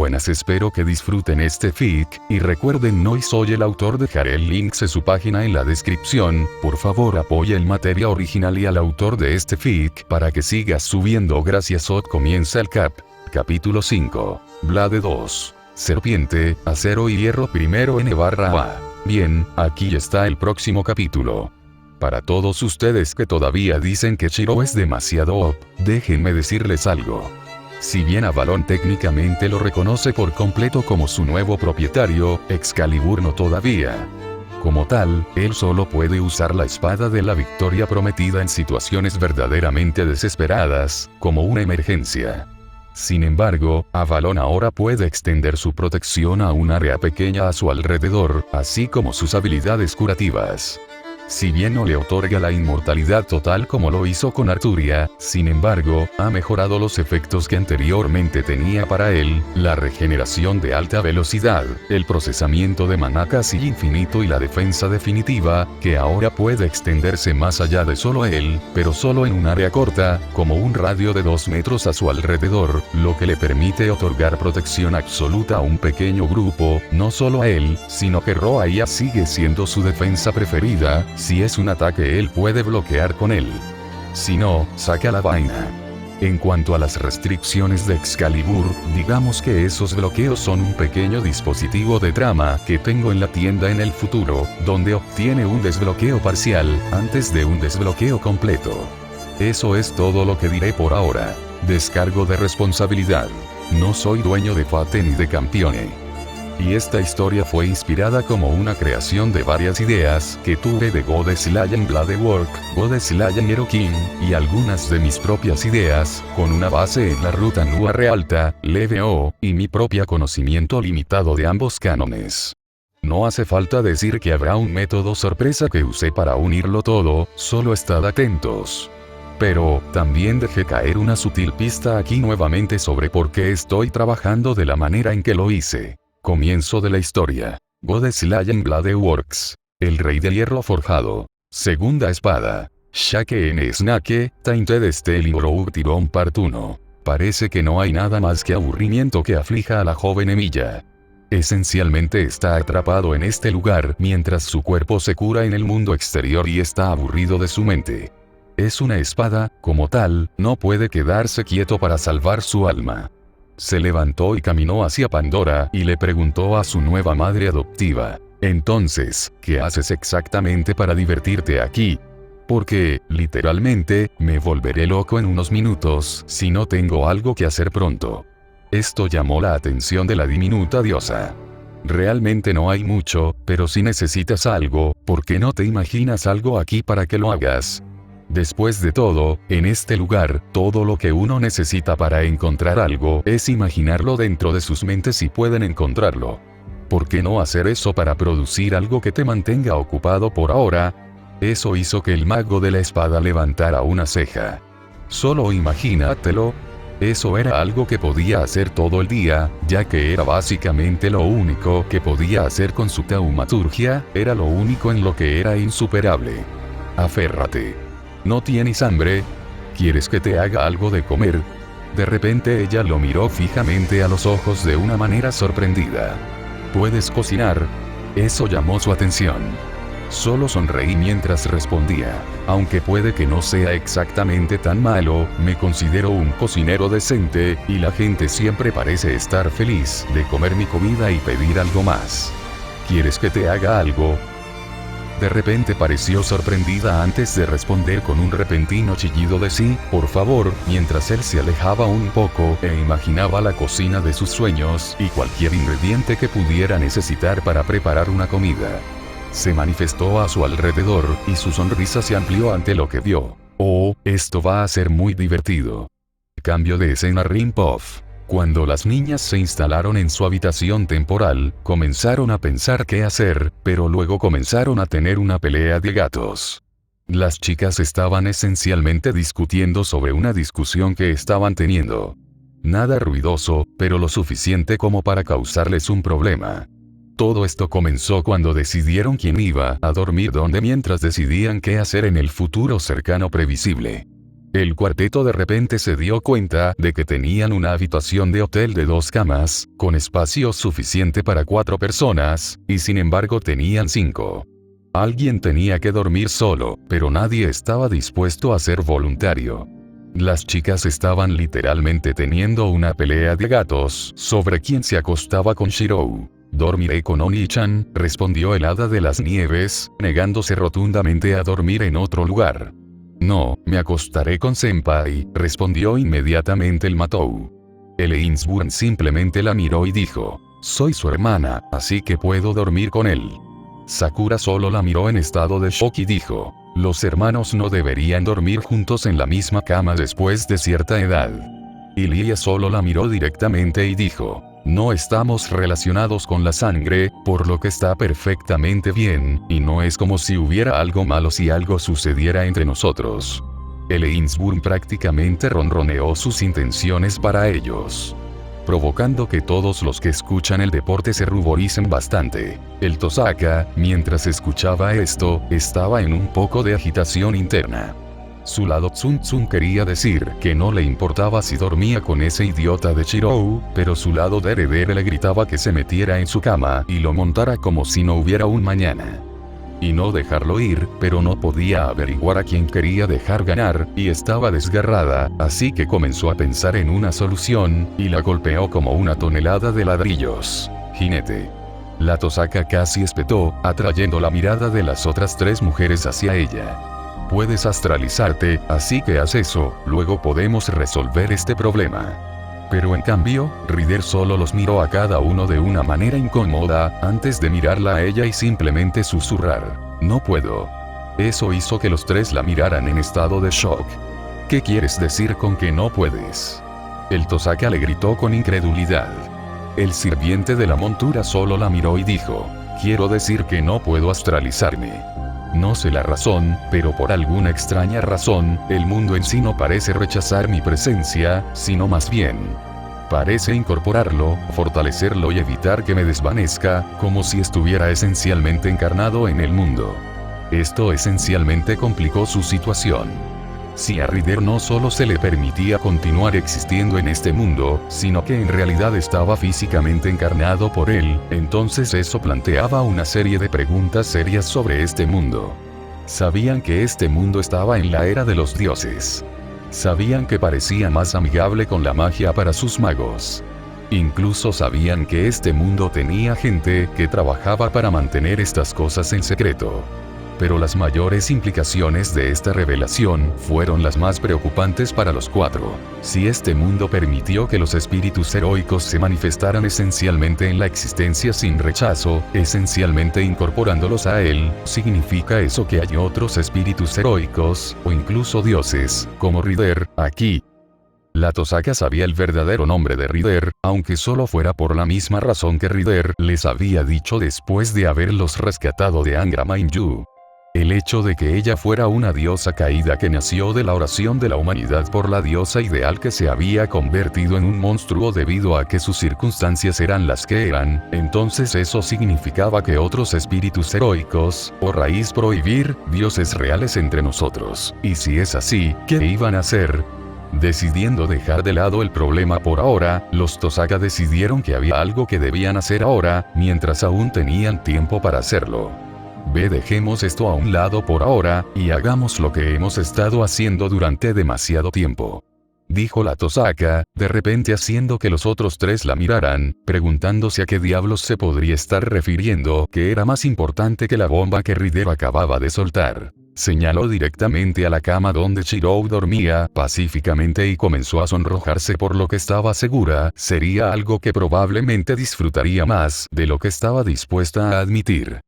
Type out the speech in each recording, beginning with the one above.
buenas, espero que disfruten este fic, y recuerden no soy el autor, dejaré el link de su página en la descripción, por favor apoya el material original y al autor de este fic para que siga subiendo. Gracias. Comienza el capítulo 5. Blade 2. Serpiente, acero y hierro primero N/A. Bien, aquí está el próximo capítulo. Para todos ustedes que todavía dicen que Shiro es demasiado OP, déjenme decirles algo. Si bien Avalon técnicamente lo reconoce por completo como su nuevo propietario, Excalibur no todavía. Como tal, él solo puede usar la espada de la victoria prometida en situaciones verdaderamente desesperadas, como una emergencia. Sin embargo, Avalon ahora puede extender su protección a un área pequeña a su alrededor, así como sus habilidades curativas. Si bien no le otorga la inmortalidad total como lo hizo con Arturia, sin embargo, ha mejorado los efectos que anteriormente tenía para él, la regeneración de alta velocidad, el procesamiento de maná casi infinito y la defensa definitiva, que ahora puede extenderse más allá de solo él, pero solo en un área corta, como un radio de 2 metros a su alrededor, lo que le permite otorgar protección absoluta a un pequeño grupo, no solo a él, sino que Roaya sigue siendo su defensa preferida. Si es un ataque él puede bloquear con él. Si no, saca la vaina. En cuanto a las restricciones de Excalibur, digamos que esos bloqueos son un pequeño dispositivo de trama que tengo en la tienda en el futuro, donde obtiene un desbloqueo parcial, antes de un desbloqueo completo. Eso es todo lo que diré por ahora. Descargo de responsabilidad. No soy dueño de Fate ni de Campione. Y esta historia fue inspirada como una creación de varias ideas que tuve de Goddess Lion Bladework, Goddess Lion Hero King, y algunas de mis propias ideas, con una base en la ruta Nua Realta, LVO, y mi propio conocimiento limitado de ambos cánones. No hace falta decir que habrá un método sorpresa que usé para unirlo todo, solo estad atentos. Pero, también dejé caer una sutil pista aquí nuevamente sobre por qué estoy trabajando de la manera en que lo hice. Comienzo de la historia. Goddess Lion Bladeworks. El rey de hierro forjado. Segunda espada. Shake en Snake, Tainted Steel Tirón Part 1. Parece que no hay nada más que aburrimiento que aflija a la joven Emilia. Esencialmente está atrapado en este lugar mientras su cuerpo se cura en el mundo exterior y está aburrido de su mente. Es una espada, como tal, no puede quedarse quieto para salvar su alma. Se levantó y caminó hacia Pandora y le preguntó a su nueva madre adoptiva: entonces, ¿qué haces exactamente para divertirte aquí? Porque, literalmente, me volveré loco en unos minutos si no tengo algo que hacer pronto. Esto llamó la atención de la diminuta diosa. Realmente no hay mucho, pero si necesitas algo, ¿por qué no te imaginas algo aquí para que lo hagas? Después de todo, en este lugar, todo lo que uno necesita para encontrar algo es imaginarlo dentro de sus mentes y pueden encontrarlo. ¿Por qué no hacer eso para producir algo que te mantenga ocupado por ahora? Eso hizo que el mago de la espada levantara una ceja. Solo imagínatelo. Eso era algo que podía hacer todo el día, ya que era básicamente lo único que podía hacer con su taumaturgia, era lo único en lo que era insuperable. Aférrate. ¿No tienes hambre? ¿Quieres que te haga algo de comer? De repente ella lo miró fijamente a los ojos de una manera sorprendida. ¿Puedes cocinar? Eso llamó su atención. Solo sonreí mientras respondía: aunque puede que no sea exactamente tan malo, me considero un cocinero decente, y la gente siempre parece estar feliz de comer mi comida y pedir algo más. ¿Quieres que te haga algo? De repente pareció sorprendida antes de responder con un repentino chillido de sí, por favor, mientras él se alejaba un poco e imaginaba la cocina de sus sueños y cualquier ingrediente que pudiera necesitar para preparar una comida. Se manifestó a su alrededor y su sonrisa se amplió ante lo que vio. Oh, esto va a ser muy divertido. Cambio de escena. Rimpoff. Cuando las niñas se instalaron en su habitación temporal, comenzaron a pensar qué hacer, pero luego comenzaron a tener una pelea de gatos. Las chicas estaban esencialmente discutiendo sobre una discusión que estaban teniendo. Nada ruidoso, pero lo suficiente como para causarles un problema. Todo esto comenzó cuando decidieron quién iba a dormir dónde mientras decidían qué hacer en el futuro cercano previsible. El cuarteto de repente se dio cuenta de que tenían una habitación de hotel de 2 camas, con espacio suficiente para 4 personas, y sin embargo tenían 5. Alguien tenía que dormir solo, pero nadie estaba dispuesto a ser voluntario. Las chicas estaban literalmente teniendo una pelea de gatos sobre quién se acostaba con Shirou. Dormiré con Oni-chan, respondió el hada de las nieves, negándose rotundamente a dormir en otro lugar. No, me acostaré con Senpai, respondió inmediatamente el Matou. El Ainsburn simplemente la miró y dijo, soy su hermana, así que puedo dormir con él. Sakura solo la miró en estado de shock y dijo, los hermanos no deberían dormir juntos en la misma cama después de cierta edad. Ilia solo la miró directamente y dijo, no estamos relacionados con la sangre, por lo que está perfectamente bien, y no es como si hubiera algo malo si algo sucediera entre nosotros. El Ainsburn prácticamente ronroneó sus intenciones para ellos, provocando que todos los que escuchan el deporte se ruboricen bastante. El Tosaka, mientras escuchaba esto, estaba en un poco de agitación interna. Su lado Tsun Tsun quería decir que no le importaba si dormía con ese idiota de Shirou, pero su lado Dere Dere le gritaba que se metiera en su cama y lo montara como si no hubiera un mañana. Y no dejarlo ir, pero no podía averiguar a quién quería dejar ganar, y estaba desgarrada, así que comenzó a pensar en una solución, y la golpeó como una tonelada de ladrillos. Jinete. La Tosaka casi espetó, atrayendo la mirada de las otras 3 mujeres hacia ella. Puedes astralizarte, así que haz eso, luego podemos resolver este problema. Pero en cambio, Rider solo los miró a cada uno de una manera incómoda, antes de mirarla a ella y simplemente susurrar, no puedo. Eso hizo que los 3 la miraran en estado de shock. ¿Qué quieres decir con que no puedes? El Tosaka le gritó con incredulidad. El sirviente de la montura solo la miró y dijo, quiero decir que no puedo astralizarme. No sé la razón, pero por alguna extraña razón, el mundo en sí no parece rechazar mi presencia, sino más bien parece incorporarlo, fortalecerlo y evitar que me desvanezca, como si estuviera esencialmente encarnado en el mundo. Esto esencialmente complicó su situación. Si a Rider no solo se le permitía continuar existiendo en este mundo, sino que en realidad estaba físicamente encarnado por él, entonces eso planteaba una serie de preguntas serias sobre este mundo. Sabían que este mundo estaba en la era de los dioses. Sabían que parecía más amigable con la magia para sus magos. Incluso sabían que este mundo tenía gente que trabajaba para mantener estas cosas en secreto. Pero las mayores implicaciones de esta revelación fueron las más preocupantes para los 4. Si este mundo permitió que los espíritus heroicos se manifestaran esencialmente en la existencia sin rechazo, esencialmente incorporándolos a él, ¿significa eso que hay otros espíritus heroicos, o incluso dioses, como Rider, aquí? La Tosaka sabía el verdadero nombre de Rider, aunque solo fuera por la misma razón que Rider les había dicho después de haberlos rescatado de Angra Mainyu. El hecho de que ella fuera una diosa caída que nació de la oración de la humanidad por la diosa ideal que se había convertido en un monstruo debido a que sus circunstancias eran las que eran, entonces eso significaba que otros espíritus heroicos, o raíz prohibir, dioses reales entre nosotros. Y si es así, ¿qué iban a hacer? Decidiendo dejar de lado el problema por ahora, los Tosaka decidieron que había algo que debían hacer ahora, mientras aún tenían tiempo para hacerlo. Dejemos esto a un lado por ahora, y hagamos lo que hemos estado haciendo durante demasiado tiempo. Dijo la Tosaka, de repente haciendo que los otros 3 la miraran, preguntándose a qué diablos se podría estar refiriendo, que era más importante que la bomba que Rider acababa de soltar. Señaló directamente a la cama donde Shirou dormía pacíficamente y comenzó a sonrojarse por lo que estaba segura, sería algo que probablemente disfrutaría más de lo que estaba dispuesta a admitir.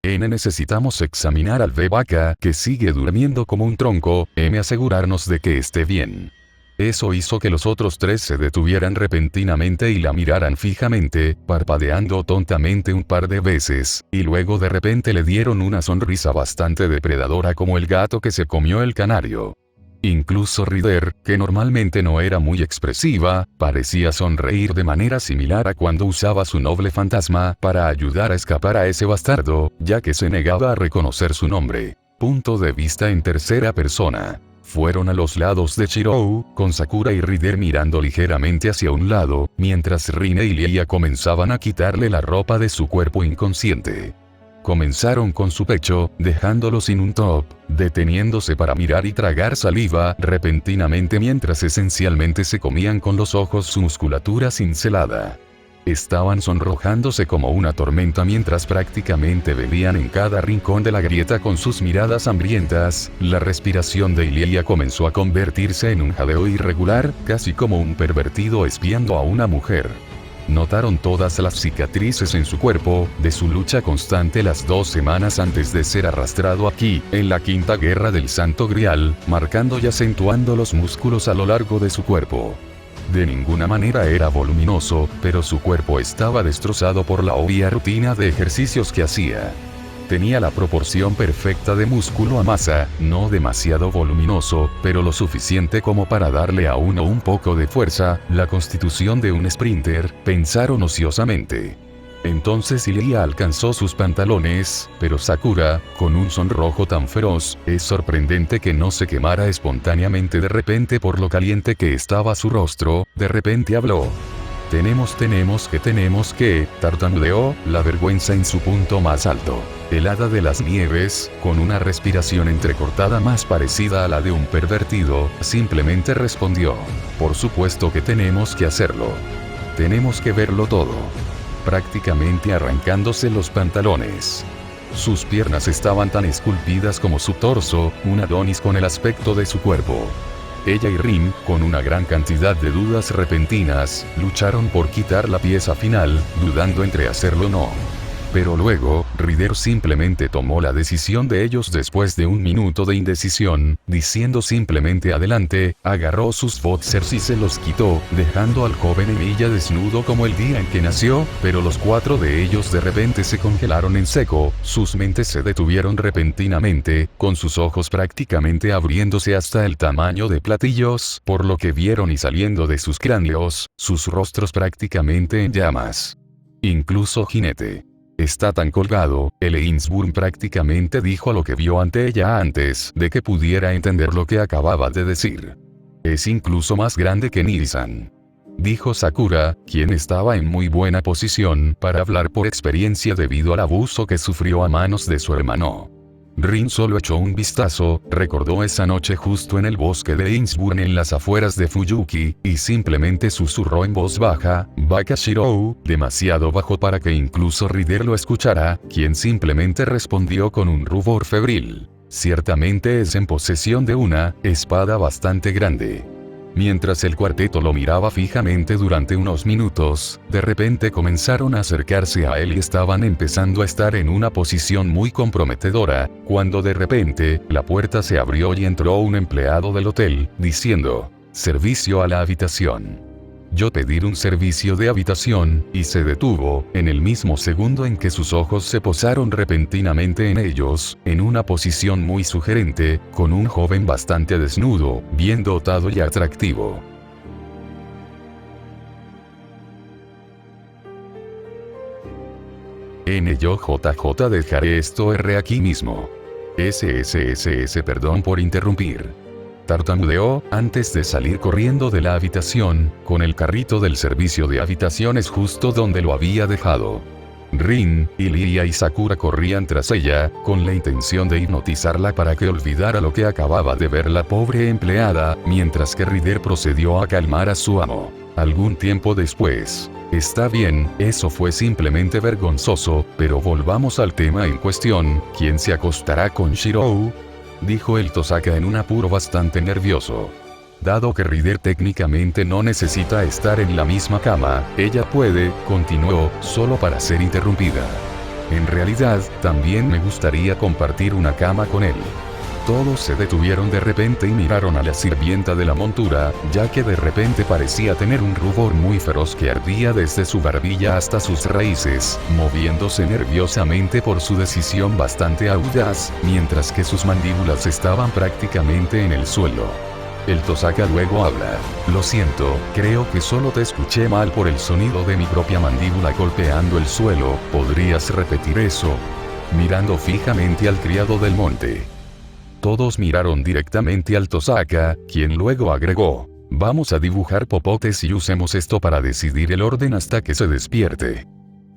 Necesitamos examinar al Bebaka que sigue durmiendo como un tronco, asegurarnos de que esté bien. Eso hizo que los otros 3 se detuvieran repentinamente y la miraran fijamente, parpadeando tontamente un par de veces, y luego de repente le dieron una sonrisa bastante depredadora como el gato que se comió el canario. Incluso Rider, que normalmente no era muy expresiva, parecía sonreír de manera similar a cuando usaba su noble fantasma para ayudar a escapar a ese bastardo, ya que se negaba a reconocer su nombre. Punto de vista en tercera persona. fueron a los lados de Shirou, con Sakura y Rider mirando ligeramente hacia un lado, mientras Rin y Lilia comenzaban a quitarle la ropa de su cuerpo inconsciente. Comenzaron con su pecho, dejándolo sin un top, deteniéndose para mirar y tragar saliva repentinamente mientras esencialmente se comían con los ojos su musculatura cincelada. Estaban sonrojándose como una tormenta mientras prácticamente bebían en cada rincón de la grieta con sus miradas hambrientas. La respiración de Lilia comenzó a convertirse en un jadeo irregular, casi como un pervertido espiando a una mujer. Notaron todas las cicatrices en su cuerpo, de su lucha constante las 2 semanas antes de ser arrastrado aquí, en la quinta guerra del Santo Grial, marcando y acentuando los músculos a lo largo de su cuerpo. De ninguna manera era voluminoso, pero su cuerpo estaba destrozado por la obvia rutina de ejercicios que hacía. Tenía la proporción perfecta de músculo a masa, no demasiado voluminoso, pero lo suficiente como para darle a uno un poco de fuerza, la constitución de un sprinter, pensaron ociosamente. Entonces Lilia alcanzó sus pantalones, pero Sakura, con un sonrojo tan feroz, es sorprendente que no se quemara espontáneamente de repente por lo caliente que estaba su rostro, de repente habló. Tenemos que, tartamudeó, la vergüenza en su punto más alto. El hada de las nieves, con una respiración entrecortada más parecida a la de un pervertido, simplemente respondió. Por supuesto que tenemos que hacerlo. Tenemos que verlo todo. Prácticamente arrancándose los pantalones. Sus piernas estaban tan esculpidas como su torso, un Adonis con el aspecto de su cuerpo. Ella y Rin, con una gran cantidad de dudas repentinas, lucharon por quitar la pieza final, dudando entre hacerlo o no. Pero luego, Rider simplemente tomó la decisión de ellos después de un minuto de indecisión, diciendo simplemente adelante, agarró sus boxers y se los quitó, dejando al joven en ella desnudo como el día en que nació, pero los 4 de ellos de repente se congelaron en seco, sus mentes se detuvieron repentinamente, con sus ojos prácticamente abriéndose hasta el tamaño de platillos, por lo que vieron y saliendo de sus cráneos, sus rostros prácticamente en llamas. Incluso Jinete. Está tan colgado, Einsburn prácticamente dijo lo que vio ante ella antes de que pudiera entender lo que acababa de decir. Es incluso más grande que Niri-san. Dijo Sakura, quien estaba en muy buena posición para hablar por experiencia debido al abuso que sufrió a manos de su hermano. Rin solo echó un vistazo, recordó esa noche justo en el bosque de Einsburn en las afueras de Fuyuki, y simplemente susurró en voz baja, Baka Shirou, demasiado bajo para que incluso Rider lo escuchara, quien simplemente respondió con un rubor febril. Ciertamente es en posesión de una espada bastante grande. Mientras el cuarteto lo miraba fijamente durante unos minutos, de repente comenzaron a acercarse a él y estaban empezando a estar en una posición muy comprometedora, cuando de repente, la puerta se abrió y entró un empleado del hotel, diciendo, servicio a la habitación. Yo pedir un servicio de habitación, y se detuvo, en el mismo segundo en que sus ojos se posaron repentinamente en ellos, en una posición muy sugerente, con un joven bastante desnudo, bien dotado y atractivo. NYJJ dejaré esto aquí mismo. SSSS perdón por interrumpir. Tartamudeó, antes de salir corriendo de la habitación, con el carrito del servicio de habitaciones justo donde lo había dejado. Rin, Lilia y Sakura corrían tras ella, con la intención de hipnotizarla para que olvidara lo que acababa de ver la pobre empleada, mientras que Rider procedió a calmar a su amo. Algún tiempo después. Está bien, eso fue simplemente vergonzoso, pero volvamos al tema en cuestión, ¿quién se acostará con Shirou? Dijo el Tosaka en un apuro bastante nervioso. Dado que Rider técnicamente no necesita estar en la misma cama, ella puede, continuó, solo para ser interrumpida. En realidad, también me gustaría compartir una cama con él. Todos se detuvieron de repente y miraron a la sirvienta de la montura, ya que de repente parecía tener un rubor muy feroz que ardía desde su barbilla hasta sus raíces, moviéndose nerviosamente por su decisión bastante audaz, mientras que sus mandíbulas estaban prácticamente en el suelo. El Tosaka luego habla. Lo siento, creo que solo te escuché mal por el sonido de mi propia mandíbula golpeando el suelo, ¿podrías repetir eso? Mirando fijamente al criado del monte. Todos miraron directamente al Tosaka, quien luego agregó: vamos a dibujar popotes y usemos esto para decidir el orden hasta que se despierte.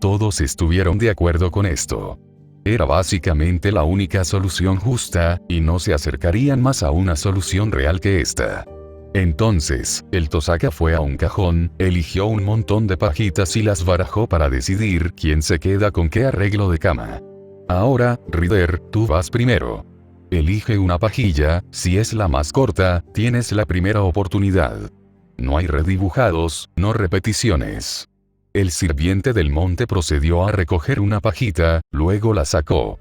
Todos estuvieron de acuerdo con esto. Era básicamente la única solución justa, y no se acercarían más a una solución real que esta. Entonces, el Tosaka fue a un cajón, eligió un montón de pajitas y las barajó para decidir quién se queda con qué arreglo de cama. Ahora, Rider, tú vas primero. Elige una pajilla, si es la más corta, tienes la primera oportunidad. No hay redibujados, no repeticiones. El sirviente del monte procedió a recoger una pajita, luego la sacó.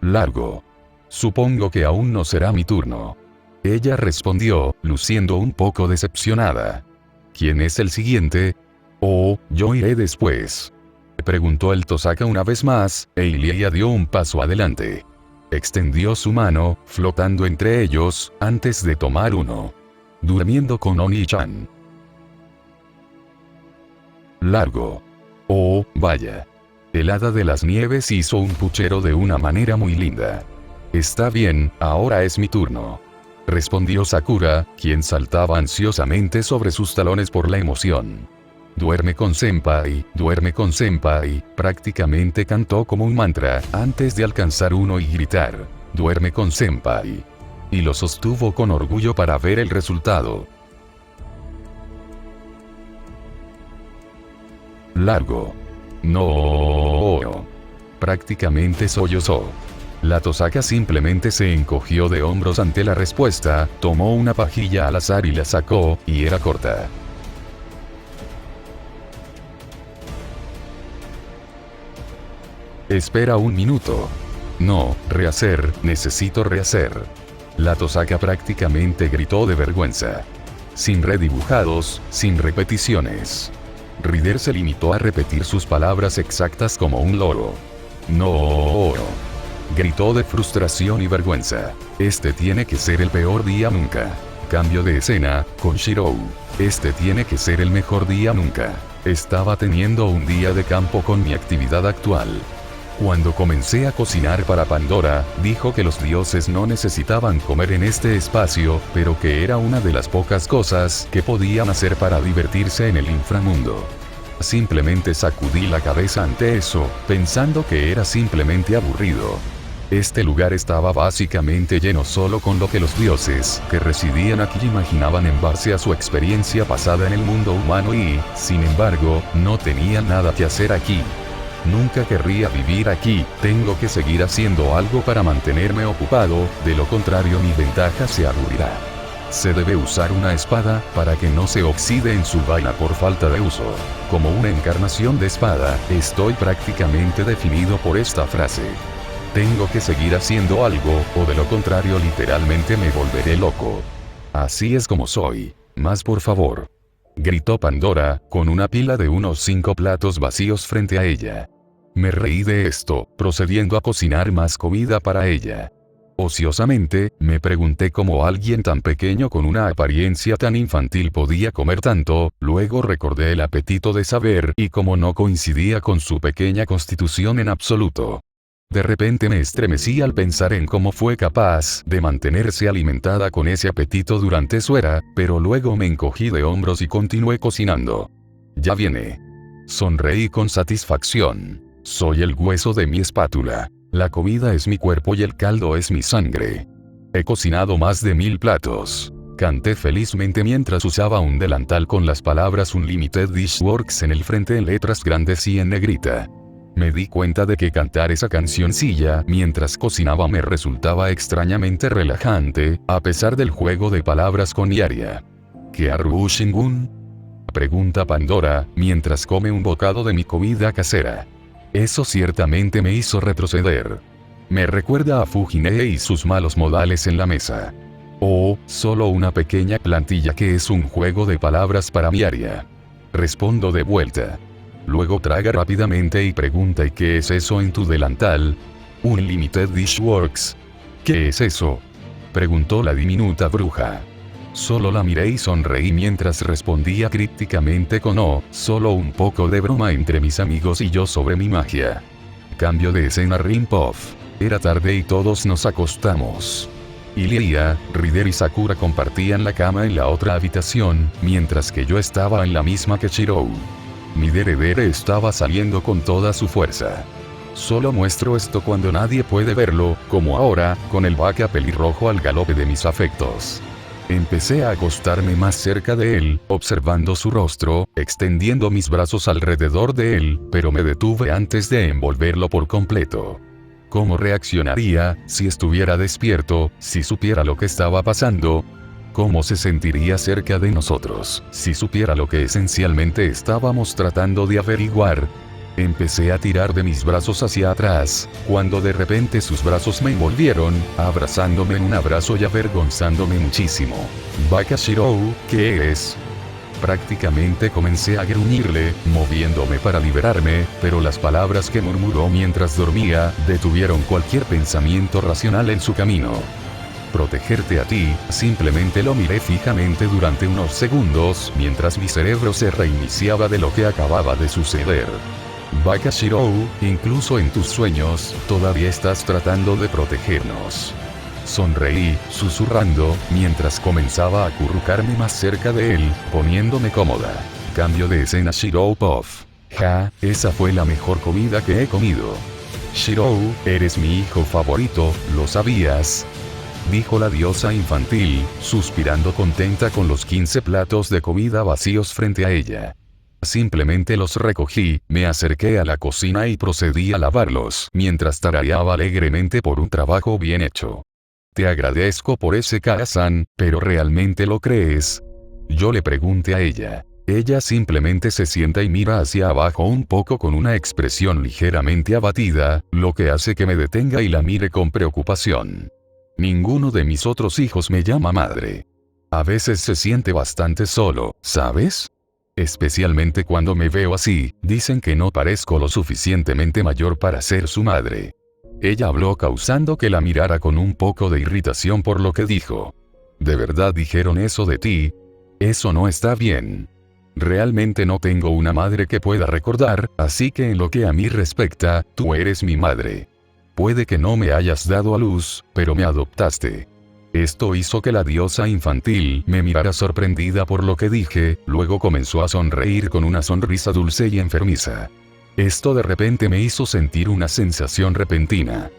Largo. Supongo que aún no será mi turno. Ella respondió, luciendo un poco decepcionada. ¿Quién es el siguiente? Oh, yo iré después. Preguntó el Tosaka una vez más, e Ilia dio un paso adelante. Extendió su mano, flotando entre ellos, antes de tomar uno. Durmiendo con Oni-chan. Largo. Oh, vaya. El hada de las nieves hizo un puchero de una manera muy linda. Está bien, ahora es mi turno. Respondió Sakura, quien saltaba ansiosamente sobre sus talones por la emoción. Duerme con senpai, prácticamente cantó como un mantra, antes de alcanzar uno y gritar, duerme con senpai. Y lo sostuvo con orgullo para ver el resultado. Largo. No. Prácticamente sollozó. La Tosaka simplemente se encogió de hombros ante la respuesta, tomó una pajilla al azar y la sacó, y era corta. Espera un minuto. No, rehacer, necesito rehacer. La Tosaka prácticamente gritó de vergüenza. Sin redibujados, sin repeticiones. Rider se limitó a repetir sus palabras exactas como un loro. No. Gritó de frustración y vergüenza. Este tiene que ser el peor día nunca. Cambio de escena, con Shirou. Este tiene que ser el mejor día nunca. Estaba teniendo un día de campo con mi actividad actual. Cuando comencé a cocinar para Pandora, dijo que los dioses no necesitaban comer en este espacio, pero que era una de las pocas cosas que podían hacer para divertirse en el inframundo. Simplemente sacudí la cabeza ante eso, pensando que era simplemente aburrido. Este lugar estaba básicamente lleno solo con lo que los dioses que residían aquí imaginaban en base a su experiencia pasada en el mundo humano y, sin embargo, no tenía nada que hacer aquí. Nunca querría vivir aquí, tengo que seguir haciendo algo para mantenerme ocupado, de lo contrario mi ventaja se aburrirá. Se debe usar una espada, para que no se oxide en su vaina por falta de uso. Como una encarnación de espada, estoy prácticamente definido por esta frase. Tengo que seguir haciendo algo, o de lo contrario literalmente me volveré loco. Así es como soy. Más por favor. Gritó Pandora, con una pila de unos 5 platos vacíos frente a ella. Me reí de esto, procediendo a cocinar más comida para ella. Ociosamente, me pregunté cómo alguien tan pequeño con una apariencia tan infantil podía comer tanto, luego recordé el apetito de saber y cómo no coincidía con su pequeña constitución en absoluto. De repente me estremecí al pensar en cómo fue capaz de mantenerse alimentada con ese apetito durante su era, pero luego me encogí de hombros y continué cocinando. Ya viene. Sonreí con satisfacción. Soy el hueso de mi espátula. La comida es mi cuerpo y el caldo es mi sangre. He cocinado más de 1000 platos. Canté felizmente mientras usaba un delantal con las palabras Unlimited Dishworks en el frente en letras grandes y en negrita. Me di cuenta de que cantar esa cancioncilla mientras cocinaba me resultaba extrañamente relajante, a pesar del juego de palabras con Yaria. ¿Kearu Shingun? Pregunta Pandora, mientras come un bocado de mi comida casera. Eso ciertamente me hizo retroceder. Me recuerda a Fujine y sus malos modales en la mesa. O, solo una pequeña plantilla que es un juego de palabras para Yaria. Respondo de vuelta. Luego traga rápidamente y pregunta ¿y qué es eso en tu delantal? Unlimited Dishworks. ¿Qué es eso? Preguntó la diminuta bruja. Solo la miré y sonreí mientras respondía crípticamente con oh, solo un poco de broma entre mis amigos y yo sobre mi magia. Cambio de escena Rimpoff. Era tarde y todos nos acostamos. Ilia, Rider y Sakura compartían la cama en la otra habitación, mientras que yo estaba en la misma que Shirou. Mi deredere estaba saliendo con toda su fuerza. Solo muestro esto cuando nadie puede verlo, como ahora, con el vaca pelirrojo al galope de mis afectos. Empecé a acostarme más cerca de él, observando su rostro, extendiendo mis brazos alrededor de él, pero me detuve antes de envolverlo por completo. ¿Cómo reaccionaría, si estuviera despierto, si supiera lo que estaba pasando? ¿Cómo se sentiría cerca de nosotros, si supiera lo que esencialmente estábamos tratando de averiguar? Empecé a tirar de mis brazos hacia atrás, cuando de repente sus brazos me envolvieron, abrazándome en un abrazo y avergonzándome muchísimo. Baka Shirou, ¿qué eres? Prácticamente comencé a gruñirle, moviéndome para liberarme, pero las palabras que murmuró mientras dormía, detuvieron cualquier pensamiento racional en su camino. Protegerte a ti, simplemente lo miré fijamente durante unos segundos, mientras mi cerebro se reiniciaba de lo que acababa de suceder. Baka Shirou, incluso en tus sueños, todavía estás tratando de protegernos. Sonreí, susurrando, mientras comenzaba a acurrucarme más cerca de él, poniéndome cómoda. Cambio de escena. Shirou Puff. Ja, esa fue la mejor comida que he comido. Shirou, eres mi hijo favorito, ¿lo sabías? Dijo la diosa infantil, suspirando contenta con los 15 platos de comida vacíos frente a ella. Simplemente los recogí, me acerqué a la cocina y procedí a lavarlos, mientras tarareaba alegremente por un trabajo bien hecho. Te agradezco por ese Kara-san, pero ¿realmente lo crees? Yo le pregunté a ella. Ella simplemente se sienta y mira hacia abajo un poco con una expresión ligeramente abatida, lo que hace que me detenga y la mire con preocupación. Ninguno de mis otros hijos me llama madre. A veces se siente bastante solo, ¿sabes? Especialmente cuando me veo así, dicen que no parezco lo suficientemente mayor para ser su madre. Ella habló causando que la mirara con un poco de irritación por lo que dijo. ¿De verdad dijeron eso de ti? Eso no está bien. Realmente no tengo una madre que pueda recordar, así que en lo que a mí respecta, tú eres mi madre. Puede que no me hayas dado a luz, pero me adoptaste. Esto hizo que la diosa infantil me mirara sorprendida por lo que dije, luego comenzó a sonreír con una sonrisa dulce y enfermiza. Esto de repente me hizo sentir una sensación repentina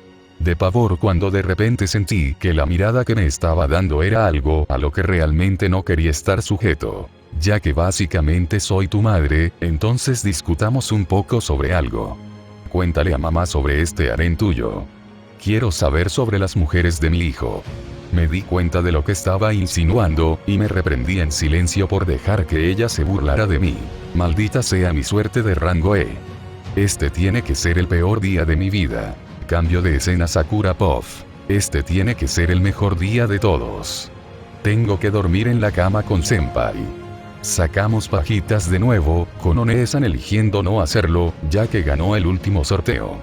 de pavor cuando de repente sentí que la mirada que me estaba dando era algo a lo que realmente no quería estar sujeto. Ya que básicamente soy tu madre, entonces discutamos un poco sobre algo. Cuéntale a mamá sobre este harén tuyo. Quiero saber sobre las mujeres de mi hijo. Me di cuenta de lo que estaba insinuando, y me reprendí en silencio por dejar que ella se burlara de mí. Maldita sea mi suerte de rango E. Este tiene que ser el peor día de mi vida. Cambio de escena. Sakura Puff. Este tiene que ser el mejor día de todos. Tengo que dormir en la cama con Senpai. Sacamos pajitas de nuevo, con One-san eligiendo no hacerlo, ya que ganó el último sorteo.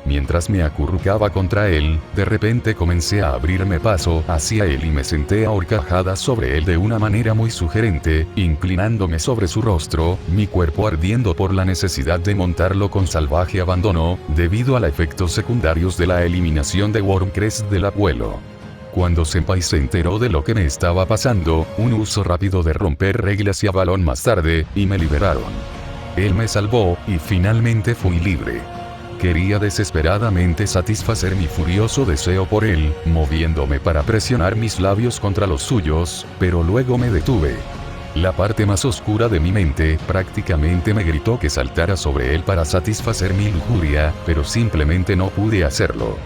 Mientras me acurrucaba contra él, de repente comencé a abrirme paso hacia él y me senté a horcajadas sobre él de una manera muy sugerente, inclinándome sobre su rostro, mi cuerpo ardiendo por la necesidad de montarlo con salvaje abandono, debido a los efectos secundarios de la eliminación de Wormcrest del abuelo. Cuando Senpai se enteró de lo que me estaba pasando, un uso rápido de romper reglas y avalón más tarde, y me liberaron. Él me salvó, y finalmente fui libre. Quería desesperadamente satisfacer mi furioso deseo por él, moviéndome para presionar mis labios contra los suyos, pero luego me detuve. La parte más oscura de mi mente prácticamente me gritó que saltara sobre él para satisfacer mi lujuria, pero simplemente no pude hacerlo.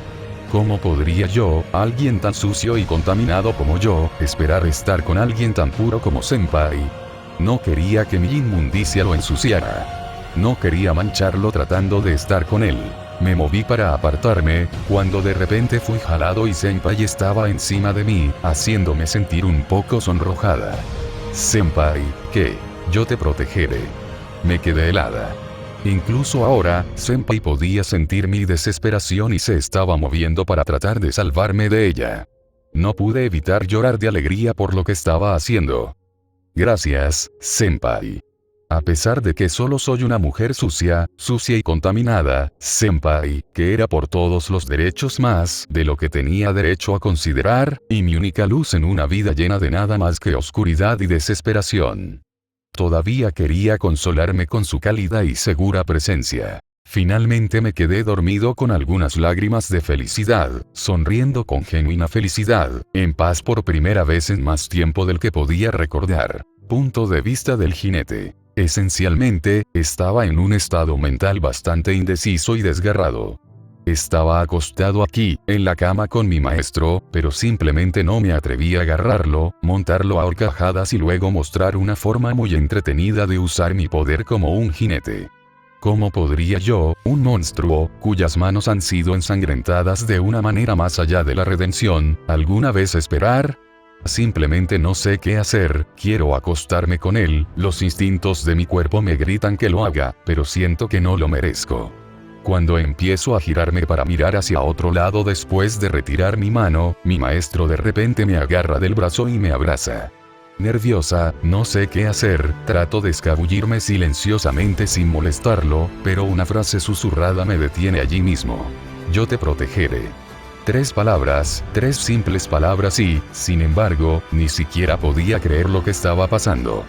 ¿Cómo podría yo, alguien tan sucio y contaminado como yo, esperar estar con alguien tan puro como Senpai? No quería que mi inmundicia lo ensuciara. No quería mancharlo tratando de estar con él. Me moví para apartarme, cuando de repente fui jalado y Senpai estaba encima de mí, haciéndome sentir un poco sonrojada. Senpai, ¿qué? Yo te protegeré. Me quedé helada. Incluso ahora, Senpai podía sentir mi desesperación y se estaba moviendo para tratar de salvarme de ella. No pude evitar llorar de alegría por lo que estaba haciendo. Gracias, Senpai. A pesar de que solo soy una mujer sucia y contaminada, senpai, que era por todos los derechos más de lo que tenía derecho a considerar, y mi única luz en una vida llena de nada más que oscuridad y desesperación. Todavía quería consolarme con su cálida y segura presencia. Finalmente me quedé dormido con algunas lágrimas de felicidad, sonriendo con genuina felicidad, en paz por primera vez en más tiempo del que podía recordar. Punto de vista del jinete. Esencialmente, estaba en un estado mental bastante indeciso y desgarrado. Estaba acostado aquí, en la cama con mi maestro, pero simplemente no me atreví a agarrarlo, montarlo a horcajadas y luego mostrar una forma muy entretenida de usar mi poder como un jinete. ¿Cómo podría yo, un monstruo, cuyas manos han sido ensangrentadas de una manera más allá de la redención, alguna vez esperar? Simplemente no sé qué hacer, quiero acostarme con él, los instintos de mi cuerpo me gritan que lo haga, pero siento que no lo merezco. Cuando empiezo a girarme para mirar hacia otro lado después de retirar mi mano, mi maestro de repente me agarra del brazo y me abraza. Nerviosa, no sé qué hacer, trato de escabullirme silenciosamente sin molestarlo, pero una frase susurrada me detiene allí mismo. Yo te protegeré. 3 palabras, 3 simples palabras y, sin embargo, ni siquiera podía creer lo que estaba pasando.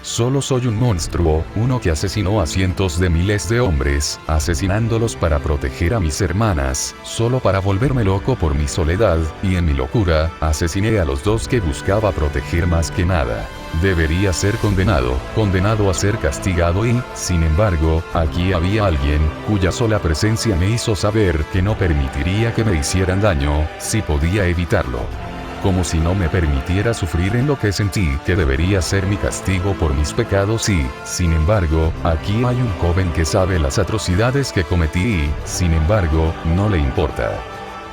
Solo soy un monstruo, uno que asesinó a cientos de miles de hombres, asesinándolos para proteger a mis hermanas, solo para volverme loco por mi soledad, y en mi locura, asesiné a los 2 que buscaba proteger más que nada. Debería ser condenado a ser castigado y, sin embargo, aquí había alguien, cuya sola presencia me hizo saber que no permitiría que me hicieran daño, si podía evitarlo. Como si no me permitiera sufrir en lo que sentí que debería ser mi castigo por mis pecados y, sin embargo, aquí hay un joven que sabe las atrocidades que cometí y, sin embargo, no le importa.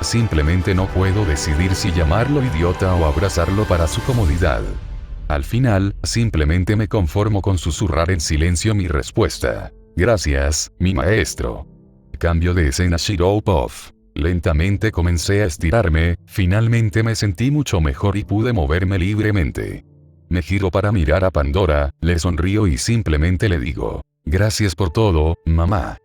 Simplemente no puedo decidir si llamarlo idiota o abrazarlo para su comodidad. Al final, simplemente me conformo con susurrar en silencio mi respuesta. Gracias, mi maestro. Cambio de escena. Shirou Puff. Lentamente comencé a estirarme, finalmente me sentí mucho mejor y pude moverme libremente. Me giro para mirar a Pandora, le sonrío y simplemente le digo, gracias por todo, mamá.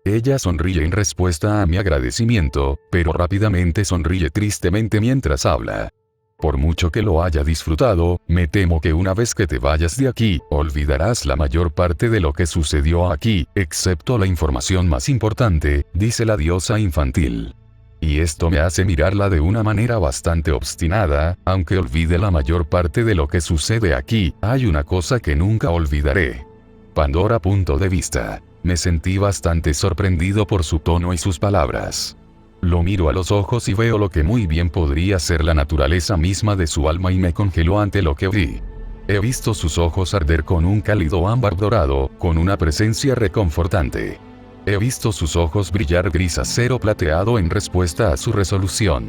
Ella sonríe en respuesta a mi agradecimiento, pero rápidamente sonríe tristemente mientras habla. Por mucho que lo haya disfrutado, me temo que una vez que te vayas de aquí, olvidarás la mayor parte de lo que sucedió aquí, excepto la información más importante, dice la diosa infantil. Y esto me hace mirarla de una manera bastante obstinada, aunque olvide la mayor parte de lo que sucede aquí, hay una cosa que nunca olvidaré. Pandora. Punto de vista. Me sentí bastante sorprendido por su tono y sus palabras. Lo miro a los ojos y veo lo que muy bien podría ser la naturaleza misma de su alma y me congeló ante lo que vi. He visto sus ojos arder con un cálido ámbar dorado, con una presencia reconfortante. He visto sus ojos brillar gris acero plateado en respuesta a su resolución.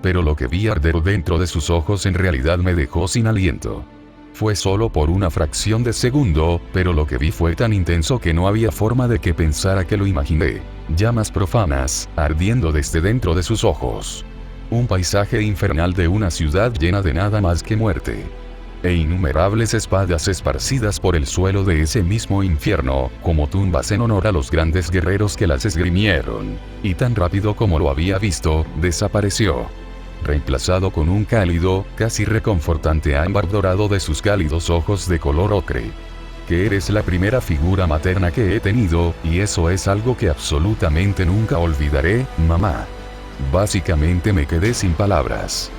Pero lo que vi arder dentro de sus ojos en realidad me dejó sin aliento. Fue solo por una fracción de segundo, pero lo que vi fue tan intenso que no había forma de que pensara que lo imaginé. Llamas profanas, ardiendo desde dentro de sus ojos. Un paisaje infernal de una ciudad llena de nada más que muerte. E innumerables espadas esparcidas por el suelo de ese mismo infierno, como tumbas en honor a los grandes guerreros que las esgrimieron. Y tan rápido como lo había visto, desapareció. Reemplazado con un cálido, casi reconfortante ámbar dorado de sus cálidos ojos de color ocre. Que eres la primera figura materna que he tenido, y eso es algo que absolutamente nunca olvidaré, mamá. Básicamente me quedé sin palabras.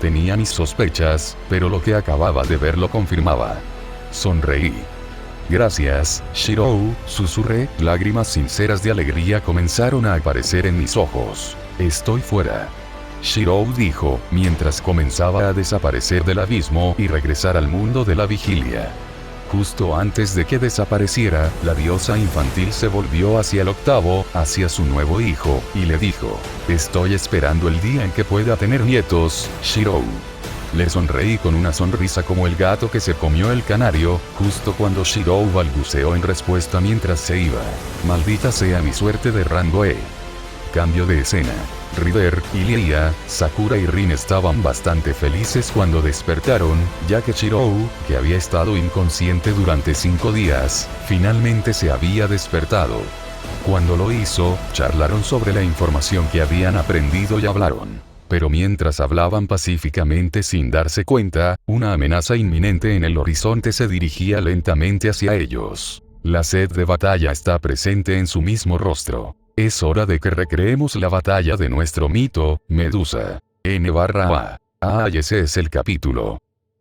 Tenía mis sospechas, pero lo que acababa de ver lo confirmaba. Sonreí. Gracias, Shirou, susurré, lágrimas sinceras de alegría comenzaron a aparecer en mis ojos. Estoy fuera. Shirou dijo, mientras comenzaba a desaparecer del abismo y regresar al mundo de la vigilia. Justo antes de que desapareciera, la diosa infantil se volvió hacia el octavo, hacia su nuevo hijo, y le dijo, estoy esperando el día en que pueda tener nietos, Shirou. Le sonreí con una sonrisa como el gato que se comió el canario, justo cuando Shirou balbuceó en respuesta mientras se iba. Maldita sea mi suerte de rango E. Cambio de escena. River, Ilia, Sakura y Rin estaban bastante felices cuando despertaron, ya que Chirou, que había estado inconsciente durante 5 días, finalmente se había despertado. Cuando lo hizo, charlaron sobre la información que habían aprendido y hablaron. Pero mientras hablaban pacíficamente sin darse cuenta, una amenaza inminente en el horizonte se dirigía lentamente hacia ellos. La sed de batalla está presente en su mismo rostro. Es hora de que recreemos la batalla de nuestro mito, Medusa. N/A. Y ese es el capítulo.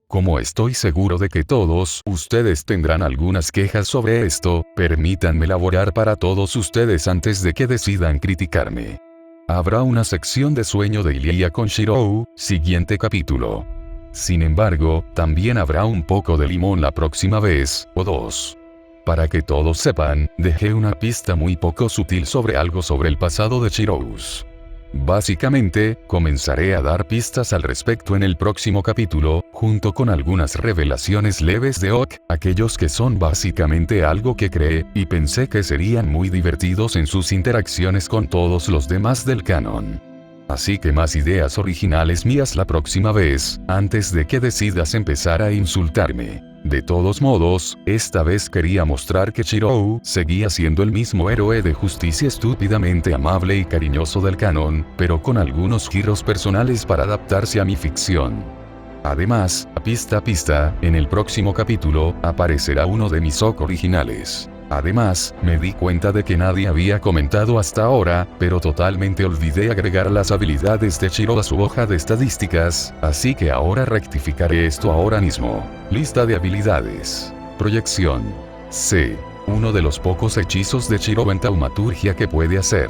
Como estoy seguro de que todos ustedes tendrán algunas quejas sobre esto, permítanme elaborar para todos ustedes antes de que decidan criticarme. Habrá una sección de sueño de Ilia con Chirou, siguiente capítulo. Sin embargo, también habrá un poco de limón la próxima vez, o dos. Para que todos sepan, dejé una pista muy poco sutil sobre algo sobre el pasado de Chirou. Básicamente, comenzaré a dar pistas al respecto en el próximo capítulo, junto con algunas revelaciones leves de Ok, aquellos que son básicamente algo que creé, y pensé que serían muy divertidos en sus interacciones con todos los demás del canon. Así que más ideas originales mías la próxima vez, antes de que decidas empezar a insultarme. De todos modos, esta vez quería mostrar que Chirou seguía siendo el mismo héroe de justicia estúpidamente amable y cariñoso del canon, pero con algunos giros personales para adaptarse a mi ficción. Además, pista a pista, en el próximo capítulo, aparecerá uno de mis OC originales. Además, me di cuenta de que nadie había comentado hasta ahora, pero totalmente olvidé agregar las habilidades de Chirou a su hoja de estadísticas, así que ahora rectificaré esto ahora mismo. Lista de habilidades. Proyección. C. Uno de los pocos hechizos de Chirou en taumaturgia que puede hacer.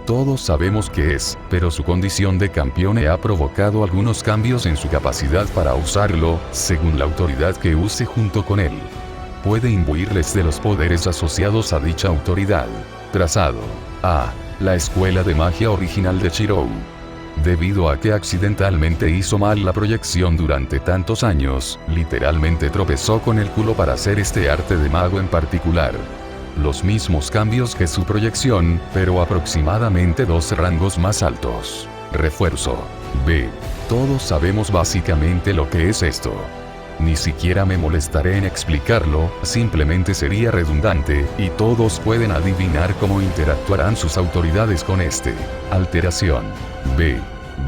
Todos sabemos qué es, pero su condición de campeone ha provocado algunos cambios en su capacidad para usarlo, según la autoridad que use junto con él. Puede imbuirles de los poderes asociados a dicha autoridad. Trazado. A. La escuela de magia original de Chirou. Debido a que accidentalmente hizo mal la proyección durante tantos años, literalmente tropezó con el culo para hacer este arte de mago en particular. Los mismos cambios que su proyección, pero aproximadamente 2 rangos más altos. Refuerzo. B. Todos sabemos básicamente lo que es esto. Ni siquiera me molestaré en explicarlo, simplemente sería redundante, y todos pueden adivinar cómo interactuarán sus autoridades con este. Alteración. B.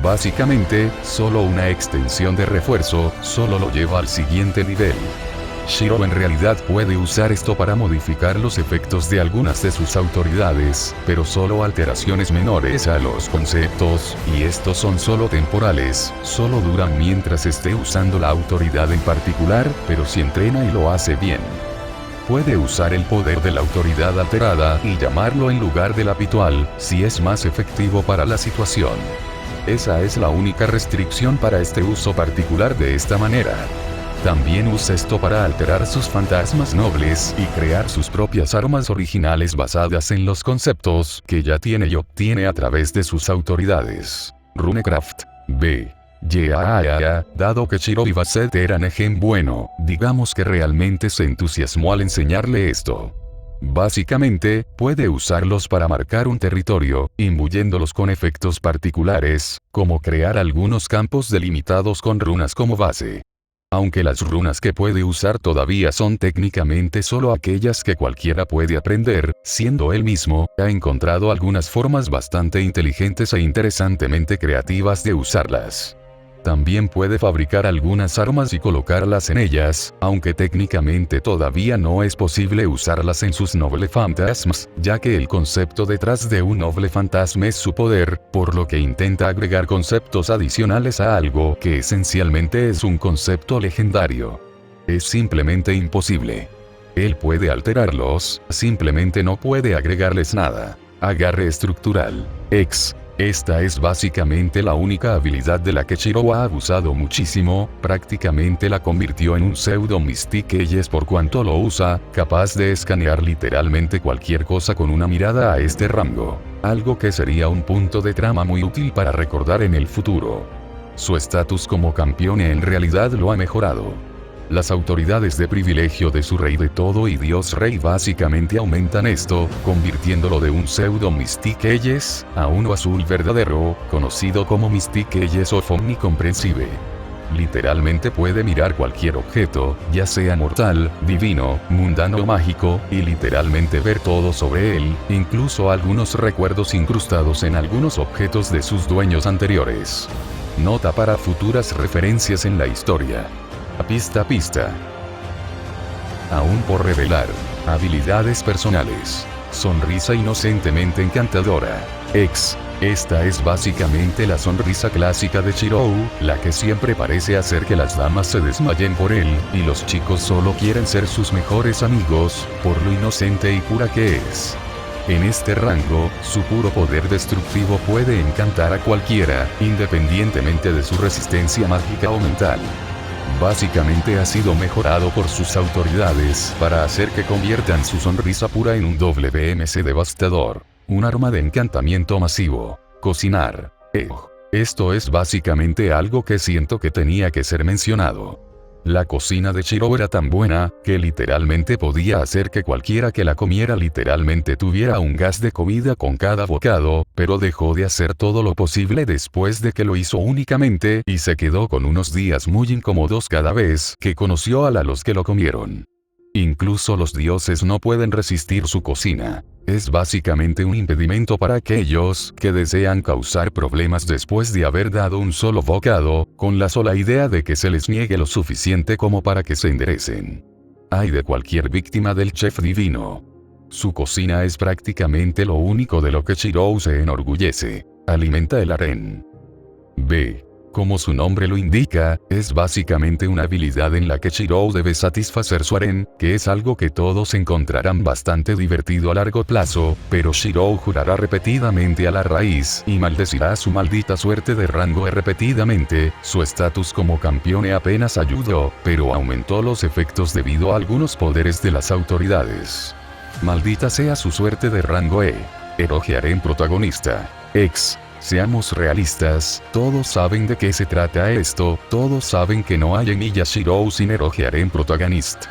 Básicamente, solo una extensión de refuerzo, solo lo lleva al siguiente nivel. Chirou en realidad puede usar esto para modificar los efectos de algunas de sus autoridades, pero solo alteraciones menores a los conceptos, y estos son solo temporales, solo duran mientras esté usando la autoridad en particular, pero si entrena y lo hace bien. Puede usar el poder de la autoridad alterada y llamarlo en lugar del habitual, si es más efectivo para la situación. Esa es la única restricción para este uso particular de esta manera. También usa esto para alterar sus fantasmas nobles y crear sus propias armas originales basadas en los conceptos que ya tiene y obtiene a través de sus autoridades. Runecraft. B. Dado que Chirou y Basset eran bueno, digamos que realmente se entusiasmó al enseñarle esto. Básicamente, puede usarlos para marcar un territorio, imbuyéndolos con efectos particulares, como crear algunos campos delimitados con runas como base. Aunque las runas que puede usar todavía son técnicamente solo aquellas que cualquiera puede aprender, siendo él mismo, ha encontrado algunas formas bastante inteligentes e interesantemente creativas de usarlas. También puede fabricar algunas armas y colocarlas en ellas, aunque técnicamente todavía no es posible usarlas en sus Noble Phantasms, ya que el concepto detrás de un Noble Phantasm es su poder, por lo que intenta agregar conceptos adicionales a algo que esencialmente es un concepto legendario. Es simplemente imposible. Él puede alterarlos, simplemente no puede agregarles nada. Agarre estructural. Esta es básicamente la única habilidad de la que Chirou ha abusado muchísimo, prácticamente la convirtió en un pseudo Mystique y es por cuanto lo usa, capaz de escanear literalmente cualquier cosa con una mirada a este rango. Algo que sería un punto de trama muy útil para recordar en el futuro. Su estatus como campeón en realidad lo ha mejorado. Las autoridades de privilegio de su rey de todo y Dios rey básicamente aumentan esto, convirtiéndolo de un pseudo Mystic Elles, a uno azul verdadero, conocido como Mystic Elles of Omnicomprensive. Literalmente puede mirar cualquier objeto, ya sea mortal, divino, mundano o mágico, y literalmente ver todo sobre él, incluso algunos recuerdos incrustados en algunos objetos de sus dueños anteriores. Nota para futuras referencias en la historia. Pista. Aún por revelar. Habilidades personales. Sonrisa inocentemente encantadora. Esta es básicamente la sonrisa clásica de Chirou, la que siempre parece hacer que las damas se desmayen por él, y los chicos solo quieren ser sus mejores amigos, por lo inocente y pura que es. En este rango, su puro poder destructivo puede encantar a cualquiera, independientemente de su resistencia mágica o mental. Básicamente ha sido mejorado por sus autoridades para hacer que conviertan su sonrisa pura en un WMC devastador. Un arma de encantamiento masivo. Cocinar. Esto es básicamente algo que siento que tenía que ser mencionado. La cocina de Chirou era tan buena, que literalmente podía hacer que cualquiera que la comiera literalmente tuviera un gas de comida con cada bocado, pero dejó de hacer todo lo posible después de que lo hizo únicamente y se quedó con unos días muy incómodos cada vez que conoció a los que lo comieron. Incluso los dioses no pueden resistir su cocina. Es básicamente un impedimento para aquellos que desean causar problemas después de haber dado un solo bocado, con la sola idea de que se les niegue lo suficiente como para que se enderecen. Ay de cualquier víctima del chef divino. Su cocina es prácticamente lo único de lo que Chirou se enorgullece. Alimenta el harén. Como su nombre lo indica, es básicamente una habilidad en la que Chirou debe satisfacer su harén, que es algo que todos encontrarán bastante divertido a largo plazo, pero Chirou jurará repetidamente a la raíz y maldecirá su maldita suerte de rango repetidamente. Su estatus como campeón apenas ayudó, pero aumentó los efectos debido a algunos poderes de las autoridades. Maldita sea su suerte de rango Eroge harén protagonista. Seamos realistas, todos saben de qué se trata esto, todos saben que no hay Emilia Chirou sin Eroge harén protagonista.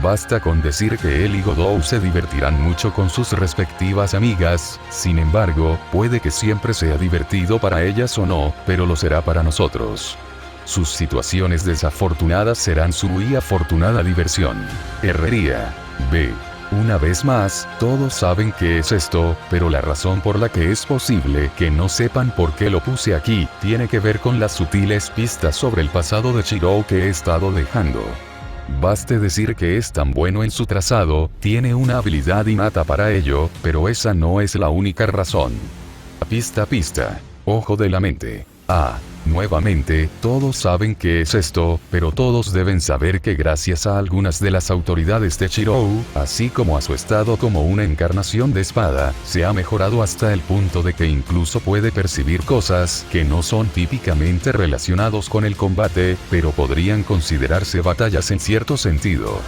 Basta con decir que él y Godou se divertirán mucho con sus respectivas amigas, sin embargo, puede que siempre sea divertido para ellas o no, pero lo será para nosotros. Sus situaciones desafortunadas serán su muy afortunada diversión. Herrería. Una vez más, todos saben qué es esto, pero la razón por la que es posible que no sepan por qué lo puse aquí, tiene que ver con las sutiles pistas sobre el pasado de Chirou que he estado dejando. Baste decir que es tan bueno en su trazado, tiene una habilidad innata para ello, pero esa no es la única razón. Pista. Ojo de la mente. Nuevamente, todos saben qué es esto, pero todos deben saber que gracias a algunas de las autoridades de Chirou, así como a su estado como una encarnación de espada, se ha mejorado hasta el punto de que incluso puede percibir cosas que no son típicamente relacionados con el combate, pero podrían considerarse batallas en cierto sentido.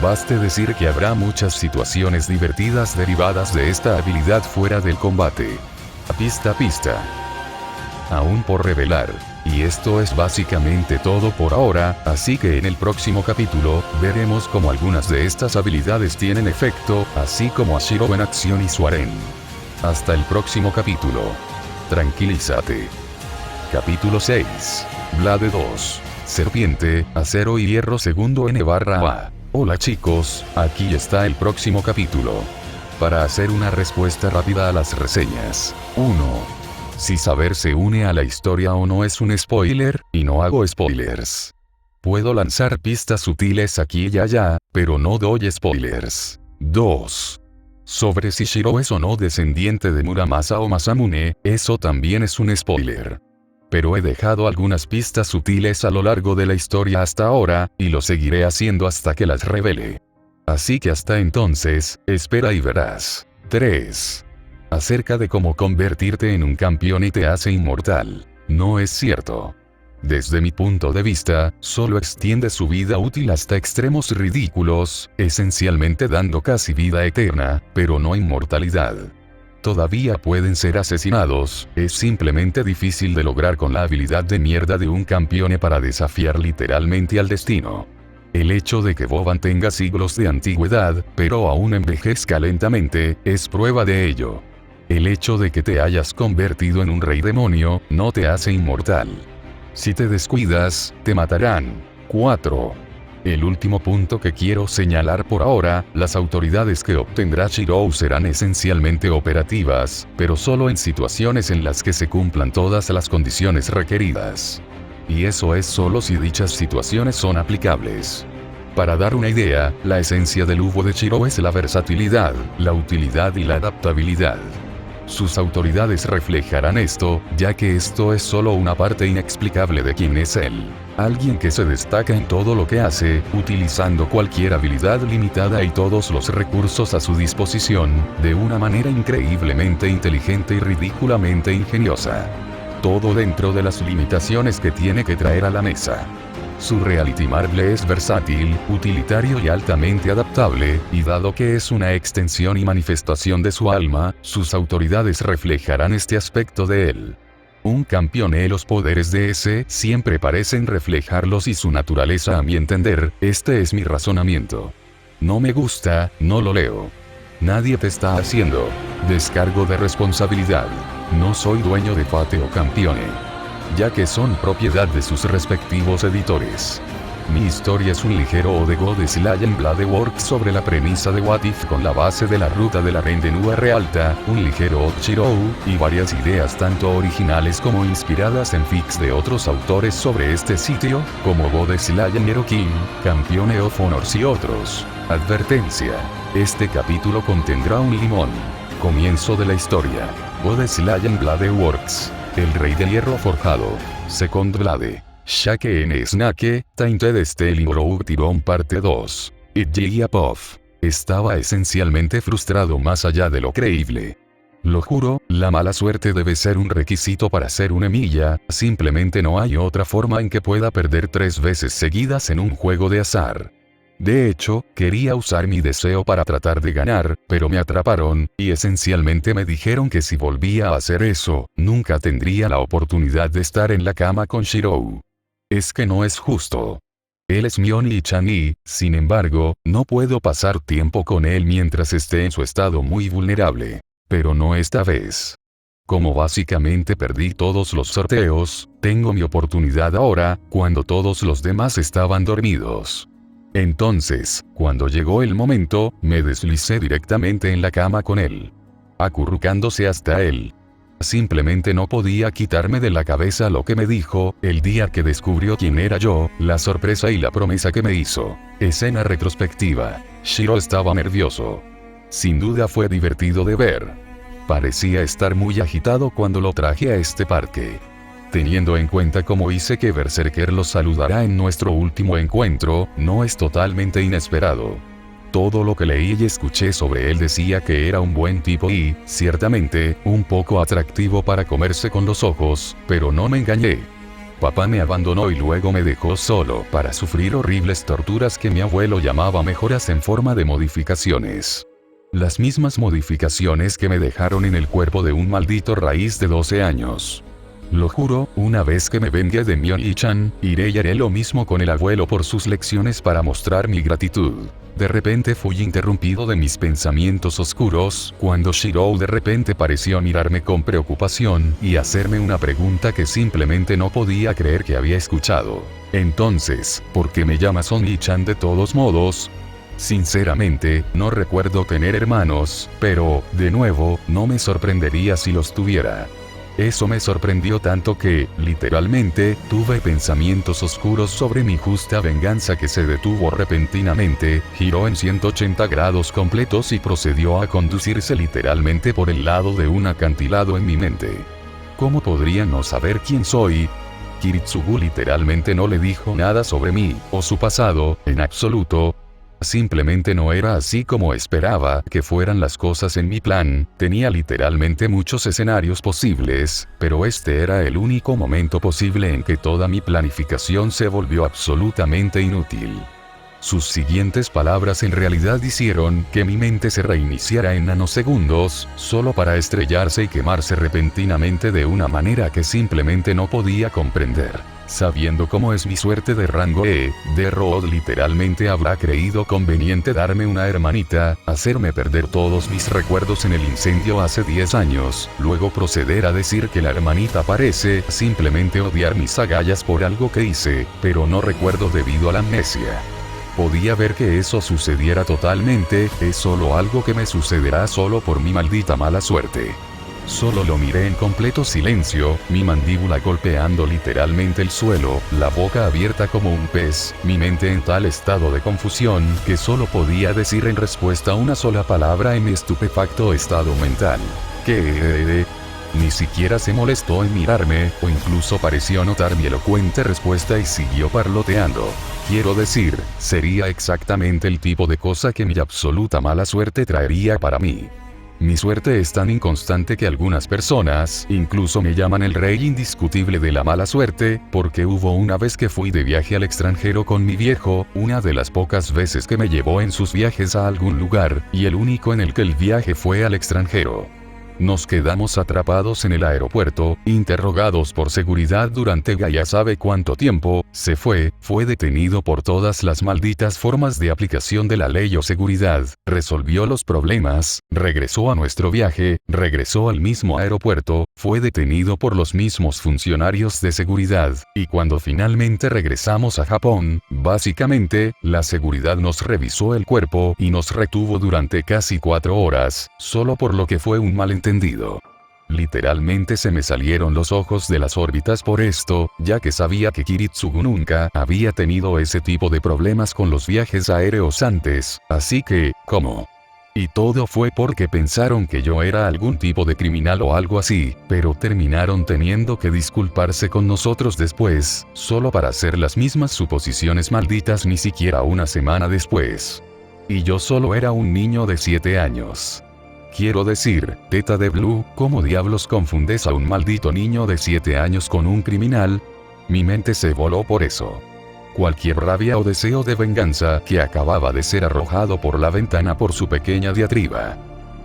Baste decir que habrá muchas situaciones divertidas derivadas de esta habilidad fuera del combate. Pista. Aún por revelar. Y esto es básicamente todo por ahora, así que en el próximo capítulo, veremos cómo algunas de estas habilidades tienen efecto, así como a Chirou en acción y su harén. Hasta el próximo capítulo. Tranquilízate. Capítulo 6. Blade 2. Serpiente, acero y hierro segundo N/A. Hola chicos, aquí está el próximo capítulo. Para hacer una respuesta rápida a las reseñas. 1. Si saber se une a la historia o no es un spoiler, y no hago spoilers. Puedo lanzar pistas sutiles aquí y allá, pero no doy spoilers. 2. Sobre si Chirou es o no descendiente de Muramasa o Masamune, eso también es un spoiler. Pero he dejado algunas pistas sutiles a lo largo de la historia hasta ahora, y lo seguiré haciendo hasta que las revele. Así que hasta entonces, espera y verás. 3. Acerca de cómo convertirte en un campeón y te hace inmortal. No es cierto. Desde mi punto de vista, solo extiende su vida útil hasta extremos ridículos, esencialmente dando casi vida eterna, pero no inmortalidad. Todavía pueden ser asesinados, es simplemente difícil de lograr con la habilidad de mierda de un campeón para desafiar literalmente al destino. El hecho de que Boban tenga siglos de antigüedad, pero aún envejezca lentamente, es prueba de ello. El hecho de que te hayas convertido en un rey demonio, no te hace inmortal. Si te descuidas, te matarán. 4. El último punto que quiero señalar por ahora, las autoridades que obtendrá Shirou serán esencialmente operativas, pero solo en situaciones en las que se cumplan todas las condiciones requeridas. Y eso es solo si dichas situaciones son aplicables. Para dar una idea, la esencia del Ubo de Shirou es la versatilidad, la utilidad y la adaptabilidad. Sus autoridades reflejarán esto, ya que esto es solo una parte inexplicable de quién es él. Alguien que se destaca en todo lo que hace, utilizando cualquier habilidad limitada y todos los recursos a su disposición, de una manera increíblemente inteligente y ridículamente ingeniosa. Todo dentro de las limitaciones que tiene que traer a la mesa. Su Reality Marble es versátil, utilitario y altamente adaptable, y dado que es una extensión y manifestación de su alma, sus autoridades reflejarán este aspecto de él. Un campeón y los poderes de ese siempre parecen reflejarlos y su naturaleza a mi entender, este es mi razonamiento. No me gusta, no lo leo. Nadie te está haciendo descargo de responsabilidad. No soy dueño de Fate o Campione, ya que son propiedad de sus respectivos editores. Mi historia es un ligero ode Godeslayen Bladeworks sobre la premisa de What If con la base de la ruta de la Rendenua Realta, un ligero ode Shirou, y varias ideas tanto originales como inspiradas en fics de otros autores sobre este sitio, como Godeslayen Erokin, Campione of Honors y otros. Advertencia. Este capítulo contendrá un limón. Comienzo de la historia. Godeslayen Bladeworks. El Rey del Hierro Forjado. Second Blade. Shake en Snake, Tainted Steel Tiron Parte 2. It Pov. Estaba esencialmente frustrado más allá de lo creíble. Lo juro, la mala suerte debe ser un requisito para ser una Emilia, simplemente no hay otra forma en que pueda perder 3 veces seguidas en un juego de azar. De hecho, quería usar mi deseo para tratar de ganar, pero me atraparon, y esencialmente me dijeron que si volvía a hacer eso, nunca tendría la oportunidad de estar en la cama con Shirou. Es que no es justo. Él es mi Oni-chan y, sin embargo, no puedo pasar tiempo con él mientras esté en su estado muy vulnerable. Pero no esta vez. Como básicamente perdí todos los sorteos, tengo mi oportunidad ahora, cuando todos los demás estaban dormidos. Entonces, cuando llegó el momento, me deslicé directamente en la cama con él. Acurrucándose hasta él. Simplemente no podía quitarme de la cabeza lo que me dijo, el día que descubrió quién era yo, la sorpresa y la promesa que me hizo. Escena retrospectiva. Shiro estaba nervioso. Sin duda fue divertido de ver. Parecía estar muy agitado cuando lo traje a este parque. Teniendo en cuenta cómo hice que Berserker lo saludará en nuestro último encuentro, no es totalmente inesperado. Todo lo que leí y escuché sobre él decía que era un buen tipo y, ciertamente, un poco atractivo para comerse con los ojos, pero no me engañé. Papá me abandonó y luego me dejó solo para sufrir horribles torturas que mi abuelo llamaba mejoras en forma de modificaciones. Las mismas modificaciones que me dejaron en el cuerpo de un maldito raíz de 12 años. Lo juro, una vez que me vengue de mi Oni-chan, iré y haré lo mismo con el abuelo por sus lecciones para mostrar mi gratitud. De repente fui interrumpido de mis pensamientos oscuros, cuando Shirou de repente pareció mirarme con preocupación, y hacerme una pregunta que simplemente no podía creer que había escuchado. Entonces, ¿por qué me llamas Oni-chan de todos modos? Sinceramente, no recuerdo tener hermanos, pero, de nuevo, no me sorprendería si los tuviera. Eso me sorprendió tanto que, literalmente, tuve pensamientos oscuros sobre mi justa venganza que se detuvo repentinamente, giró en 180 grados completos y procedió a conducirse literalmente por el lado de un acantilado en mi mente. ¿Cómo podría no saber quién soy? Kiritsugu literalmente no le dijo nada sobre mí, o su pasado, en absoluto. Simplemente no era así como esperaba que fueran las cosas en mi plan, tenía literalmente muchos escenarios posibles, pero este era el único momento posible en que toda mi planificación se volvió absolutamente inútil. Sus siguientes palabras en realidad hicieron que mi mente se reiniciara en nanosegundos, solo para estrellarse y quemarse repentinamente de una manera que simplemente no podía comprender. Sabiendo cómo es mi suerte de rango E, de Rod literalmente habrá creído conveniente darme una hermanita, hacerme perder todos mis recuerdos en el incendio hace 10 años, luego proceder a decir que la hermanita parece simplemente odiar mis agallas por algo que hice, pero no recuerdo debido a la amnesia. Podía ver que eso sucediera totalmente, es solo algo que me sucederá solo por mi maldita mala suerte. Solo lo miré en completo silencio, mi mandíbula golpeando literalmente el suelo, la boca abierta como un pez, mi mente en tal estado de confusión que solo podía decir en respuesta una sola palabra en mi estupefacto estado mental. ¿Qué? Ni siquiera se molestó en mirarme, o incluso pareció notar mi elocuente respuesta y siguió parloteando. Quiero decir, sería exactamente el tipo de cosa que mi absoluta mala suerte traería para mí. Mi suerte es tan inconstante que algunas personas incluso me llaman el rey indiscutible de la mala suerte, porque hubo una vez que fui de viaje al extranjero con mi viejo, una de las pocas veces que me llevó en sus viajes a algún lugar, y el único en el que el viaje fue al extranjero. Nos quedamos atrapados en el aeropuerto, interrogados por seguridad durante ya sabe cuánto tiempo. Fue detenido por todas las malditas formas de aplicación de la ley o seguridad, resolvió los problemas, regresó a nuestro viaje, regresó al mismo aeropuerto, fue detenido por los mismos funcionarios de seguridad, y cuando finalmente regresamos a Japón, básicamente, la seguridad nos revisó el cuerpo y nos retuvo durante casi 4 horas, solo por lo que fue un malentendido. Literalmente se me salieron los ojos de las órbitas por esto, ya que sabía que Kiritsugu nunca había tenido ese tipo de problemas con los viajes aéreos antes, así que, ¿cómo? Y todo fue porque pensaron que yo era algún tipo de criminal o algo así, pero terminaron teniendo que disculparse con nosotros después, solo para hacer las mismas suposiciones malditas ni siquiera una semana después. Y yo solo era un niño de 7 años. Quiero decir, Teta de Blue, ¿cómo diablos confundes a un maldito niño de 7 años con un criminal? Mi mente se voló por eso. Cualquier rabia o deseo de venganza que acababa de ser arrojado por la ventana por su pequeña diatriba.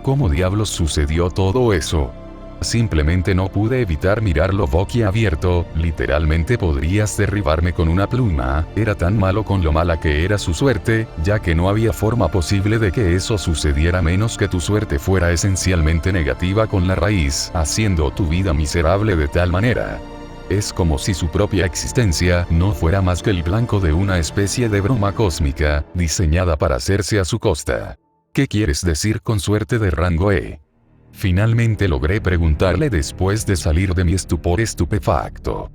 ¿Cómo diablos sucedió todo eso? Simplemente no pude evitar mirarlo boquiabierto, literalmente podrías derribarme con una pluma, era tan malo con lo mala que era su suerte, ya que no había forma posible de que eso sucediera menos que tu suerte fuera esencialmente negativa con la raíz, haciendo tu vida miserable de tal manera. Es como si su propia existencia no fuera más que el blanco de una especie de broma cósmica, diseñada para hacerse a su costa. ¿Qué quieres decir con suerte de rango E? Finalmente logré preguntarle después de salir de mi estupor estupefacto.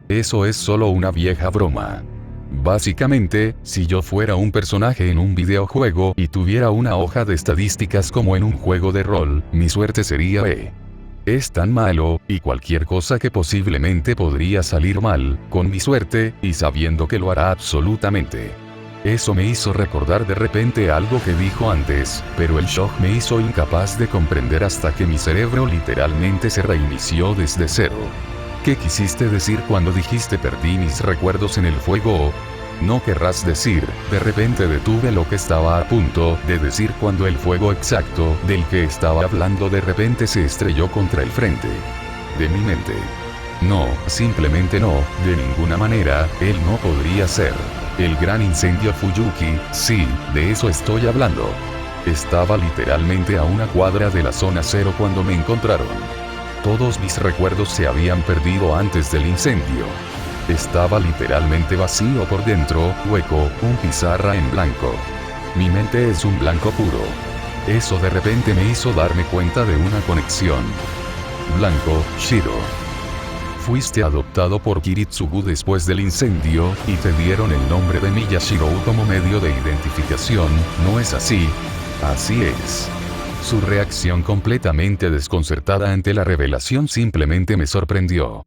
Eso es solo una vieja broma. Básicamente, si yo fuera un personaje en un videojuego y tuviera una hoja de estadísticas como en un juego de rol, mi suerte sería E. Es tan malo, y cualquier cosa que posiblemente podría salir mal, con mi suerte, y sabiendo que lo hará absolutamente. Eso me hizo recordar de repente algo que dijo antes, pero el shock me hizo incapaz de comprender hasta que mi cerebro literalmente se reinició desde cero. ¿Qué quisiste decir cuando dijiste perdí mis recuerdos en el fuego? No querrás decir, de repente detuve lo que estaba a punto de decir cuando el fuego exacto del que estaba hablando de repente se estrelló contra el frente de mi mente. No, simplemente no, de ninguna manera, él no podría ser. El gran incendio Fuyuki, sí, de eso estoy hablando. Estaba literalmente a una cuadra de la zona cero cuando me encontraron. Todos mis recuerdos se habían perdido antes del incendio. Estaba literalmente vacío por dentro, hueco, un pizarra en blanco. Mi mente es un blanco puro. Eso de repente me hizo darme cuenta de una conexión. Blanco, Shiro. Fuiste adoptado por Kiritsugu después del incendio, y te dieron el nombre de Miyashiro como medio de identificación, ¿no es así? Así es. Su reacción completamente desconcertada ante la revelación simplemente me sorprendió.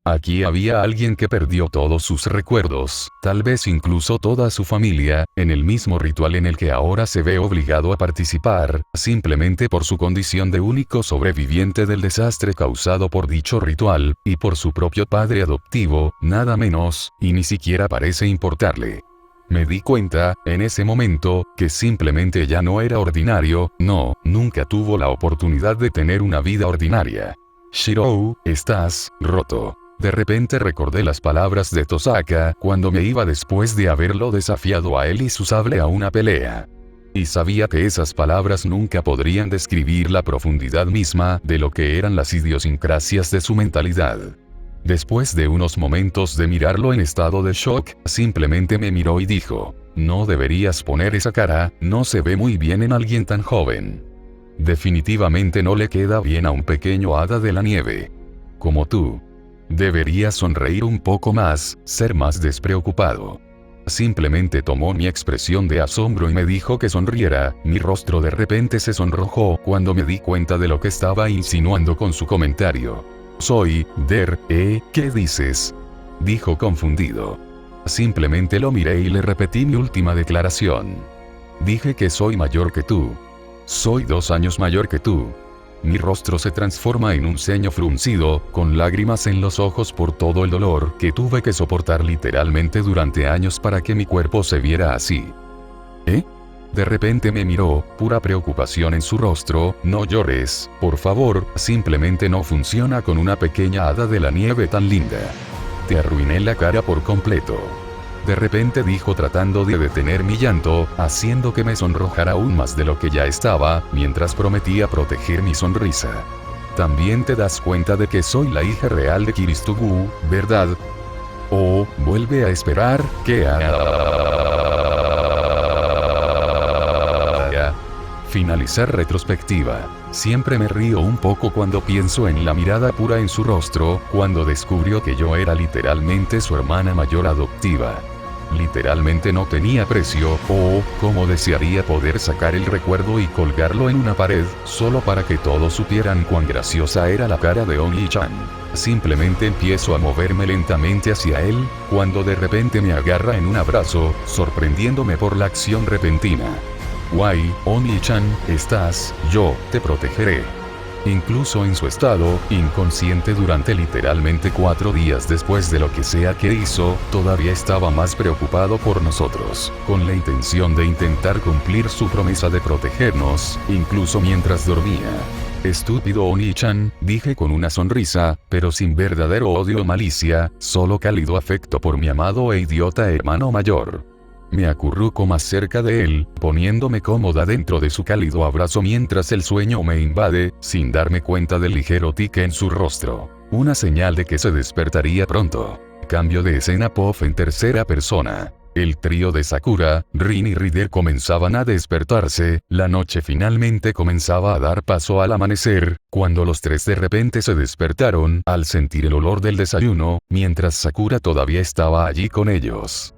Aquí había alguien que perdió todos sus recuerdos, tal vez incluso toda su familia, en el mismo ritual en el que ahora se ve obligado a participar, simplemente por su condición de único sobreviviente del desastre causado por dicho ritual, y por su propio padre adoptivo, nada menos, y ni siquiera parece importarle. Me di cuenta, en ese momento, que simplemente ya no era ordinario, no, nunca tuvo la oportunidad de tener una vida ordinaria. Shiro, estás roto. De repente recordé las palabras de Tosaka cuando me iba después de haberlo desafiado a él y su sable a una pelea. Y sabía que esas palabras nunca podrían describir la profundidad misma de lo que eran las idiosincrasias de su mentalidad. Después de unos momentos de mirarlo en estado de shock, simplemente me miró y dijo, no deberías poner esa cara, no se ve muy bien en alguien tan joven. Definitivamente no le queda bien a un pequeño hada de la nieve. Como tú. Deberías sonreír un poco más, ser más despreocupado. Simplemente tomó mi expresión de asombro y me dijo que sonriera. Mi rostro de repente se sonrojó cuando me di cuenta de lo que estaba insinuando con su comentario. ¿Qué dices? Dijo confundido. Simplemente lo miré y le repetí mi última declaración. Dije que soy mayor que tú. Soy 2 años mayor que tú. Mi rostro se transforma en un ceño fruncido, con lágrimas en los ojos por todo el dolor que tuve que soportar literalmente durante años para que mi cuerpo se viera así. ¿Eh? De repente me miró, pura preocupación en su rostro. No llores, por favor, simplemente no funciona con una pequeña hada de la nieve tan linda. Te arruiné la cara por completo. De repente dijo tratando de detener mi llanto, haciendo que me sonrojara aún más de lo que ya estaba, mientras prometía proteger mi sonrisa. También te das cuenta de que soy la hija real de Kiristugu, ¿verdad? Oh, vuelve a esperar, que finalizar retrospectiva. Siempre me río un poco cuando pienso en la mirada pura en su rostro, cuando descubrió que yo era literalmente su hermana mayor adoptiva. Literalmente no tenía precio. Cómo desearía poder sacar el recuerdo y colgarlo en una pared, solo para que todos supieran cuán graciosa era la cara de Oni-chan. Simplemente empiezo a moverme lentamente hacia él, cuando de repente me agarra en un abrazo, sorprendiéndome por la acción repentina. Guay, Oni-chan, yo te protegeré. Incluso en su estado inconsciente durante literalmente 4 días después de lo que sea que hizo, todavía estaba más preocupado por nosotros, con la intención de intentar cumplir su promesa de protegernos, incluso mientras dormía. Estúpido Oni-chan, dije con una sonrisa, pero sin verdadero odio o malicia, solo cálido afecto por mi amado e idiota hermano mayor. Me acurruco más cerca de él, poniéndome cómoda dentro de su cálido abrazo mientras el sueño me invade, sin darme cuenta del ligero tique en su rostro. Una señal de que se despertaría pronto. Cambio de escena POV en tercera persona. El trío de Sakura, Rin y Rider comenzaban a despertarse, la noche finalmente comenzaba a dar paso al amanecer, cuando los 3 de repente se despertaron al sentir el olor del desayuno, mientras Sakura todavía estaba allí con ellos.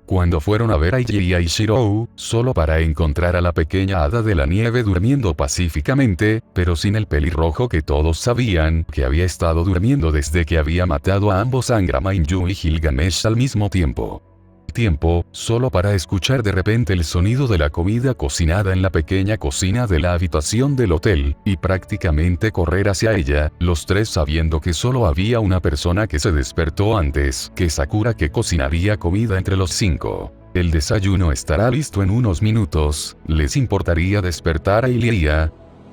Cuando fueron a ver a Ichia y Shirou, solo para encontrar a la pequeña hada de la nieve durmiendo pacíficamente, pero sin el pelirrojo que todos sabían que había estado durmiendo desde que había matado a ambos Angra Mainyu y Gilgamesh al mismo tiempo. Solo para escuchar de repente el sonido de la comida cocinada en la pequeña cocina de la habitación del hotel, y prácticamente correr hacia ella, los 3 sabiendo que solo había una persona que se despertó antes que Sakura que cocinaría comida entre los 5. El desayuno estará listo en unos minutos, ¿les importaría despertar a Ilia?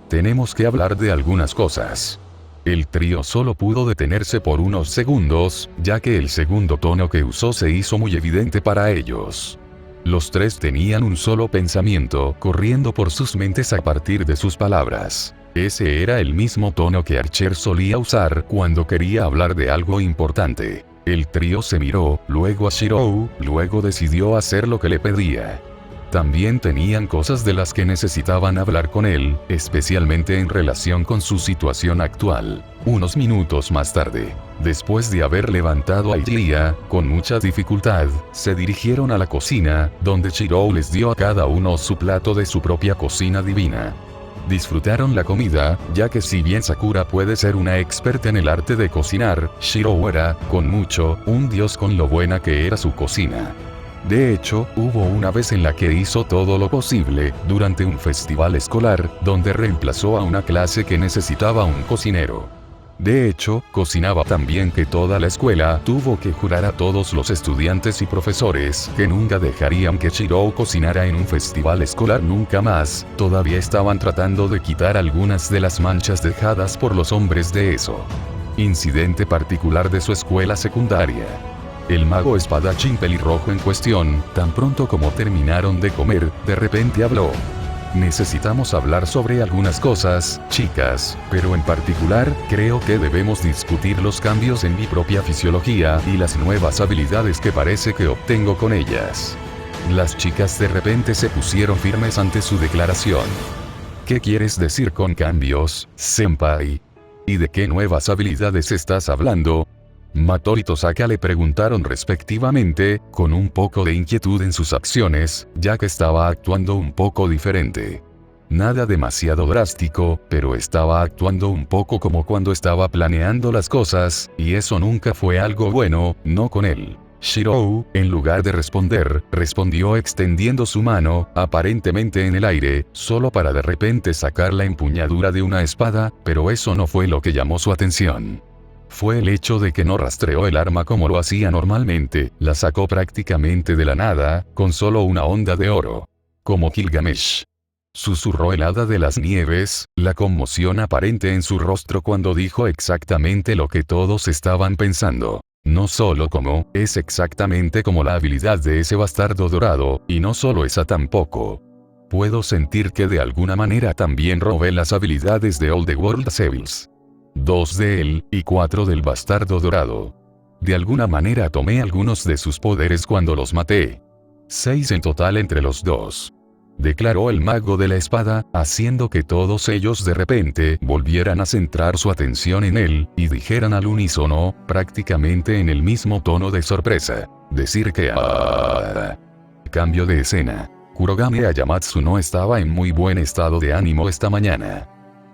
Tenemos que hablar de algunas cosas. El trío solo pudo detenerse por unos segundos, ya que el segundo tono que usó se hizo muy evidente para ellos. Los 3 tenían un solo pensamiento corriendo por sus mentes a partir de sus palabras. Ese era el mismo tono que Archer solía usar cuando quería hablar de algo importante. El trío se miró, luego a Shirou, luego decidió hacer lo que le pedía. También tenían cosas de las que necesitaban hablar con él, especialmente en relación con su situación actual. Unos minutos más tarde, después de haber levantado a Ilia, con mucha dificultad, se dirigieron a la cocina, donde Shirou les dio a cada uno su plato de su propia cocina divina. Disfrutaron la comida, ya que si bien Sakura puede ser una experta en el arte de cocinar, Shirou era, con mucho, un dios con lo buena que era su cocina. De hecho, hubo una vez en la que hizo todo lo posible, durante un festival escolar, donde reemplazó a una clase que necesitaba un cocinero. De hecho, cocinaba tan bien que toda la escuela tuvo que jurar a todos los estudiantes y profesores que nunca dejarían que Shirou cocinara en un festival escolar nunca más. Todavía estaban tratando de quitar algunas de las manchas dejadas por los hombres de eso. Incidente particular de su escuela secundaria. El mago espadachín pelirrojo en cuestión, tan pronto como terminaron de comer, de repente habló. Necesitamos hablar sobre algunas cosas, chicas, pero en particular, creo que debemos discutir los cambios en mi propia fisiología y las nuevas habilidades que parece que obtengo con ellas. Las chicas de repente se pusieron firmes ante su declaración. ¿Qué quieres decir con cambios, senpai? ¿Y de qué nuevas habilidades estás hablando? Mator y Tosaka le preguntaron respectivamente, con un poco de inquietud en sus acciones, ya que estaba actuando un poco diferente. Nada demasiado drástico, pero estaba actuando un poco como cuando estaba planeando las cosas, y eso nunca fue algo bueno, no con él. Shirou, en lugar de responder, respondió extendiendo su mano, aparentemente en el aire, solo para de repente sacar la empuñadura de una espada, pero eso no fue lo que llamó su atención. Fue el hecho de que no rastreó el arma como lo hacía normalmente, la sacó prácticamente de la nada, con solo una onda de oro. Como Gilgamesh. Susurró el hada de las nieves, la conmoción aparente en su rostro cuando dijo exactamente lo que todos estaban pensando. No solo como, es exactamente como la habilidad de ese bastardo dorado, y no solo esa tampoco. Puedo sentir que de alguna manera también robé las habilidades de All the World Devils. 2 de él, y 4 del bastardo dorado. De alguna manera tomé algunos de sus poderes cuando los maté. 6 en total entre los dos. Declaró el mago de la espada, haciendo que todos ellos de repente volvieran a centrar su atención en él, y dijeran al unísono, prácticamente en el mismo tono de sorpresa. Decir que Cambio de escena. Kurogane Ayamatsu no estaba en muy buen estado de ánimo esta mañana.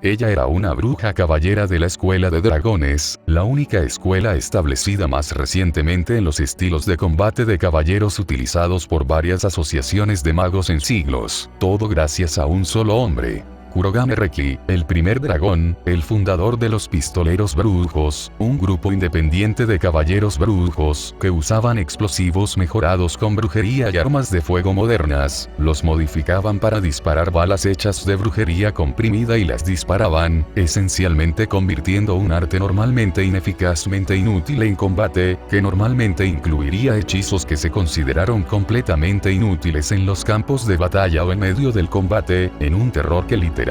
Ella era una bruja caballera de la escuela de dragones, la única escuela establecida más recientemente en los estilos de combate de caballeros utilizados por varias asociaciones de magos en siglos, todo gracias a un solo hombre. Kurogane Reki, el primer dragón, el fundador de los pistoleros brujos, un grupo independiente de caballeros brujos, que usaban explosivos mejorados con brujería y armas de fuego modernas, los modificaban para disparar balas hechas de brujería comprimida y las disparaban, esencialmente convirtiendo un arte normalmente ineficazmente inútil en combate, que normalmente incluiría hechizos que se consideraron completamente inútiles en los campos de batalla o en medio del combate, en un terror que literalmente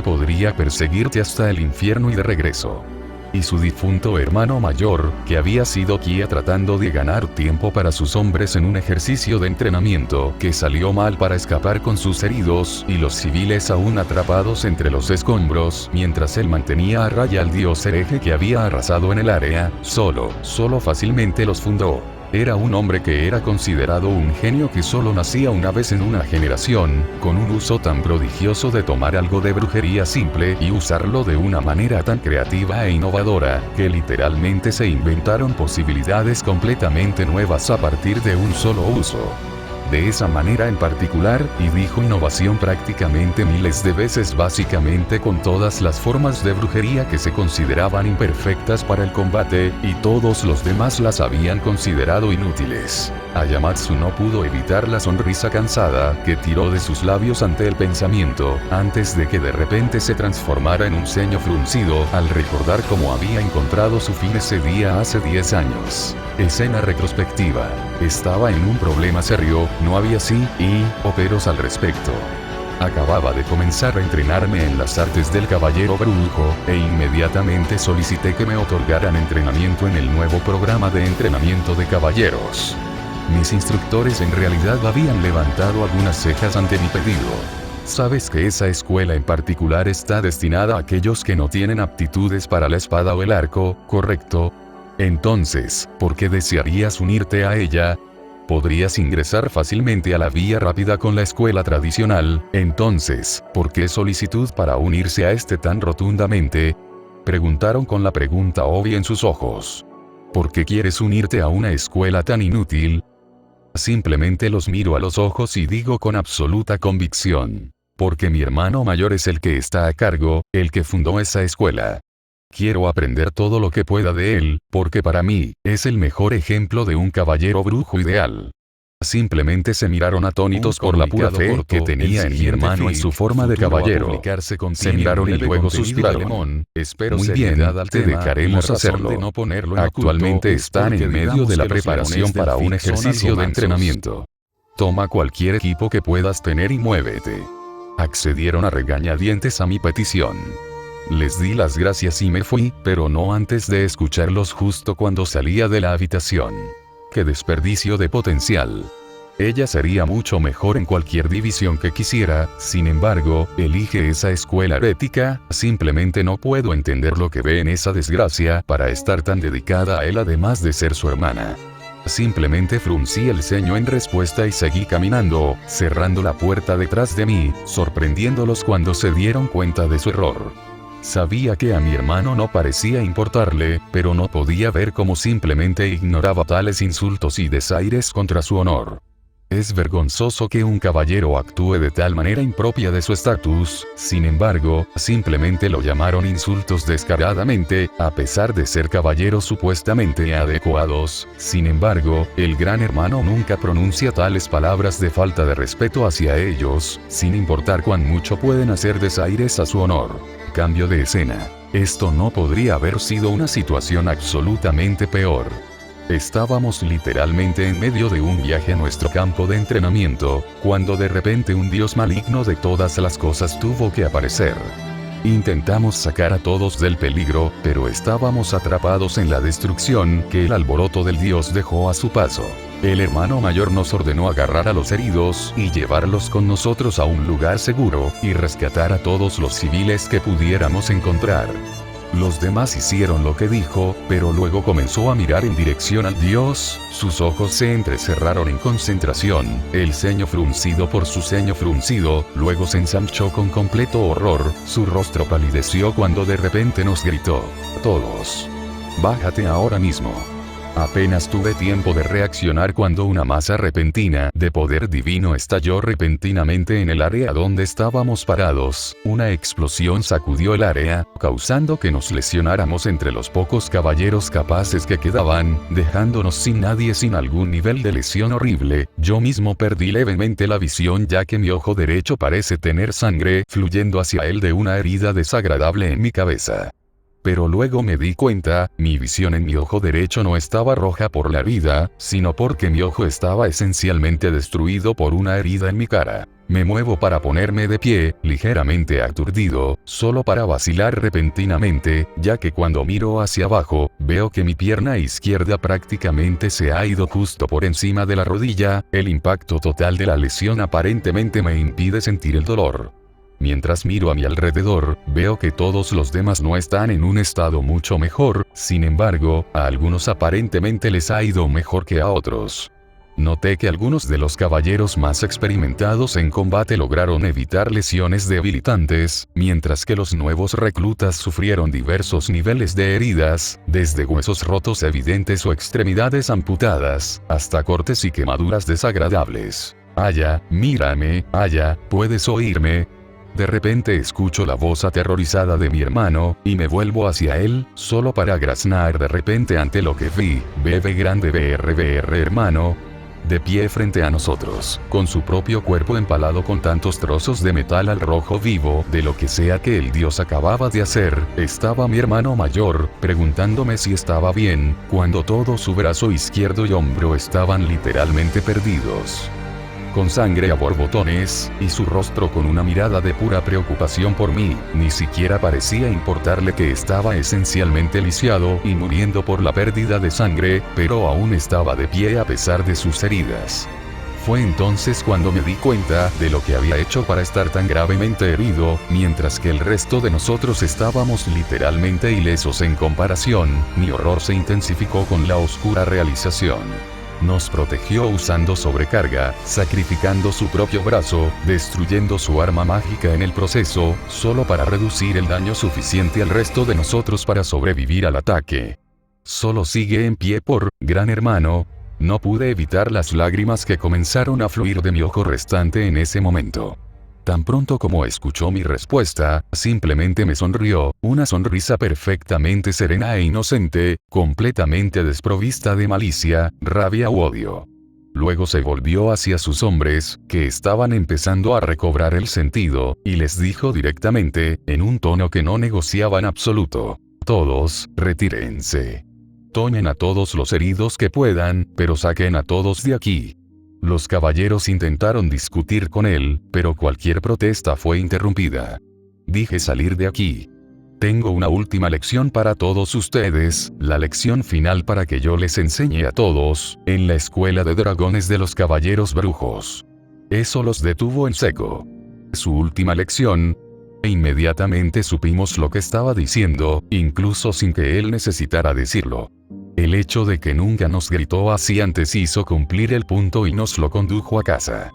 podría perseguirte hasta el infierno y de regreso. Y su difunto hermano mayor, que había sido Kia tratando de ganar tiempo para sus hombres en un ejercicio de entrenamiento que salió mal para escapar con sus heridos y los civiles aún atrapados entre los escombros, mientras él mantenía a raya al dios hereje que había arrasado en el área, solo fácilmente los fundó. Era un hombre que era considerado un genio que solo nacía una vez en una generación, con un uso tan prodigioso de tomar algo de brujería simple y usarlo de una manera tan creativa e innovadora, que literalmente se inventaron posibilidades completamente nuevas a partir de un solo uso. De esa manera en particular, y dijo innovación prácticamente miles de veces básicamente con todas las formas de brujería que se consideraban imperfectas para el combate, y todos los demás las habían considerado inútiles. Ayamatsu no pudo evitar la sonrisa cansada que tiró de sus labios ante el pensamiento, antes de que de repente se transformara en un ceño fruncido al recordar cómo había encontrado su fin ese día hace 10 años. Escena retrospectiva. Estaba en un problema serio, no había sí y o peros al respecto. Acababa de comenzar a entrenarme en las artes del caballero brujo, e inmediatamente solicité que me otorgaran entrenamiento en el nuevo programa de entrenamiento de caballeros. Mis instructores en realidad habían levantado algunas cejas ante mi pedido. Sabes que esa escuela en particular está destinada a aquellos que no tienen aptitudes para la espada o el arco, ¿correcto? Entonces, ¿por qué desearías unirte a ella? Podrías ingresar fácilmente a la vía rápida con la escuela tradicional, entonces, ¿por qué solicitud para unirse a este tan rotundamente? Preguntaron con la pregunta obvia en sus ojos. ¿Por qué quieres unirte a una escuela tan inútil? Simplemente los miro a los ojos y digo con absoluta convicción. Porque mi hermano mayor es el que está a cargo, el que fundó esa escuela. Quiero aprender todo lo que pueda de él, porque para mí, es el mejor ejemplo de un caballero brujo ideal. Simplemente se miraron atónitos por la pura fe que tenía en mi hermano y su forma de caballero. Se miraron y luego suspiraron. Muy bien, te dejaremos hacerlo. Actualmente están en medio de la preparación para un ejercicio de entrenamiento. Toma cualquier equipo que puedas tener y muévete. Accedieron a regañadientes a mi petición. Les di las gracias y me fui, pero no antes de escucharlos justo cuando salía de la habitación. ¡Qué desperdicio de potencial! Ella sería mucho mejor en cualquier división que quisiera, sin embargo, elige esa escuela herética. Simplemente no puedo entender lo que ve en esa desgracia para estar tan dedicada a él además de ser su hermana. Simplemente fruncí el ceño en respuesta y seguí caminando, cerrando la puerta detrás de mí, sorprendiéndolos cuando se dieron cuenta de su error. Sabía que a mi hermano no parecía importarle, pero no podía ver cómo simplemente ignoraba tales insultos y desaires contra su honor. Es vergonzoso que un caballero actúe de tal manera impropia de su estatus. Sin embargo, simplemente lo llamaron insultos descaradamente, a pesar de ser caballeros supuestamente adecuados. Sin embargo, el gran hermano nunca pronuncia tales palabras de falta de respeto hacia ellos, sin importar cuán mucho pueden hacer desaires a su honor. Cambio de escena. Esto no podría haber sido una situación absolutamente peor. Estábamos literalmente en medio de un viaje a nuestro campo de entrenamiento, cuando de repente un dios maligno de todas las cosas tuvo que aparecer. Intentamos sacar a todos del peligro, pero estábamos atrapados en la destrucción que el alboroto del dios dejó a su paso. El hermano mayor nos ordenó agarrar a los heridos y llevarlos con nosotros a un lugar seguro, y rescatar a todos los civiles que pudiéramos encontrar. Los demás hicieron lo que dijo, pero luego comenzó a mirar en dirección al dios, sus ojos se entrecerraron en concentración, el ceño fruncido por su ceño fruncido, luego se ensanchó con completo horror, su rostro palideció cuando de repente nos gritó: «Todos, bájate ahora mismo». Apenas tuve tiempo de reaccionar cuando una masa repentina de poder divino estalló repentinamente en el área donde estábamos parados. Una explosión sacudió el área, causando que nos lesionáramos entre los pocos caballeros capaces que quedaban, dejándonos sin nadie sin algún nivel de lesión horrible. Yo mismo perdí levemente la visión ya que mi ojo derecho parece tener sangre fluyendo hacia él de una herida desagradable en mi cabeza. Pero luego me di cuenta, mi visión en mi ojo derecho no estaba roja por la herida, sino porque mi ojo estaba esencialmente destruido por una herida en mi cara. Me muevo para ponerme de pie, ligeramente aturdido, solo para vacilar repentinamente, ya que cuando miro hacia abajo, veo que mi pierna izquierda prácticamente se ha ido justo por encima de la rodilla. El impacto total de la lesión aparentemente me impide sentir el dolor. Mientras miro a mi alrededor, veo que todos los demás no están en un estado mucho mejor, sin embargo, a algunos aparentemente les ha ido mejor que a otros. Noté que algunos de los caballeros más experimentados en combate lograron evitar lesiones debilitantes, mientras que los nuevos reclutas sufrieron diversos niveles de heridas, desde huesos rotos evidentes o extremidades amputadas, hasta cortes y quemaduras desagradables. «Aya, mírame, Aya, ¿puedes oírme?». De repente escucho la voz aterrorizada de mi hermano, y me vuelvo hacia él, solo para graznar de repente ante lo que vi. Bebe grande BRBR hermano, de pie frente a nosotros, con su propio cuerpo empalado con tantos trozos de metal al rojo vivo, de lo que sea que el dios acababa de hacer. Estaba mi hermano mayor, preguntándome si estaba bien, cuando todo su brazo izquierdo y hombro estaban literalmente perdidos, con sangre a borbotones, y su rostro con una mirada de pura preocupación por mí. Ni siquiera parecía importarle que estaba esencialmente lisiado y muriendo por la pérdida de sangre, pero aún estaba de pie a pesar de sus heridas. Fue entonces cuando me di cuenta de lo que había hecho para estar tan gravemente herido, mientras que el resto de nosotros estábamos literalmente ilesos en comparación. Mi horror se intensificó con la oscura realización. Nos protegió usando sobrecarga, sacrificando su propio brazo, destruyendo su arma mágica en el proceso, solo para reducir el daño suficiente al resto de nosotros para sobrevivir al ataque. Solo sigue en pie gran hermano. No pude evitar las lágrimas que comenzaron a fluir de mi ojo restante en ese momento. Tan pronto como escuchó mi respuesta, simplemente me sonrió, una sonrisa perfectamente serena e inocente, completamente desprovista de malicia, rabia u odio. Luego se volvió hacia sus hombres, que estaban empezando a recobrar el sentido, y les dijo directamente, en un tono que no negociaba en absoluto: todos, retírense. Tomen a todos los heridos que puedan, pero saquen a todos de aquí. Los caballeros intentaron discutir con él, pero cualquier protesta fue interrumpida. Dije: salir de aquí. Tengo una última lección para todos ustedes, la lección final para que yo les enseñe a todos, en la escuela de dragones de los caballeros brujos. Eso los detuvo en seco. Su última lección. E inmediatamente supimos lo que estaba diciendo, incluso sin que él necesitara decirlo. El hecho de que nunca nos gritó así antes hizo cumplir el punto y nos lo condujo a casa.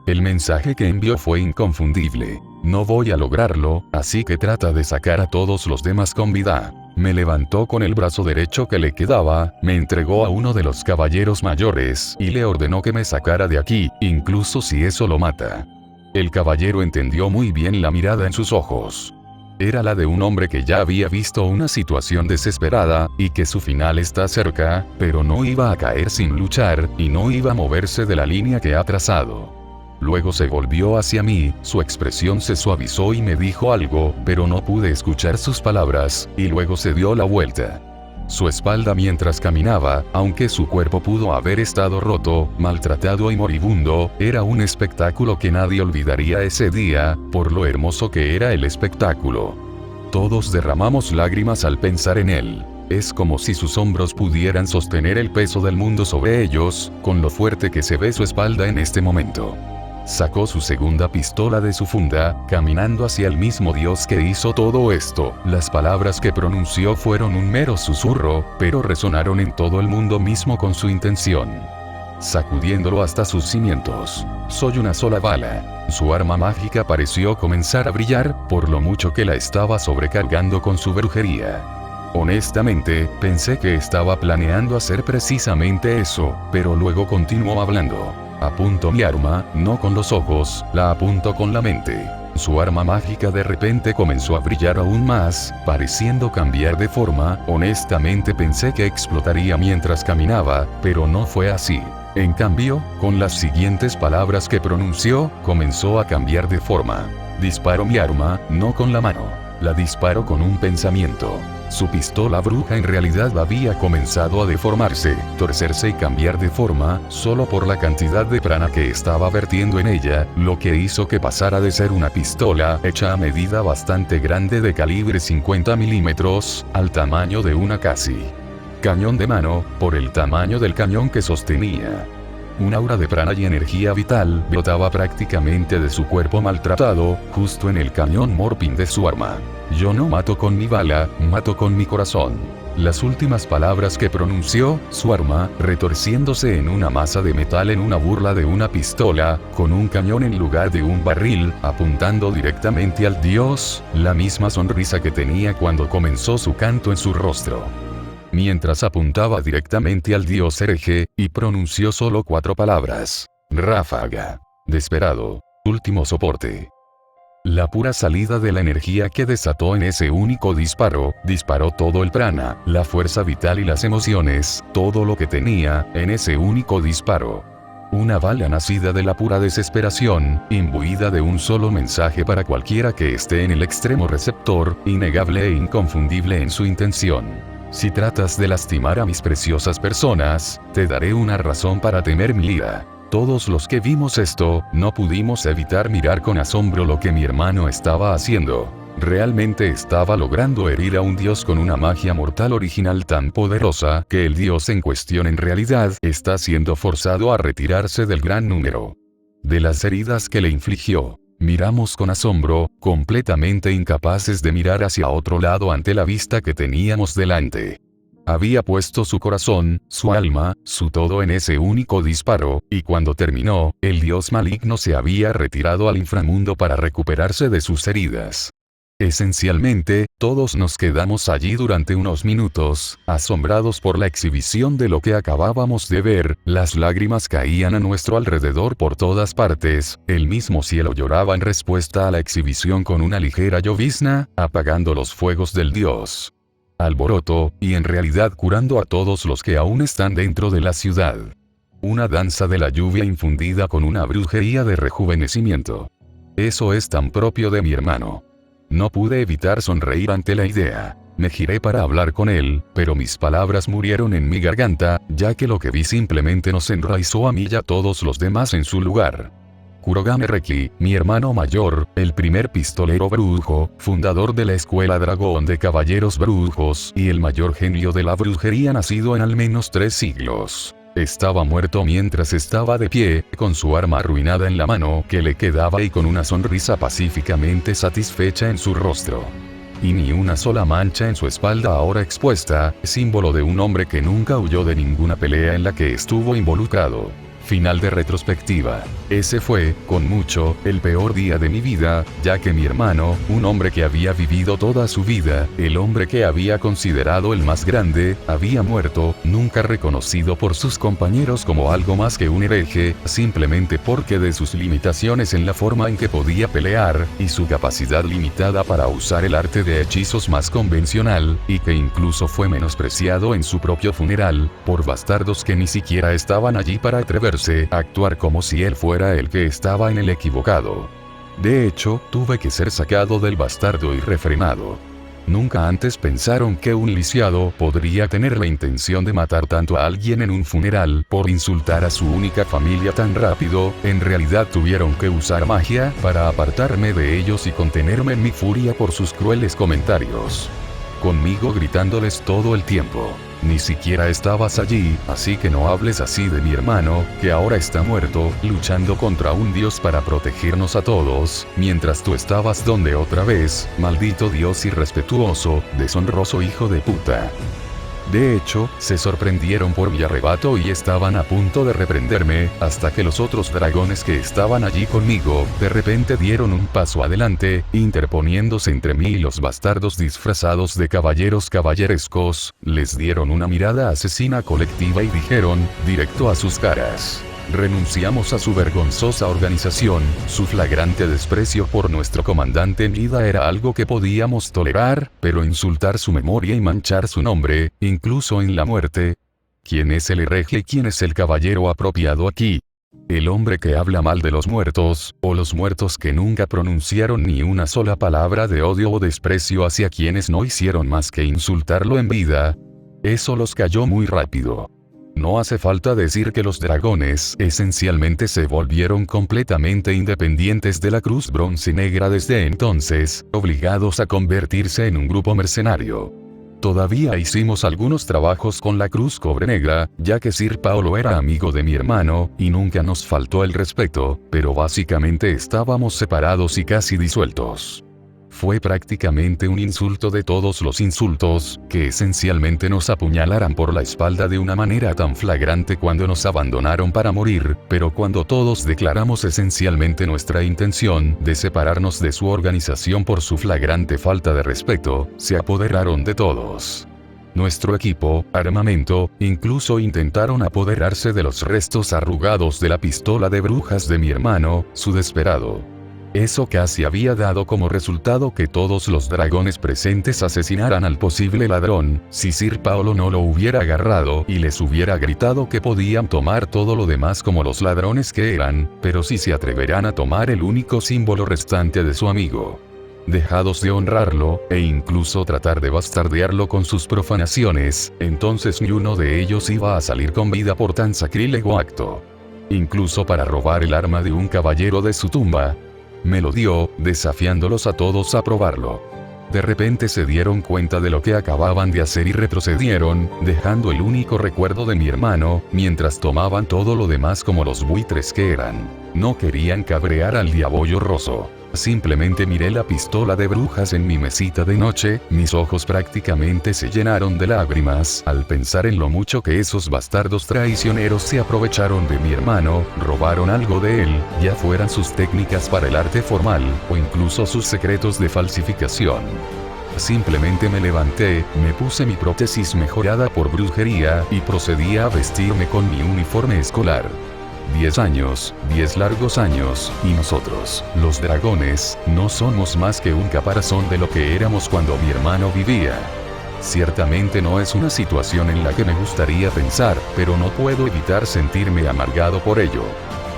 El mensaje que envió fue inconfundible: no voy a lograrlo, así que trata de sacar a todos los demás con vida. Me levantó con el brazo derecho que le quedaba, me entregó a uno de los caballeros mayores y le ordenó que me sacara de aquí, incluso si eso lo mata. El caballero entendió muy bien la mirada en sus ojos. Era la de un hombre que ya había visto una situación desesperada, y que su final está cerca, pero no iba a caer sin luchar, y no iba a moverse de la línea que ha trazado. Luego se volvió hacia mí, su expresión se suavizó y me dijo algo, pero no pude escuchar sus palabras, y luego se dio la vuelta. Su espalda mientras caminaba, aunque su cuerpo pudo haber estado roto, maltratado y moribundo, era un espectáculo que nadie olvidaría ese día, por lo hermoso que era el espectáculo. Todos derramamos lágrimas al pensar en él. Es como si sus hombros pudieran sostener el peso del mundo sobre ellos, con lo fuerte que se ve su espalda en este momento. Sacó su segunda pistola de su funda, caminando hacia el mismo Dios que hizo todo esto. Las palabras que pronunció fueron un mero susurro, pero resonaron en todo el mundo mismo con su intención, sacudiéndolo hasta sus cimientos. Soy una sola bala. Su arma mágica pareció comenzar a brillar, por lo mucho que la estaba sobrecargando con su brujería. Honestamente, pensé que estaba planeando hacer precisamente eso, pero luego continuó hablando. Apunto mi arma, no con los ojos, la apunto con la mente. Su arma mágica de repente comenzó a brillar aún más, pareciendo cambiar de forma. Honestamente pensé que explotaría mientras caminaba, pero no fue así. En cambio, con las siguientes palabras que pronunció, comenzó a cambiar de forma. Disparo mi arma, no con la mano. La disparo con un pensamiento. Su pistola bruja en realidad había comenzado a deformarse, torcerse y cambiar de forma, solo por la cantidad de prana que estaba vertiendo en ella, lo que hizo que pasara de ser una pistola hecha a medida bastante grande de calibre 50 milímetros, al tamaño de una casi cañón de mano, por el tamaño del cañón que sostenía. Un aura de prana y energía vital brotaba prácticamente de su cuerpo maltratado, justo en el cañón morpin de su arma. Yo no mato con mi bala, mato con mi corazón. Las últimas palabras que pronunció, su arma, retorciéndose en una masa de metal en una burla de una pistola, con un cañón en lugar de un barril, apuntando directamente al dios, la misma sonrisa que tenía cuando comenzó su canto en su rostro. Mientras apuntaba directamente al dios hereje, y pronunció solo 4 palabras. Ráfaga. Desesperado. Último soporte. La pura salida de la energía que desató en ese único disparo, disparó todo el prana, la fuerza vital y las emociones, todo lo que tenía, en ese único disparo. Una bala nacida de la pura desesperación, imbuida de un solo mensaje para cualquiera que esté en el extremo receptor, innegable e inconfundible en su intención. Si tratas de lastimar a mis preciosas personas, te daré una razón para temer mi ira. Todos los que vimos esto, no pudimos evitar mirar con asombro lo que mi hermano estaba haciendo. Realmente estaba logrando herir a un dios con una magia mortal original tan poderosa, que el dios en cuestión en realidad está siendo forzado a retirarse del gran número de las heridas que le infligió. Miramos con asombro, completamente incapaces de mirar hacia otro lado ante la vista que teníamos delante. Había puesto su corazón, su alma, su todo en ese único disparo, y cuando terminó, el dios maligno se había retirado al inframundo para recuperarse de sus heridas. Esencialmente, todos nos quedamos allí durante unos minutos, asombrados por la exhibición de lo que acabábamos de ver. Las lágrimas caían a nuestro alrededor por todas partes, el mismo cielo lloraba en respuesta a la exhibición con una ligera llovizna, apagando los fuegos del dios alboroto, y en realidad curando a todos los que aún están dentro de la ciudad. Una danza de la lluvia infundida con una brujería de rejuvenecimiento. Eso es tan propio de mi hermano. No pude evitar sonreír ante la idea. Me giré para hablar con él, pero mis palabras murieron en mi garganta, ya que lo que vi simplemente nos enraizó a mí y a todos los demás en su lugar. Kurogane Reki, mi hermano mayor, el primer pistolero brujo, fundador de la escuela dragón de caballeros brujos y el mayor genio de la brujería nacido en al menos 3 siglos. Estaba muerto mientras estaba de pie, con su arma arruinada en la mano que le quedaba y con una sonrisa pacíficamente satisfecha en su rostro. Y ni una sola mancha en su espalda ahora expuesta, símbolo de un hombre que nunca huyó de ninguna pelea en la que estuvo involucrado. Final de retrospectiva. Ese fue, con mucho, el peor día de mi vida, ya que mi hermano, un hombre que había vivido toda su vida, el hombre que había considerado el más grande, había muerto, nunca reconocido por sus compañeros como algo más que un hereje, simplemente porque de sus limitaciones en la forma en que podía pelear, y su capacidad limitada para usar el arte de hechizos más convencional, y que incluso fue menospreciado en su propio funeral, por bastardos que ni siquiera estaban allí para atreverse a actuar como si él fuera el que estaba en el equivocado. De hecho, tuve que ser sacado del bastardo y refrenado. Nunca antes pensaron que un lisiado podría tener la intención de matar tanto a alguien en un funeral por insultar a su única familia tan rápido. En realidad tuvieron que usar magia para apartarme de ellos y contenerme en mi furia por sus crueles comentarios. Conmigo gritándoles todo el tiempo: ni siquiera estabas allí, así que no hables así de mi hermano, que ahora está muerto, luchando contra un dios para protegernos a todos, mientras tú estabas donde otra vez, maldito dios irrespetuoso, deshonroso hijo de puta. De hecho, se sorprendieron por mi arrebato y estaban a punto de reprenderme, hasta que los otros dragones que estaban allí conmigo, de repente dieron un paso adelante, interponiéndose entre mí y los bastardos disfrazados de caballeros caballerescos, les dieron una mirada asesina colectiva y dijeron, directo a sus caras: renunciamos a su vergonzosa organización. Su flagrante desprecio por nuestro comandante en vida era algo que podíamos tolerar, pero insultar su memoria y manchar su nombre, incluso en la muerte. ¿Quién es el hereje y quién es el caballero apropiado aquí? ¿El hombre que habla mal de los muertos, o los muertos que nunca pronunciaron ni una sola palabra de odio o desprecio hacia quienes no hicieron más que insultarlo en vida? Eso los cayó muy rápido. No hace falta decir que los dragones esencialmente se volvieron completamente independientes de la Cruz Bronce Negra desde entonces, obligados a convertirse en un grupo mercenario. Todavía hicimos algunos trabajos con la Cruz Cobre Negra, ya que Sir Paolo era amigo de mi hermano, y nunca nos faltó el respeto, pero básicamente estábamos separados y casi disueltos. Fue prácticamente un insulto de todos los insultos, que esencialmente nos apuñalaran por la espalda de una manera tan flagrante cuando nos abandonaron para morir, pero cuando todos declaramos esencialmente nuestra intención de separarnos de su organización por su flagrante falta de respeto, se apoderaron de todos. Nuestro equipo, armamento, incluso intentaron apoderarse de los restos arrugados de la pistola de brujas de mi hermano, su desesperado. Eso casi había dado como resultado que todos los dragones presentes asesinaran al posible ladrón, si Sir Paolo no lo hubiera agarrado y les hubiera gritado que podían tomar todo lo demás como los ladrones que eran, pero si se atreverán a tomar el único símbolo restante de su amigo. Dejados de honrarlo, e incluso tratar de bastardearlo con sus profanaciones, entonces ni uno de ellos iba a salir con vida por tan sacrílego acto. Incluso para robar el arma de un caballero de su tumba, me lo dio, desafiándolos a todos a probarlo. De repente se dieron cuenta de lo que acababan de hacer y retrocedieron, dejando el único recuerdo de mi hermano, mientras tomaban todo lo demás como los buitres que eran. No querían cabrear al diabollo roso. Simplemente miré la pistola de brujas en mi mesita de noche, mis ojos prácticamente se llenaron de lágrimas al pensar en lo mucho que esos bastardos traicioneros se aprovecharon de mi hermano, robaron algo de él, ya fueran sus técnicas para el arte formal, o incluso sus secretos de falsificación. Simplemente me levanté, me puse mi prótesis mejorada por brujería, y procedí a vestirme con mi uniforme escolar. 10 años, 10 largos años, y nosotros, los dragones, no somos más que un caparazón de lo que éramos cuando mi hermano vivía. Ciertamente no es una situación en la que me gustaría pensar, pero no puedo evitar sentirme amargado por ello.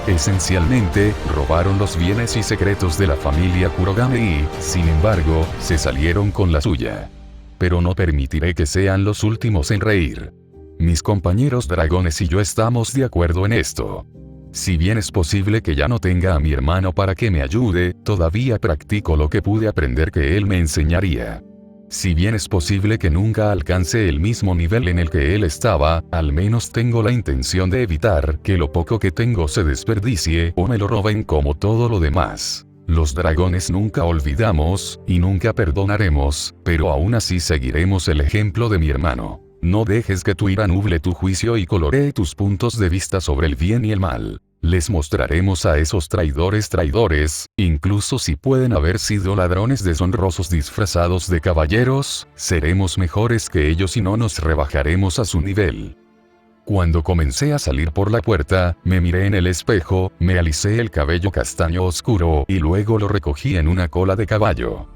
Esencialmente, robaron los bienes y secretos de la familia Kurogane y, sin embargo, se salieron con la suya. Pero no permitiré que sean los últimos en reír. Mis compañeros dragones y yo estamos de acuerdo en esto. Si bien es posible que ya no tenga a mi hermano para que me ayude, todavía practico lo que pude aprender que él me enseñaría. Si bien es posible que nunca alcance el mismo nivel en el que él estaba, al menos tengo la intención de evitar que lo poco que tengo se desperdicie o me lo roben como todo lo demás. Los dragones nunca olvidamos, y nunca perdonaremos, pero aún así seguiremos el ejemplo de mi hermano. No dejes que tu ira nuble tu juicio y coloree tus puntos de vista sobre el bien y el mal. Les mostraremos a esos traidores, incluso si pueden haber sido ladrones deshonrosos disfrazados de caballeros, seremos mejores que ellos y no nos rebajaremos a su nivel. Cuando comencé a salir por la puerta, me miré en el espejo, me alisé el cabello castaño oscuro y luego lo recogí en una cola de caballo.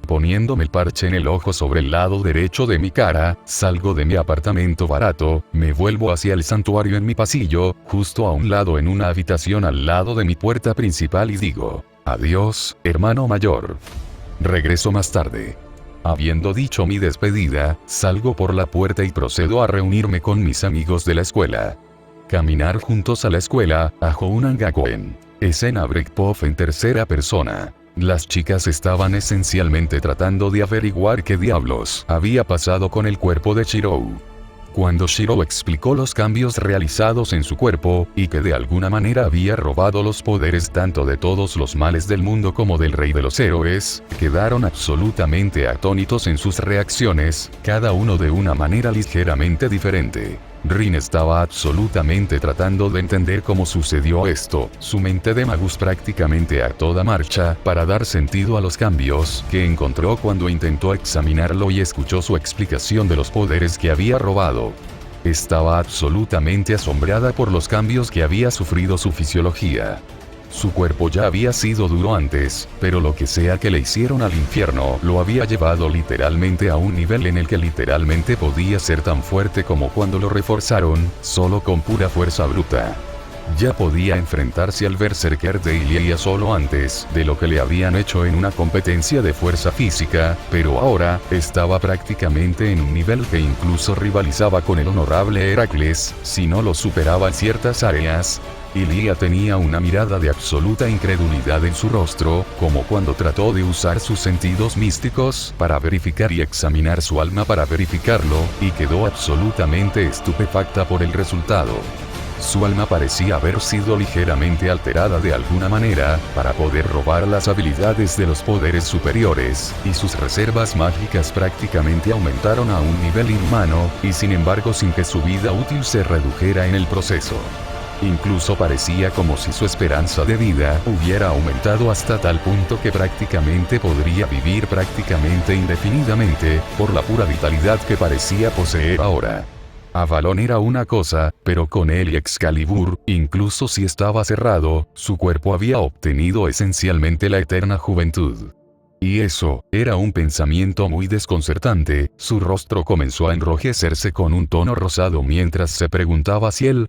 Poniéndome el parche en el ojo sobre el lado derecho de mi cara, salgo de mi apartamento barato, me vuelvo hacia el santuario en mi pasillo, justo a un lado en una habitación al lado de mi puerta principal y digo, adiós, hermano mayor. Regreso más tarde. Habiendo dicho mi despedida, salgo por la puerta y procedo a reunirme con mis amigos de la escuela. Caminar juntos a la escuela, a Hounan Gakuen. Escena Breakpoff en tercera persona. Las chicas estaban esencialmente tratando de averiguar qué diablos había pasado con el cuerpo de Shirou. Cuando Shirou explicó los cambios realizados en su cuerpo, y que de alguna manera había robado los poderes tanto de todos los males del mundo como del rey de los héroes, quedaron absolutamente atónitos en sus reacciones, cada uno de una manera ligeramente diferente. Rin estaba absolutamente tratando de entender cómo sucedió esto, su mente de magus prácticamente a toda marcha, para dar sentido a los cambios que encontró cuando intentó examinarlo y escuchó su explicación de los poderes que había robado. Estaba absolutamente asombrada por los cambios que había sufrido su fisiología. Su cuerpo ya había sido duro antes, pero lo que sea que le hicieron al infierno lo había llevado literalmente a un nivel en el que literalmente podía ser tan fuerte como cuando lo reforzaron, solo con pura fuerza bruta. Ya podía enfrentarse al Berserker de Ilia solo antes de lo que le habían hecho en una competencia de fuerza física, pero ahora estaba prácticamente en un nivel que incluso rivalizaba con el honorable Heracles, si no lo superaba en ciertas áreas. Ilia tenía una mirada de absoluta incredulidad en su rostro, como cuando trató de usar sus sentidos místicos para verificar y examinar su alma para verificarlo, y quedó absolutamente estupefacta por el resultado. Su alma parecía haber sido ligeramente alterada de alguna manera, para poder robar las habilidades de los poderes superiores, y sus reservas mágicas prácticamente aumentaron a un nivel inhumano, y sin embargo sin que su vida útil se redujera en el proceso. Incluso parecía como si su esperanza de vida hubiera aumentado hasta tal punto que prácticamente podría vivir prácticamente indefinidamente, por la pura vitalidad que parecía poseer ahora. Avalon era una cosa, pero con él y Excalibur, incluso si estaba cerrado, su cuerpo había obtenido esencialmente la eterna juventud. Y eso, era un pensamiento muy desconcertante. Su rostro comenzó a enrojecerse con un tono rosado mientras se preguntaba si él,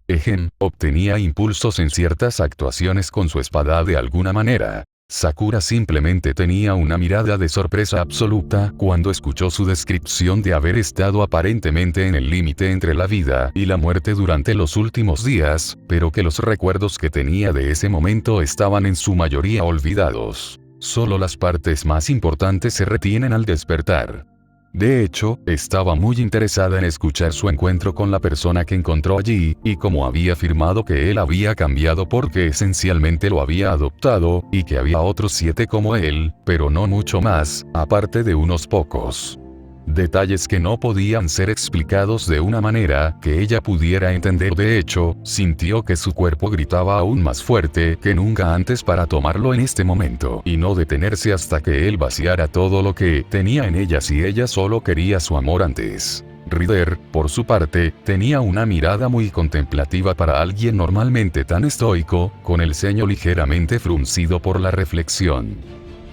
obtenía impulsos en ciertas actuaciones con su espada de alguna manera. Sakura simplemente tenía una mirada de sorpresa absoluta cuando escuchó su descripción de haber estado aparentemente en el límite entre la vida y la muerte durante los últimos días, pero que los recuerdos que tenía de ese momento estaban en su mayoría olvidados. Solo las partes más importantes se retienen al despertar. De hecho, estaba muy interesada en escuchar su encuentro con la persona que encontró allí, y como había afirmado que él había cambiado porque esencialmente lo había adoptado, y que había otros 7 como él, pero no mucho más, aparte de unos pocos. Detalles que no podían ser explicados de una manera que ella pudiera entender. De hecho, sintió que su cuerpo gritaba aún más fuerte que nunca antes para tomarlo en este momento y no detenerse hasta que él vaciara todo lo que tenía en ella si ella solo quería su amor antes. Rider, por su parte, tenía una mirada muy contemplativa para alguien normalmente tan estoico, con el ceño ligeramente fruncido por la reflexión.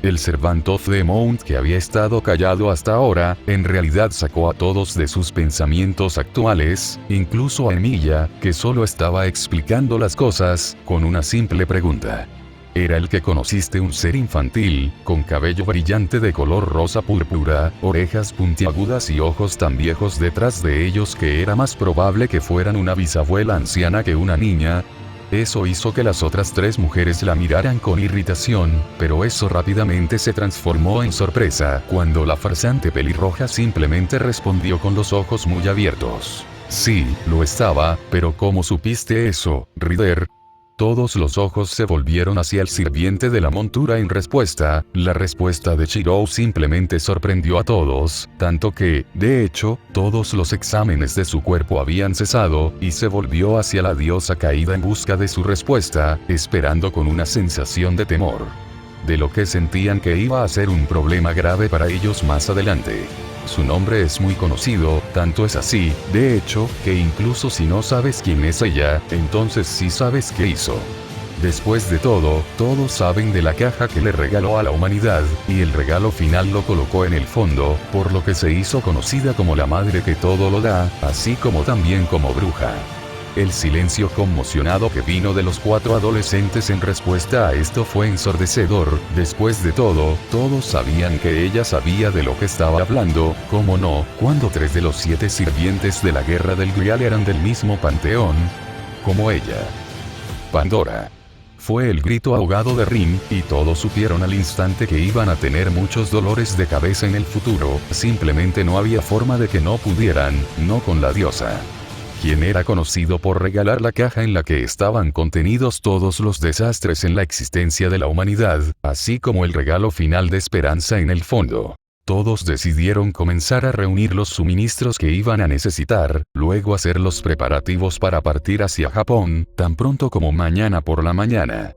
El Servant of the Mount, que había estado callado hasta ahora, en realidad sacó a todos de sus pensamientos actuales, incluso a Emilia, que solo estaba explicando las cosas, con una simple pregunta. Era el que conociste un ser infantil, con cabello brillante de color rosa púrpura, orejas puntiagudas y ojos tan viejos detrás de ellos que era más probable que fueran una bisabuela anciana que una niña. Eso hizo que las otras tres mujeres la miraran con irritación, pero eso rápidamente se transformó en sorpresa, cuando la farsante pelirroja simplemente respondió con los ojos muy abiertos. Sí, lo estaba, pero ¿cómo supiste eso, Ryder? Todos los ojos se volvieron hacia el sirviente de la montura en respuesta. La respuesta de Chirou simplemente sorprendió a todos, tanto que, de hecho, todos los exámenes de su cuerpo habían cesado, y se volvió hacia la diosa caída en busca de su respuesta, esperando con una sensación de temor. De lo que sentían que iba a ser un problema grave para ellos más adelante. Su nombre es muy conocido, tanto es así, de hecho, que incluso si no sabes quién es ella, entonces sí sabes qué hizo. Después de todo, todos saben de la caja que le regaló a la humanidad, y el regalo final lo colocó en el fondo, por lo que se hizo conocida como la madre que todo lo da, así como también como bruja. El silencio conmocionado que vino de los cuatro adolescentes en respuesta a esto fue ensordecedor. Después de todo, todos sabían que ella sabía de lo que estaba hablando, ¿cómo no?, cuando 3 de los 7 sirvientes de la Guerra del Grial eran del mismo panteón, como ella. Pandora. Fue el grito ahogado de Rin, y todos supieron al instante que iban a tener muchos dolores de cabeza en el futuro. Simplemente no había forma de que no pudieran, no con la diosa, quien era conocido por regalar la caja en la que estaban contenidos todos los desastres en la existencia de la humanidad, así como el regalo final de esperanza en el fondo. Todos decidieron comenzar a reunir los suministros que iban a necesitar, luego hacer los preparativos para partir hacia Japón, tan pronto como mañana por la mañana.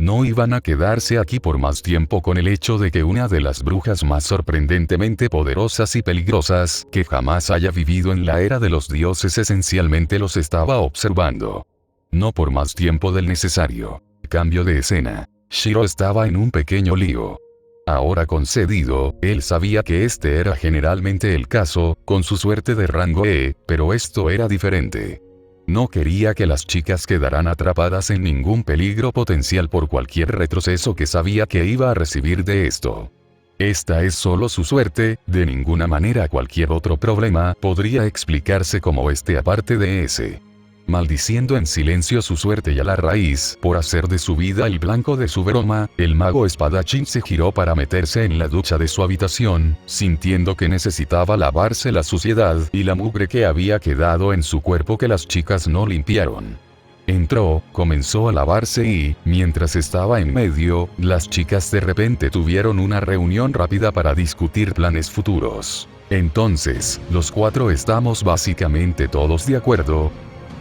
No iban a quedarse aquí por más tiempo con el hecho de que una de las brujas más sorprendentemente poderosas y peligrosas que jamás haya vivido en la era de los dioses esencialmente los estaba observando. No por más tiempo del necesario. Cambio de escena. Shiro estaba en un pequeño lío. Ahora concedido, él sabía que este era generalmente el caso, con su suerte de rango E, pero esto era diferente. No quería que las chicas quedaran atrapadas en ningún peligro potencial por cualquier retroceso que sabía que iba a recibir de esto. Esta es solo su suerte, de ninguna manera cualquier otro problema podría explicarse como este aparte de ese. Maldiciendo en silencio su suerte y a la raíz, por hacer de su vida el blanco de su broma, el mago espadachín se giró para meterse en la ducha de su habitación, sintiendo que necesitaba lavarse la suciedad y la mugre que había quedado en su cuerpo que las chicas no limpiaron. Entró, comenzó a lavarse y, mientras estaba en medio, las chicas de repente tuvieron una reunión rápida para discutir planes futuros. Entonces, los cuatro estamos básicamente todos de acuerdo.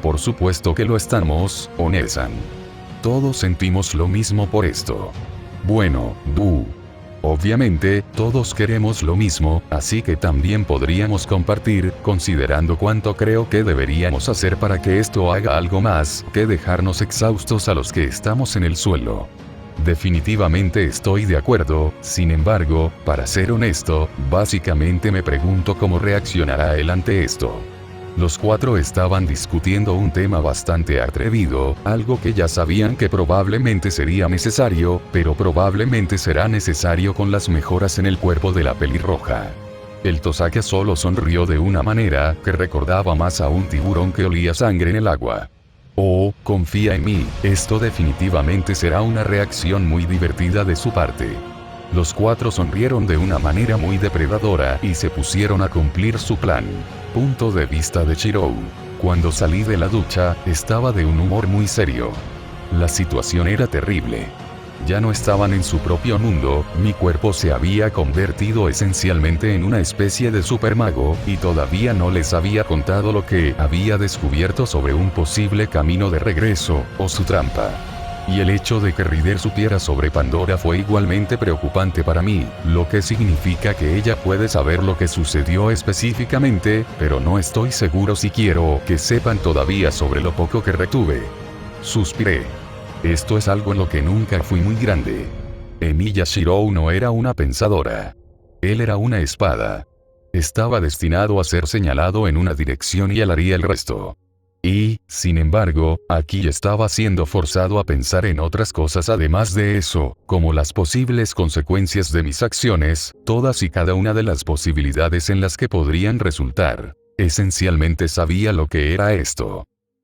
Por supuesto que lo estamos, Onesan. Todos sentimos lo mismo por esto. Bueno, obviamente, todos queremos lo mismo, así que también podríamos compartir, considerando cuánto creo que deberíamos hacer para que esto haga algo más que dejarnos exhaustos a los que estamos en el suelo. Definitivamente estoy de acuerdo, sin embargo, para ser honesto, básicamente me pregunto cómo reaccionará él ante esto. Los cuatro estaban discutiendo un tema bastante atrevido, algo que ya sabían que probablemente sería necesario, pero probablemente será necesario con las mejoras en el cuerpo de la pelirroja. El Tosaka solo sonrió de una manera que recordaba más a un tiburón que olía sangre en el agua. Oh, confía en mí, esto definitivamente será una reacción muy divertida de su parte. Los cuatro sonrieron de una manera muy depredadora y se pusieron a cumplir su plan. Punto de vista de Chirou. Cuando salí de la ducha, estaba de un humor muy serio. La situación era terrible. Ya no estaban en su propio mundo, mi cuerpo se había convertido esencialmente en una especie de supermago, y todavía no les había contado lo que había descubierto sobre un posible camino de regreso, o su trampa. Y el hecho de que Ryder supiera sobre Pandora fue igualmente preocupante para mí, lo que significa que ella puede saber lo que sucedió específicamente, pero no estoy seguro si quiero que sepan todavía sobre lo poco que retuve. Suspiré. Esto es algo en lo que nunca fui muy grande. Emiya Shirou no era una pensadora. Él era una espada. Estaba destinado a ser señalado en una dirección y él haría el resto. Y, sin embargo, aquí estaba siendo forzado a pensar en otras cosas además de eso, como las posibles consecuencias de mis acciones, todas y cada una de las posibilidades en las que podrían resultar. Esencialmente sabía lo que era esto.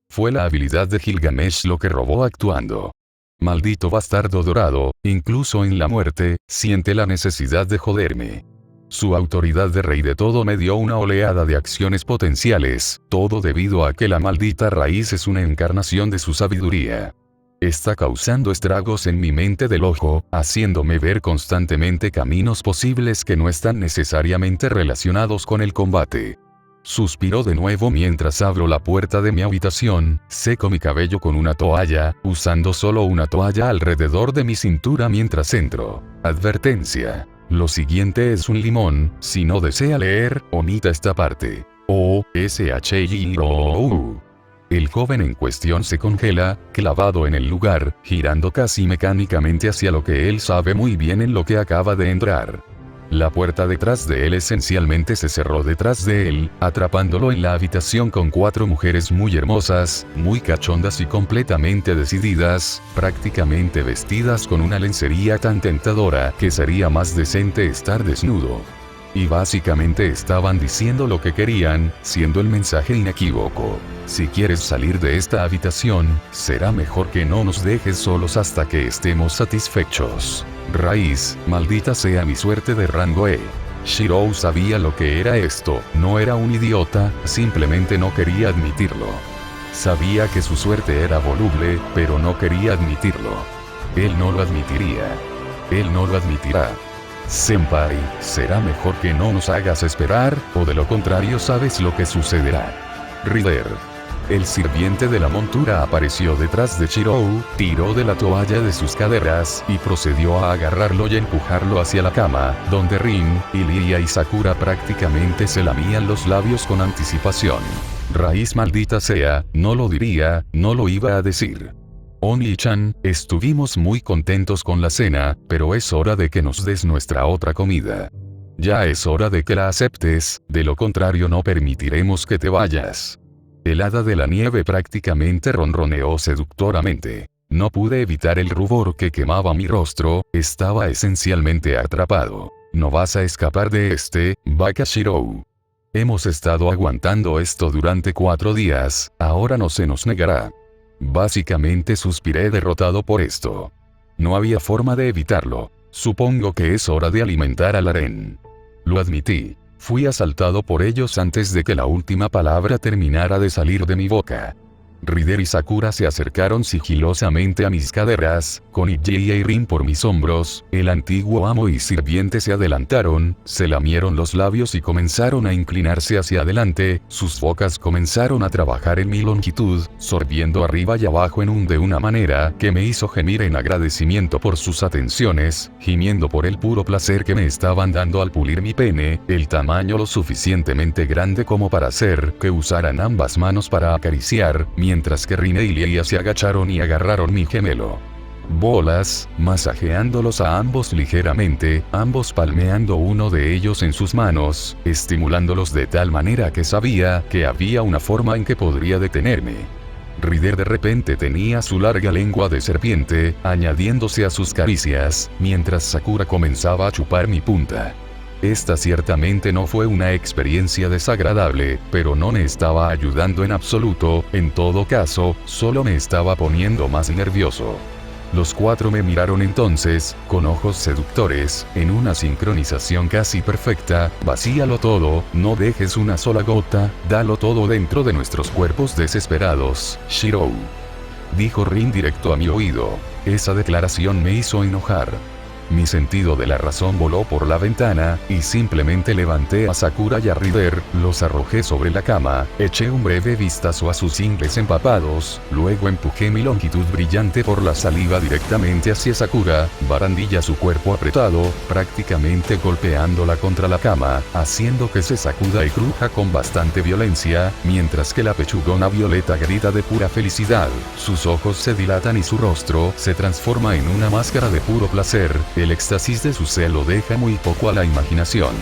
Fue la habilidad de Gilgamesh lo que robó actuando. Maldito bastardo dorado, incluso en la muerte, siente la necesidad de joderme. Su autoridad de rey de todo me dio una oleada de acciones potenciales, todo debido a que la maldita raíz es una encarnación de su sabiduría. Está causando estragos en mi mente del ojo, haciéndome ver constantemente caminos posibles que no están necesariamente relacionados con el combate. Suspiró de nuevo mientras abro la puerta de mi habitación, seco mi cabello con una toalla, usando solo una toalla alrededor de mi cintura mientras entro. Advertencia. Lo siguiente es un limón, si no desea leer, omita esta parte. O-S-H-I-O-U. El joven en cuestión se congela, clavado en el lugar, girando casi mecánicamente hacia lo que él sabe muy bien en lo que acaba de entrar. La puerta detrás de él esencialmente se cerró detrás de él, atrapándolo en la habitación con 4 mujeres muy hermosas, muy cachondas y completamente decididas, prácticamente vestidas con una lencería tan tentadora que sería más decente estar desnudo. Y básicamente estaban diciendo lo que querían, siendo el mensaje inequívoco. Si quieres salir de esta habitación, será mejor que no nos dejes solos hasta que estemos satisfechos. Raíz, maldita sea mi suerte de rango E. Shirou sabía lo que era esto, no era un idiota, simplemente no quería admitirlo. Sabía que su suerte era voluble, pero no quería admitirlo. Él no lo admitiría. Él no lo admitirá. Senpai, será mejor que no nos hagas esperar, o de lo contrario sabes lo que sucederá. Rider. El sirviente de la montura apareció detrás de Shirou, tiró de la toalla de sus caderas, y procedió a agarrarlo y empujarlo hacia la cama, donde Rin, Ilia y Sakura prácticamente se lamían los labios con anticipación. Raíz maldita sea, no lo diría, no lo iba a decir. Oni-chan, estuvimos muy contentos con la cena, pero es hora de que nos des nuestra otra comida. Ya es hora de que la aceptes, de lo contrario no permitiremos que te vayas. El hada de la nieve prácticamente ronroneó seductoramente. No pude evitar el rubor que quemaba mi rostro, estaba esencialmente atrapado. No vas a escapar de este, Baka Shirou. Hemos estado aguantando esto durante 4 días, ahora no se nos negará. Básicamente suspiré derrotado por esto. No había forma de evitarlo. Supongo que es hora de alimentar al harén. Lo admití. Fui asaltado por ellos antes de que la última palabra terminara de salir de mi boca. Rider y Sakura se acercaron sigilosamente a mis caderas, con Ilia y Rin por mis hombros, el antiguo amo y sirviente se adelantaron, se lamieron los labios y comenzaron a inclinarse hacia adelante, sus bocas comenzaron a trabajar en mi longitud, sorbiendo arriba y abajo de una manera que me hizo gemir en agradecimiento por sus atenciones, gimiendo por el puro placer que me estaban dando al pulir mi pene, el tamaño lo suficientemente grande como para hacer que usaran ambas manos para acariciar, mientras que Rin e Ilia se agacharon y agarraron mi gemelo. Bolas, masajeándolos a ambos ligeramente, ambos palmeando uno de ellos en sus manos, estimulándolos de tal manera que sabía que había una forma en que podría detenerme. Rider de repente tenía su larga lengua de serpiente, añadiéndose a sus caricias, mientras Sakura comenzaba a chupar mi punta. Esta ciertamente no fue una experiencia desagradable, pero no me estaba ayudando en absoluto, en todo caso, solo me estaba poniendo más nervioso. Los 4 me miraron entonces, con ojos seductores, en una sincronización casi perfecta. Vacíalo todo, no dejes una sola gota, dalo todo dentro de nuestros cuerpos desesperados, Shirou. Dijo Rin directo a mi oído. Esa declaración me hizo enojar. Mi sentido de la razón voló por la ventana, y simplemente levanté a Sakura y a Rider, los arrojé sobre la cama, eché un breve vistazo a sus ingles empapados, luego empujé mi longitud brillante por la saliva directamente hacia Sakura, barandilla su cuerpo apretado, prácticamente golpeándola contra la cama, haciendo que se sacuda y cruja con bastante violencia, mientras que la pechugona violeta grita de pura felicidad, sus ojos se dilatan y su rostro se transforma en una máscara de puro placer, El éxtasis de su celo deja muy poco a la imaginación.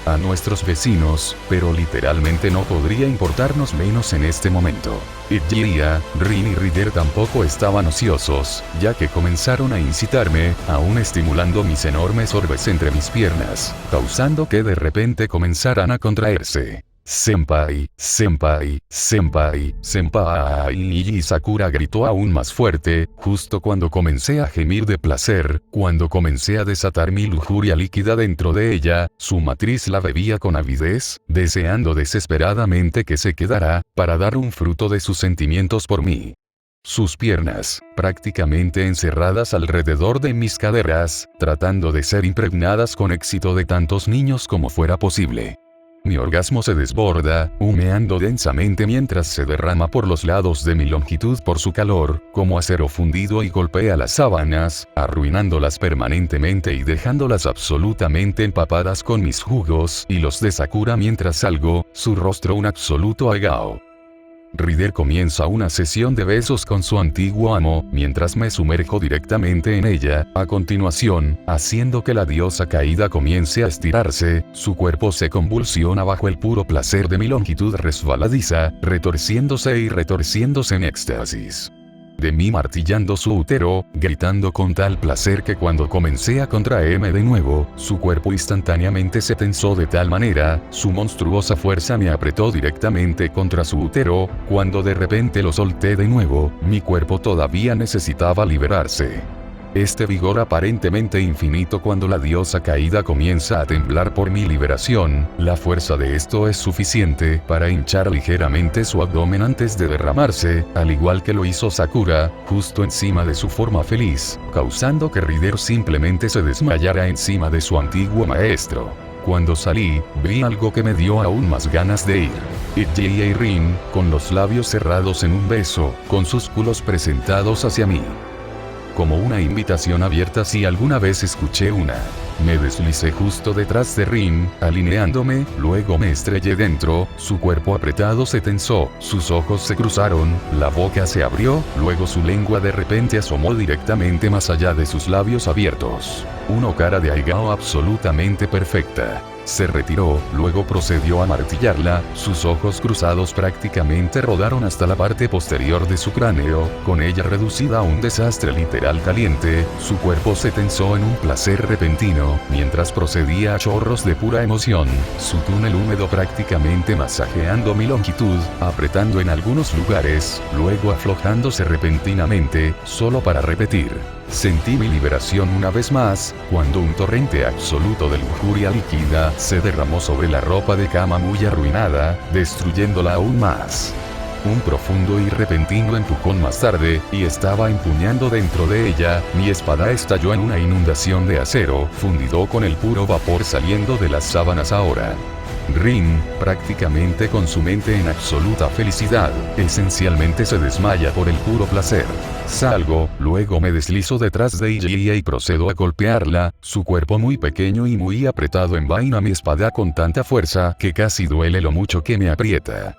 A nuestros vecinos, pero literalmente no podría importarnos menos en este momento. Gia, Rin y Ryder tampoco estaban ociosos, ya que comenzaron a incitarme, aún estimulando mis enormes orbes entre mis piernas, causando que de repente comenzaran a contraerse. Senpai, senpai, senpai, senpai. Y Sakura gritó aún más fuerte, justo cuando comencé a gemir de placer, cuando comencé a desatar mi lujuria líquida dentro de ella, su matriz la bebía con avidez, deseando desesperadamente que se quedara, para dar un fruto de sus sentimientos por mí. Sus piernas, prácticamente encerradas alrededor de mis caderas, tratando de ser impregnadas con éxito de tantos niños como fuera posible. Mi orgasmo se desborda, humeando densamente mientras se derrama por los lados de mi longitud por su calor, como acero fundido y golpea las sábanas, arruinándolas permanentemente y dejándolas absolutamente empapadas con mis jugos y los de Sakura mientras salgo, su rostro un absoluto agao. Ryder comienza una sesión de besos con su antiguo amo, mientras me sumerjo directamente en ella, a continuación, haciendo que la diosa caída comience a estirarse, su cuerpo se convulsiona bajo el puro placer de mi longitud resbaladiza, retorciéndose y retorciéndose en éxtasis. De mí martillando su útero, gritando con tal placer que cuando comencé a contraerme de nuevo, su cuerpo instantáneamente se tensó de tal manera, su monstruosa fuerza me apretó directamente contra su útero, cuando de repente lo solté de nuevo, mi cuerpo todavía necesitaba liberarse. Este vigor aparentemente infinito cuando la diosa caída comienza a temblar por mi liberación, la fuerza de esto es suficiente para hinchar ligeramente su abdomen antes de derramarse, al igual que lo hizo Sakura, justo encima de su forma feliz, causando que Ryder simplemente se desmayara encima de su antiguo maestro. Cuando salí, vi algo que me dio aún más ganas de ir. Gia y Rin, con los labios cerrados en un beso, con sus culos presentados hacia mí. Como una invitación abierta si alguna vez escuché una. Me deslicé justo detrás de Rin, alineándome, luego me estrellé dentro, su cuerpo apretado se tensó, sus ojos se cruzaron, la boca se abrió, luego su lengua de repente asomó directamente más allá de sus labios abiertos. Una cara de aigao absolutamente perfecta. Se retiró, luego procedió a martillarla, sus ojos cruzados prácticamente rodaron hasta la parte posterior de su cráneo, con ella reducida a un desastre literal caliente, su cuerpo se tensó en un placer repentino, mientras procedía a chorros de pura emoción, su túnel húmedo prácticamente masajeando mi longitud, apretando en algunos lugares, luego aflojándose repentinamente, solo para repetir. Sentí mi liberación una vez más, cuando un torrente absoluto de lujuria líquida se derramó sobre la ropa de cama muy arruinada, destruyéndola aún más. Un profundo y repentino empujón más tarde, y estaba empuñando dentro de ella, mi espada estalló en una inundación de acero, fundido con el puro vapor saliendo de las sábanas ahora. Rin, prácticamente con su mente en absoluta felicidad, esencialmente se desmaya por el puro placer. Salgo, luego me deslizo detrás de ella y procedo a golpearla, su cuerpo muy pequeño y muy apretado envaina mi espada con tanta fuerza que casi duele lo mucho que me aprieta.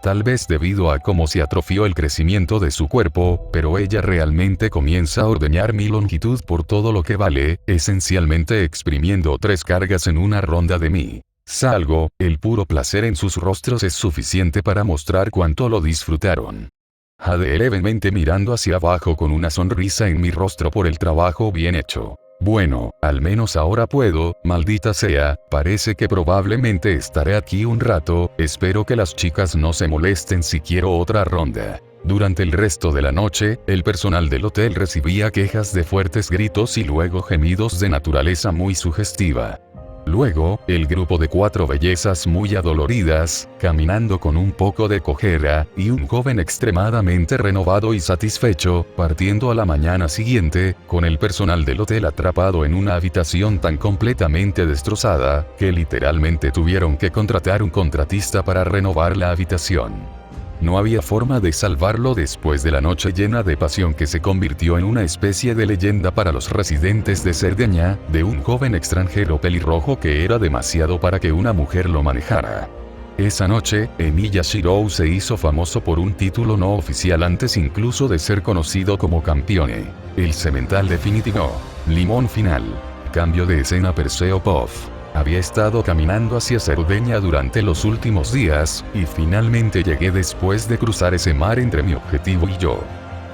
Tal vez debido a cómo se atrofió el crecimiento de su cuerpo, pero ella realmente comienza a ordeñar mi longitud por todo lo que vale, esencialmente exprimiendo 3 cargas en una ronda de mí. Salgo, el puro placer en sus rostros es suficiente para mostrar cuánto lo disfrutaron. Jade levemente mirando hacia abajo con una sonrisa en mi rostro por el trabajo bien hecho. Bueno, al menos ahora puedo, maldita sea, parece que probablemente estaré aquí un rato, espero que las chicas no se molesten si quiero otra ronda. Durante el resto de la noche, el personal del hotel recibía quejas de fuertes gritos y luego gemidos de naturaleza muy sugestiva. Luego, el grupo de 4 bellezas muy adoloridas, caminando con un poco de cojera, y un joven extremadamente renovado y satisfecho, partiendo a la mañana siguiente, con el personal del hotel atrapado en una habitación tan completamente destrozada, que literalmente tuvieron que contratar un contratista para renovar la habitación. No había forma de salvarlo después de la noche llena de pasión que se convirtió en una especie de leyenda para los residentes de Cerdeña, de un joven extranjero pelirrojo que era demasiado para que una mujer lo manejara. Esa noche, Emiya Shirou se hizo famoso por un título no oficial antes incluso de ser conocido como campione, el Cemental Definitivo. Limón final. Cambio de escena. Perseo Puff. Había estado caminando hacia Cerdeña durante los últimos días, y finalmente llegué después de cruzar ese mar entre mi objetivo y yo.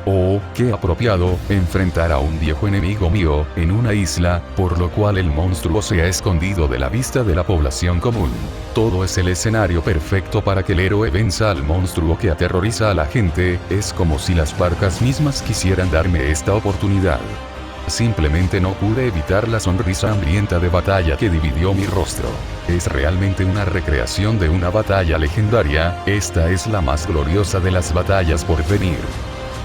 Oh, qué apropiado, enfrentar a un viejo enemigo mío, en una isla, por lo cual el monstruo se ha escondido de la vista de la población común. Todo es el escenario perfecto para que el héroe venza al monstruo que aterroriza a la gente. Es como si las parcas mismas quisieran darme esta oportunidad. Simplemente no pude evitar la sonrisa hambrienta de batalla que dividió mi rostro. Es realmente una recreación de una batalla legendaria. Esta es la más gloriosa de las batallas por venir.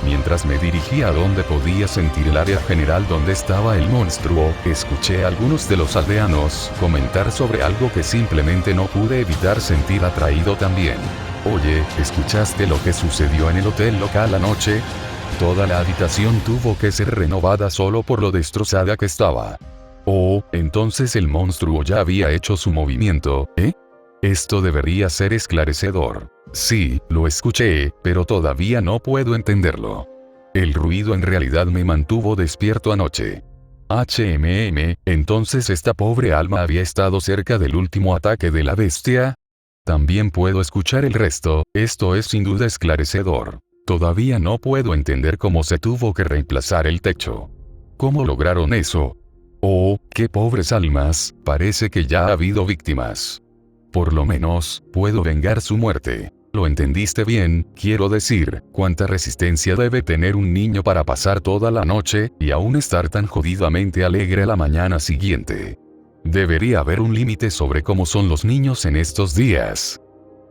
Mientras me dirigía a donde podía sentir el área general donde estaba el monstruo, escuché a algunos de los aldeanos comentar sobre algo que simplemente no pude evitar sentir atraído también. Oye, ¿escuchaste lo que sucedió en el hotel local anoche? Toda la habitación tuvo que ser renovada solo por lo destrozada que estaba. Oh, entonces el monstruo ya había hecho su movimiento, ¿eh? Esto debería ser esclarecedor. Sí, lo escuché, pero todavía no puedo entenderlo. El ruido en realidad me mantuvo despierto anoche. Entonces esta pobre alma había estado cerca del último ataque de la bestia. También puedo escuchar el resto. Esto es sin duda esclarecedor. Todavía no puedo entender cómo se tuvo que reemplazar el techo. ¿Cómo lograron eso? Oh, qué pobres almas, parece que ya ha habido víctimas. Por lo menos, puedo vengar su muerte. ¿Lo entendiste bien? Quiero decir, ¿cuánta resistencia debe tener un niño para pasar toda la noche, y aún estar tan jodidamente alegre a la mañana siguiente? Debería haber un límite sobre cómo son los niños en estos días.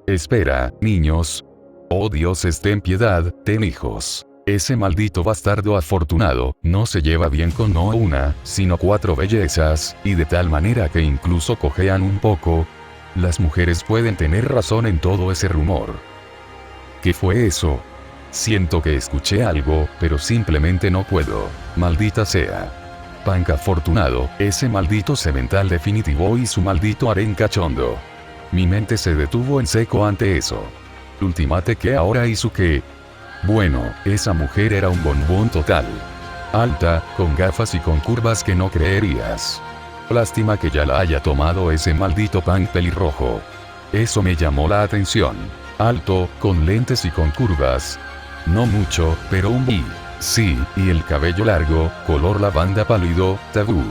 Espera, niños. Oh Dios, ten piedad, ten hijos. Ese maldito bastardo afortunado, no se lleva bien con no una, sino 4 bellezas, y de tal manera que incluso cojean un poco. Las mujeres pueden tener razón en todo ese rumor. ¿Qué fue eso? Siento que escuché algo, pero simplemente no puedo. Maldita sea. Punk afortunado, ese maldito semental definitivo y su maldito harén cachondo. Mi mente se detuvo en seco ante eso. Ultimate, ¿qué ahora hizo qué? Bueno, esa mujer era un bombón total. Alta, con gafas y con curvas que no creerías. Lástima que ya la haya tomado ese maldito punk pelirrojo. Eso me llamó la atención. Alto, con lentes y con curvas. No mucho, pero un bi. Sí, y el cabello largo, color lavanda pálido, tabú.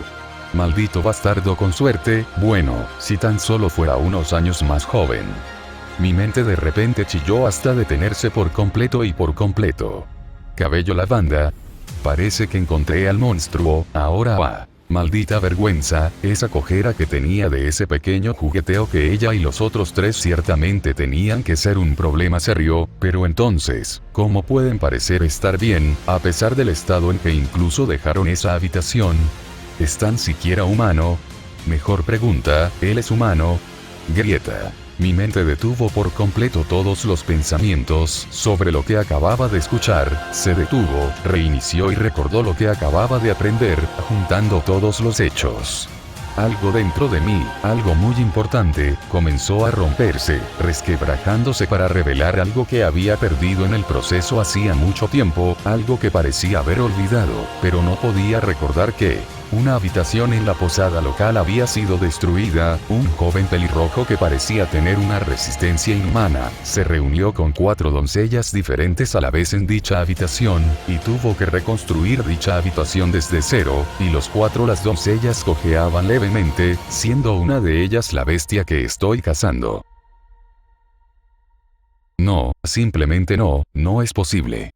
Maldito bastardo con suerte, bueno, si tan solo fuera unos años más joven. Mi mente de repente chilló hasta detenerse por completo y por completo. Cabello lavanda. Parece que encontré al monstruo, ahora va. Maldita vergüenza, esa cojera que tenía de ese pequeño jugueteo que ella y los otros 3 ciertamente tenían que ser un problema serio, pero entonces, ¿cómo pueden parecer estar bien, a pesar del estado en que incluso dejaron esa habitación? ¿Es tan siquiera humano? Mejor pregunta, ¿él es humano? Grieta. Mi mente detuvo por completo todos los pensamientos sobre lo que acababa de escuchar, se detuvo, reinició y recordó lo que acababa de aprender, juntando todos los hechos. Algo dentro de mí, algo muy importante, comenzó a romperse, resquebrajándose para revelar algo que había perdido en el proceso hacía mucho tiempo, algo que parecía haber olvidado, pero no podía recordar qué. Una habitación en la posada local había sido destruida, un joven pelirrojo que parecía tener una resistencia inhumana, se reunió con 4 doncellas diferentes a la vez en dicha habitación, y tuvo que reconstruir dicha habitación desde cero, y las doncellas cojeaban levemente, siendo una de ellas la bestia que estoy cazando. No, simplemente no, no es posible.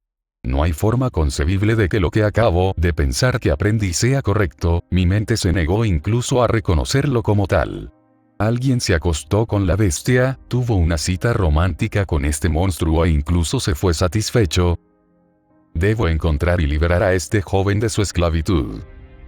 No hay forma concebible de que lo que acabo de pensar que aprendí sea correcto, mi mente se negó incluso a reconocerlo como tal. Alguien se acostó con la bestia, tuvo una cita romántica con este monstruo e incluso se fue satisfecho. Debo encontrar y liberar a este joven de su esclavitud.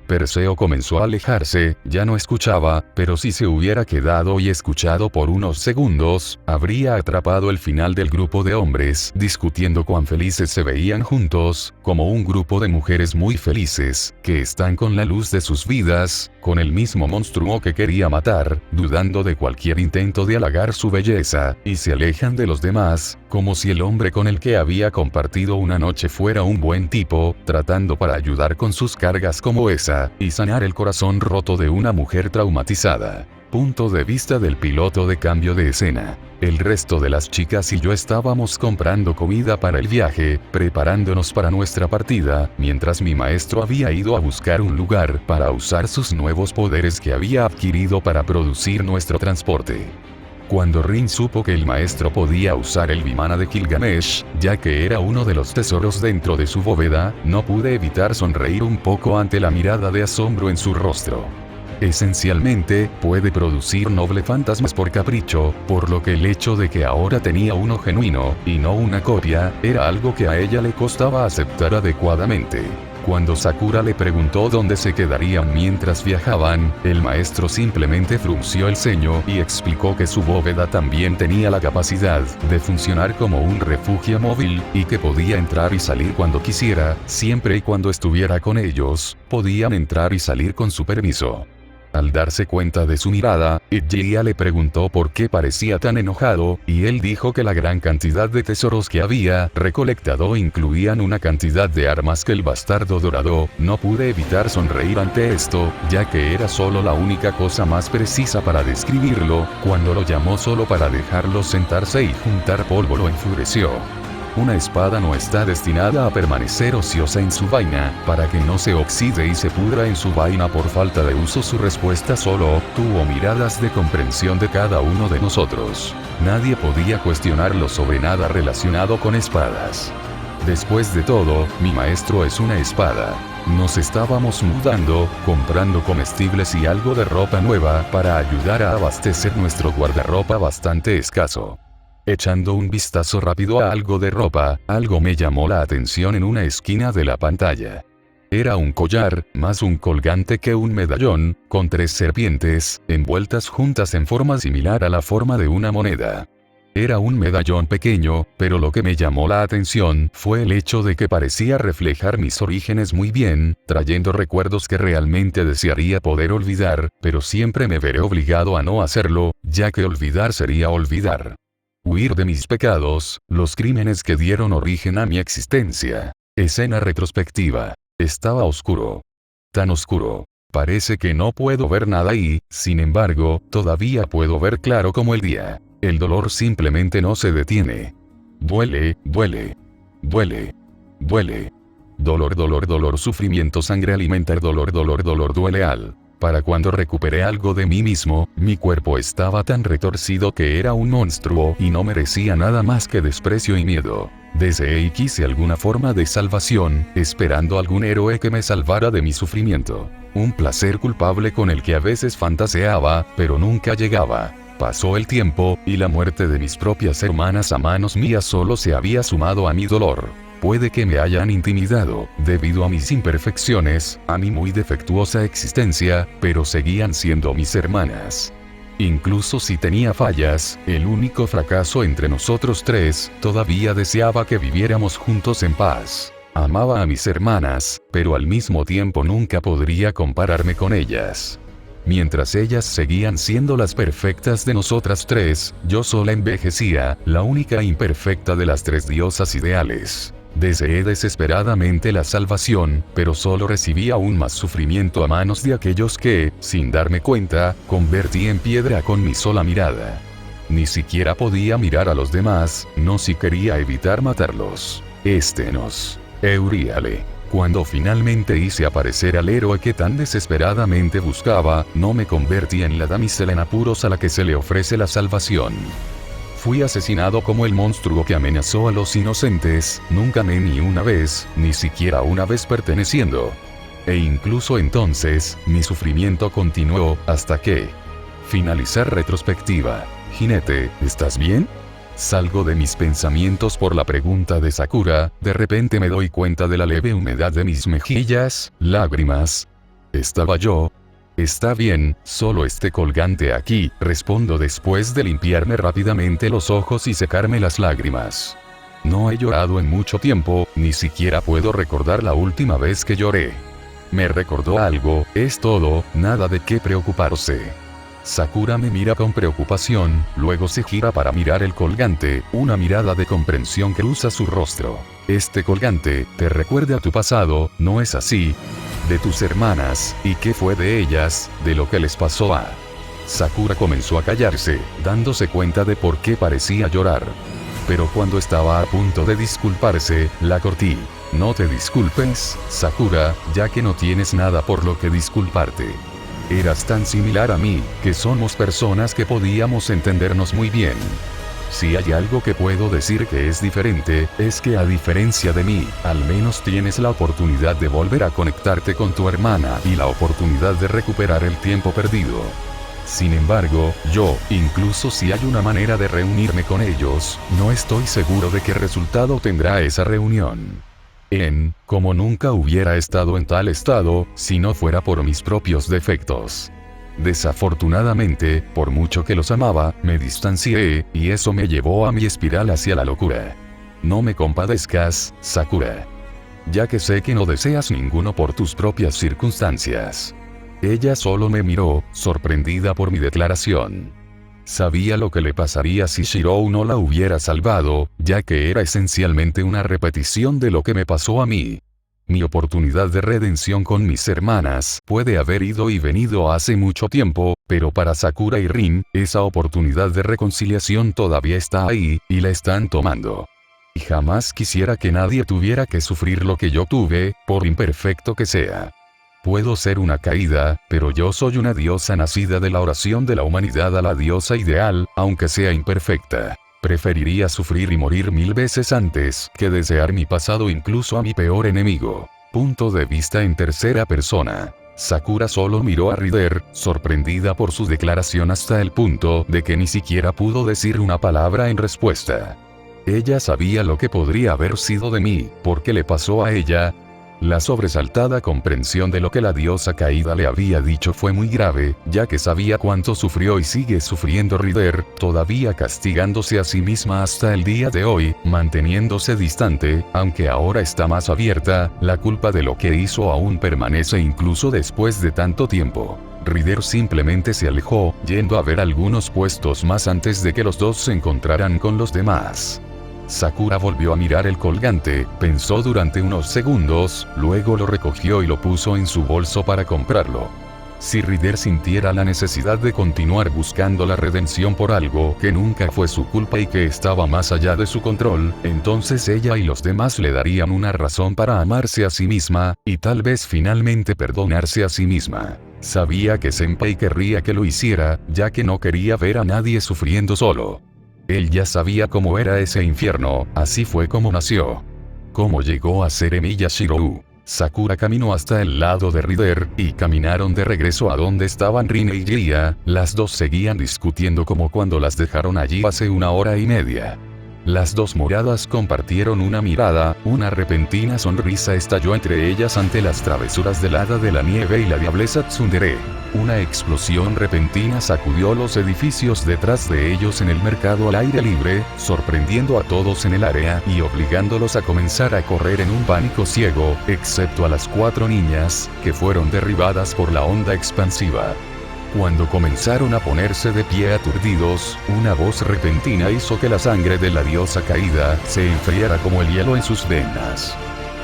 Perseo comenzó a alejarse, ya no escuchaba, pero si se hubiera quedado y escuchado por unos segundos, habría atrapado el final del grupo de hombres discutiendo cuán felices se veían juntos, como un grupo de mujeres muy felices, que están con la luz de sus vidas, con el mismo monstruo que quería matar, dudando de cualquier intento de halagar su belleza, y se alejan de los demás, como si el hombre con el que había compartido una noche fuera un buen tipo, tratando para ayudar con sus cargas como esa, y sanar el corazón roto de una mujer traumatizada. Punto de vista del piloto de cambio de escena. El resto de las chicas y yo estábamos comprando comida para el viaje, preparándonos para nuestra partida, mientras mi maestro había ido a buscar un lugar para usar sus nuevos poderes que había adquirido para producir nuestro transporte. Cuando Rin supo que el maestro podía usar el Vimana de Gilgamesh, ya que era uno de los tesoros dentro de su bóveda, no pude evitar sonreír un poco ante la mirada de asombro en su rostro. Esencialmente, puede producir noble fantasmas por capricho, por lo que el hecho de que ahora tenía uno genuino, y no una copia, era algo que a ella le costaba aceptar adecuadamente. Cuando Sakura le preguntó dónde se quedarían mientras viajaban, el maestro simplemente frunció el ceño y explicó que su bóveda también tenía la capacidad de funcionar como un refugio móvil, y que podía entrar y salir cuando quisiera, siempre y cuando estuviera con ellos, podían entrar y salir con su permiso. Al darse cuenta de su mirada, Ijia le preguntó por qué parecía tan enojado, y él dijo que la gran cantidad de tesoros que había recolectado incluían una cantidad de armas que el bastardo dorado. No pude evitar sonreír ante esto, ya que era solo la única cosa más precisa para describirlo. Cuando lo llamó solo para dejarlo sentarse y juntar polvo lo enfureció. Una espada no está destinada a permanecer ociosa en su vaina, para que no se oxide y se pudra en su vaina por falta de uso. Su respuesta solo tuvo miradas de comprensión de cada uno de nosotros. Nadie podía cuestionarlo sobre nada relacionado con espadas. Después de todo, mi maestro es una espada. Nos estábamos mudando, comprando comestibles y algo de ropa nueva para ayudar a abastecer nuestro guardarropa bastante escaso. Echando un vistazo rápido a algo de ropa, algo me llamó la atención en una esquina de la pantalla. Era un collar, más un colgante que un medallón, con 3 serpientes, envueltas juntas en forma similar a la forma de una moneda. Era un medallón pequeño, pero lo que me llamó la atención fue el hecho de que parecía reflejar mis orígenes muy bien, trayendo recuerdos que realmente desearía poder olvidar, pero siempre me veré obligado a no hacerlo, ya que olvidar sería olvidar. Huir de mis pecados, los crímenes que dieron origen a mi existencia. Escena retrospectiva. Estaba oscuro. Tan oscuro. Parece que no puedo ver nada y, sin embargo, todavía puedo ver claro como el día. El dolor simplemente no se detiene. Duele, duele. Duele. Duele. Dolor, dolor, dolor, sufrimiento, sangre, alimentar, dolor, dolor, dolor, duele al. Para cuando recuperé algo de mí mismo, mi cuerpo estaba tan retorcido que era un monstruo y no merecía nada más que desprecio y miedo. Deseé y quise alguna forma de salvación, esperando algún héroe que me salvara de mi sufrimiento. Un placer culpable con el que a veces fantaseaba, pero nunca llegaba. Pasó el tiempo, y la muerte de mis propias hermanas a manos mías solo se había sumado a mi dolor. Puede que me hayan intimidado, debido a mis imperfecciones, a mi muy defectuosa existencia, pero seguían siendo mis hermanas. Incluso si tenía fallas, el único fracaso entre nosotros 3, todavía deseaba que viviéramos juntos en paz. Amaba a mis hermanas, pero al mismo tiempo nunca podría compararme con ellas. Mientras ellas seguían siendo las perfectas de nosotras 3, yo sola envejecía, la única imperfecta de las 3 diosas ideales. Deseé desesperadamente la salvación, pero solo recibí aún más sufrimiento a manos de aquellos que, sin darme cuenta, convertí en piedra con mi sola mirada. Ni siquiera podía mirar a los demás, no si quería evitar matarlos. Euríale. Cuando finalmente hice aparecer al héroe que tan desesperadamente buscaba, no me convertí en la damisela en apuros a la que se le ofrece la salvación. Fui asesinado como el monstruo que amenazó a los inocentes, nunca amé ni una vez, ni siquiera una vez perteneciendo. E incluso entonces, mi sufrimiento continuó, hasta que... Finalizar retrospectiva. Jinete, ¿estás bien? Salgo de mis pensamientos por la pregunta de Sakura, de repente me doy cuenta de la leve humedad de mis mejillas, lágrimas. ¿Estaba yo? Está bien, solo este colgante aquí, respondo después de limpiarme rápidamente los ojos y secarme las lágrimas. No he llorado en mucho tiempo, ni siquiera puedo recordar la última vez que lloré. Me recordó algo, es todo, nada de qué preocuparse. Sakura me mira con preocupación, luego se gira para mirar el colgante, una mirada de comprensión cruza su rostro. Este colgante, te recuerda a tu pasado, ¿no es así? De tus hermanas, ¿y qué fue de ellas, de lo que les pasó a...? Sakura comenzó a callarse, dándose cuenta de por qué parecía llorar. Pero cuando estaba a punto de disculparse, la cortí. No te disculpes, Sakura, ya que no tienes nada por lo que disculparte. Eras tan similar a mí, que somos personas que podíamos entendernos muy bien. Si hay algo que puedo decir que es diferente, es que a diferencia de mí, al menos tienes la oportunidad de volver a conectarte con tu hermana y la oportunidad de recuperar el tiempo perdido. Sin embargo, yo, incluso si hay una manera de reunirme con ellos, no estoy seguro de qué resultado tendrá esa reunión. Como nunca hubiera estado en tal estado, si no fuera por mis propios defectos. Desafortunadamente, por mucho que los amaba, me distancié, y eso me llevó a mi espiral hacia la locura. No me compadezcas, Sakura. Ya que sé que no deseas ninguno por tus propias circunstancias. Ella solo me miró, sorprendida por mi declaración. Sabía lo que le pasaría si Shirou no la hubiera salvado, ya que era esencialmente una repetición de lo que me pasó a mí. Mi oportunidad de redención con mis hermanas puede haber ido y venido hace mucho tiempo, pero para Sakura y Rin, esa oportunidad de reconciliación todavía está ahí, y la están tomando. Y jamás quisiera que nadie tuviera que sufrir lo que yo tuve, por imperfecto que sea. Puedo ser una caída, pero yo soy una diosa nacida de la oración de la humanidad a la diosa ideal, aunque sea imperfecta. Preferiría sufrir y morir 1000 veces antes que desear mi pasado incluso a mi peor enemigo. Punto de vista en tercera persona. Sakura solo miró a Rider, sorprendida por su declaración hasta el punto de que ni siquiera pudo decir una palabra en respuesta. Ella sabía lo que podría haber sido de mí, porque le pasó a ella. La sobresaltada comprensión de lo que la diosa caída le había dicho fue muy grave, ya que sabía cuánto sufrió y sigue sufriendo Rider, todavía castigándose a sí misma hasta el día de hoy, manteniéndose distante, aunque ahora está más abierta, la culpa de lo que hizo aún permanece incluso después de tanto tiempo. Rider simplemente se alejó, yendo a ver algunos puestos más antes de que los dos se encontraran con los demás. Sakura volvió a mirar el colgante, pensó durante unos segundos, luego lo recogió y lo puso en su bolso para comprarlo. Si Rider sintiera la necesidad de continuar buscando la redención por algo que nunca fue su culpa y que estaba más allá de su control, entonces ella y los demás le darían una razón para amarse a sí misma, y tal vez finalmente perdonarse a sí misma. Sabía que Senpai querría que lo hiciera, ya que no quería ver a nadie sufriendo solo. Él ya sabía cómo era ese infierno, así fue como nació. Cómo llegó a ser Emiya Shirou. Sakura caminó hasta el lado de Rider, y caminaron de regreso a donde estaban Rin y Ria, las dos seguían discutiendo como cuando las dejaron allí hace 1 hora y media. Las dos moradas compartieron una mirada, una repentina sonrisa estalló entre ellas ante las travesuras del hada de la nieve y la diableza Tsundere. Una explosión repentina sacudió los edificios detrás de ellos en el mercado al aire libre, sorprendiendo a todos en el área y obligándolos a comenzar a correr en un pánico ciego, excepto a las 4 niñas, que fueron derribadas por la onda expansiva. Cuando comenzaron a ponerse de pie aturdidos, una voz repentina hizo que la sangre de la diosa caída se enfriara como el hielo en sus venas.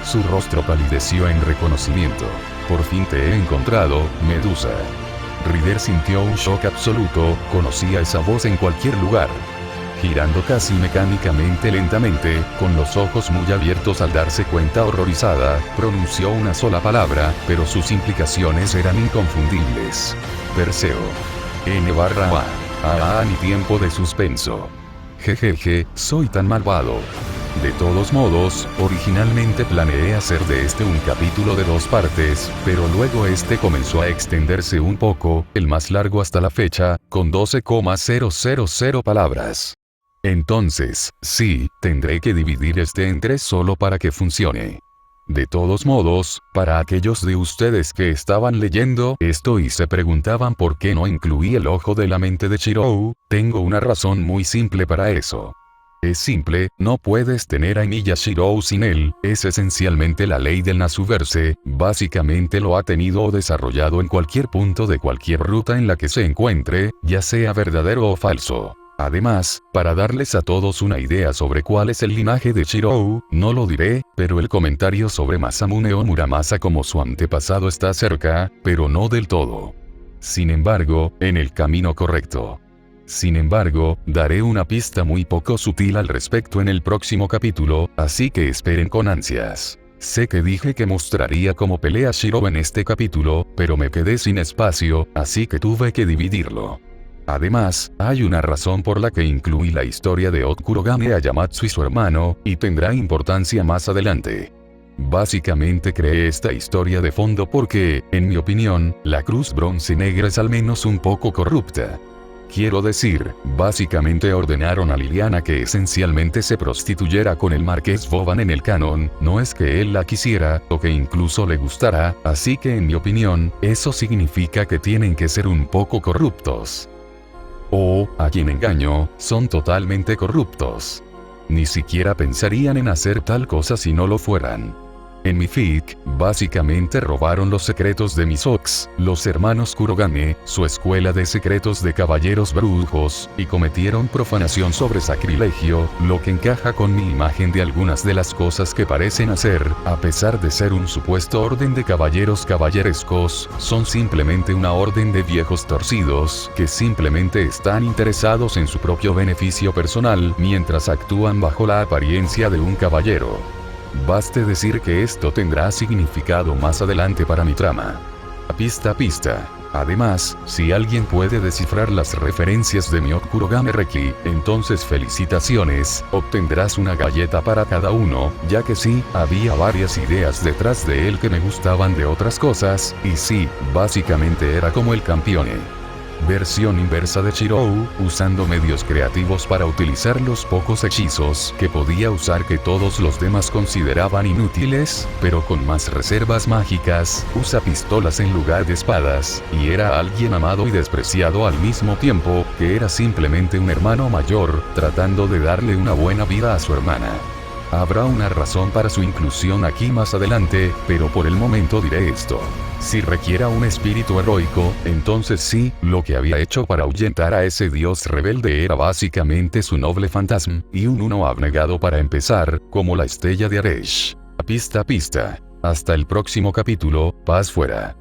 Su rostro palideció en reconocimiento. Por fin te he encontrado, Medusa. Rider sintió un shock absoluto, conocía esa voz en cualquier lugar. Girando casi mecánicamente lentamente, con los ojos muy abiertos al darse cuenta horrorizada, pronunció una sola palabra, pero sus implicaciones eran inconfundibles. Perseo. N/A. Ni tiempo de suspenso. Jejeje, soy tan malvado. De todos modos, originalmente planeé hacer de este un capítulo de 2 partes, pero luego este comenzó a extenderse un poco, el más largo hasta la fecha, con 12,000 palabras. Entonces, sí, tendré que dividir este en 3 solo para que funcione. De todos modos, para aquellos de ustedes que estaban leyendo esto y se preguntaban por qué no incluí el ojo de la mente de Shirou, tengo una razón muy simple para eso. Es simple, no puedes tener a Miyashiro sin él, es esencialmente la ley del Nasuverse, básicamente lo ha tenido o desarrollado en cualquier punto de cualquier ruta en la que se encuentre, ya sea verdadero o falso. Además, para darles a todos una idea sobre cuál es el linaje de Shirou, no lo diré, pero el comentario sobre Masamune o Muramasa como su antepasado está cerca, pero no del todo. Sin embargo, en el camino correcto. Sin embargo, daré una pista muy poco sutil al respecto en el próximo capítulo, así que esperen con ansias. Sé que dije que mostraría cómo pelea Shirou en este capítulo, pero me quedé sin espacio, así que tuve que dividirlo. Además, hay una razón por la que incluí la historia de Okurogame Ayamatsu y su hermano, y tendrá importancia más adelante. Básicamente creé esta historia de fondo porque, en mi opinión, la Cruz Bronce Negra es al menos un poco corrupta. Quiero decir, básicamente ordenaron a Liliana que esencialmente se prostituyera con el Marqués Boban en el canon, no es que él la quisiera, o que incluso le gustara, así que en mi opinión, eso significa que tienen que ser un poco corruptos. O, a quien engaño, son totalmente corruptos. Ni siquiera pensarían en hacer tal cosa si no lo fueran. En mi fic, básicamente robaron los secretos de mis Ox, los hermanos Kurogane, su escuela de secretos de caballeros brujos, y cometieron profanación sobre sacrilegio, lo que encaja con mi imagen de algunas de las cosas que parecen hacer, a pesar de ser un supuesto orden de caballeros caballerescos, son simplemente una orden de viejos torcidos, que simplemente están interesados en su propio beneficio personal, mientras actúan bajo la apariencia de un caballero. Baste decir que esto tendrá significado más adelante para mi trama. Pista. Además, si alguien puede descifrar las referencias de mi Okurogame Reki, entonces felicitaciones, obtendrás una galleta para cada uno, ya que sí, había varias ideas detrás de él que me gustaban de otras cosas, y sí, básicamente era como el campione. Versión inversa de Shirou, usando medios creativos para utilizar los pocos hechizos que podía usar que todos los demás consideraban inútiles, pero con más reservas mágicas, usa pistolas en lugar de espadas, y era alguien amado y despreciado al mismo tiempo, que era simplemente un hermano mayor, tratando de darle una buena vida a su hermana. Habrá una razón para su inclusión aquí más adelante, pero por el momento diré esto. Si requiera un espíritu heroico, entonces sí, lo que había hecho para ahuyentar a ese dios rebelde era básicamente su noble fantasma, y un uno abnegado para empezar, como la Estella de Aresh. Pista. Hasta el próximo capítulo, paz fuera.